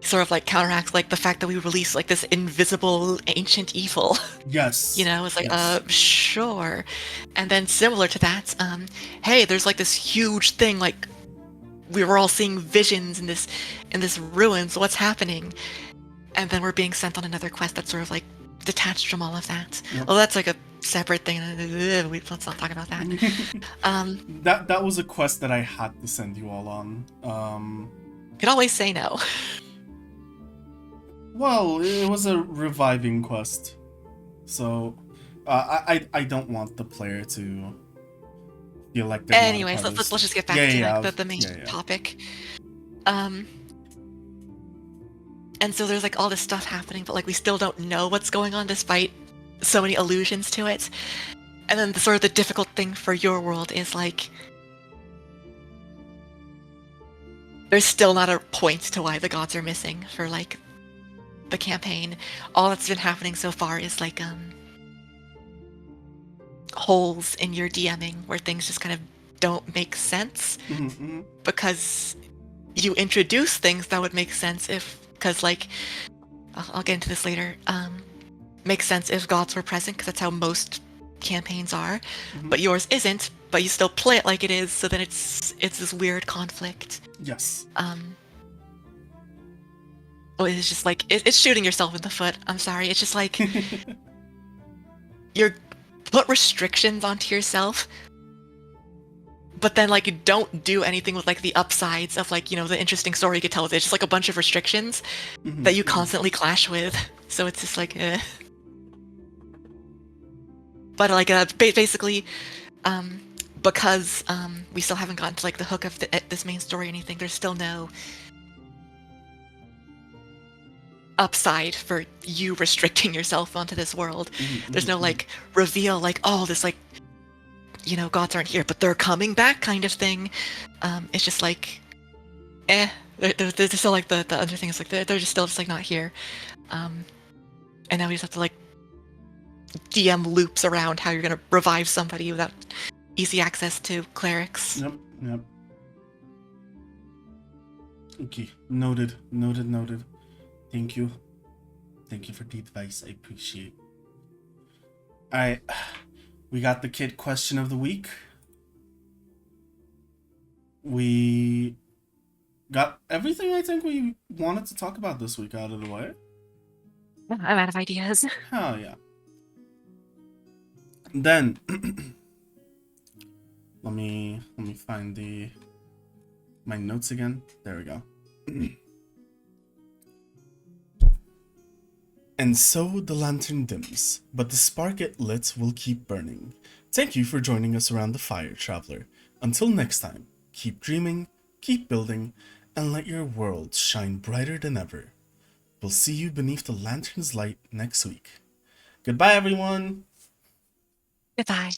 sort of like counteracts like the fact that we release like this invisible ancient evil. Yes. You know, it's like yes. Sure. And then similar to that, hey, there's like this huge thing, like we were all seeing visions in this ruins, what's happening? And then we're being sent on another quest that's sort of like detached from all of that. Yep. Well, that's like a separate thing. Let's not talk about that. That was a quest that I had to send you all on. could always say no. Well, it was a reviving quest, so I don't want the player to feel like they're not a Anyways, part of let's this. just get back Yeah, to yeah, like the main yeah. topic. And so there's like all this stuff happening, but like we still don't know what's going on despite so many allusions to it. And then the sort of the difficult thing for your world is like there's still not a point to why the gods are missing for like the campaign. All that's been happening so far is like holes in your DMing where things just kind of don't make sense Mm-hmm. because you introduce things that would make sense if, because like I'll get into this later. Makes sense if gods were present because that's how most campaigns are, but yours isn't. But you still play it like it is, so then it's this weird conflict. Yes. It's just like it's shooting yourself in the foot. I'm sorry. It's just like you're put restrictions onto yourself, but then like you don't do anything with like the upsides of like, you know, the interesting story you could tell. It's just like a bunch of restrictions that you constantly clash with. So it's just like, But like basically, because we still haven't gotten to like the hook of this main story or anything, there's still no upside for you restricting yourself onto this world. There's no like reveal like, oh, this like, you know, gods aren't here but they're coming back kind of thing. It's just like there's still like the other thing is like they're just still just like not here. And now we just have to like DM loops around how you're gonna revive somebody without easy access to clerics. Yep. Okay, noted. Thank you for the advice. I appreciate. Alright, we got the kid question of the week. We got everything I think we wanted to talk about this week out of the way. I'm out of ideas. Hell yeah. Then let me find my notes again. There we go. And so the lantern dims, but the spark it lit will keep burning. Thank you for joining us around the fire, traveler. Until next time, keep dreaming, keep building, and let your world shine brighter than ever. We'll see you beneath the lantern's light next week. Goodbye, everyone! Goodbye.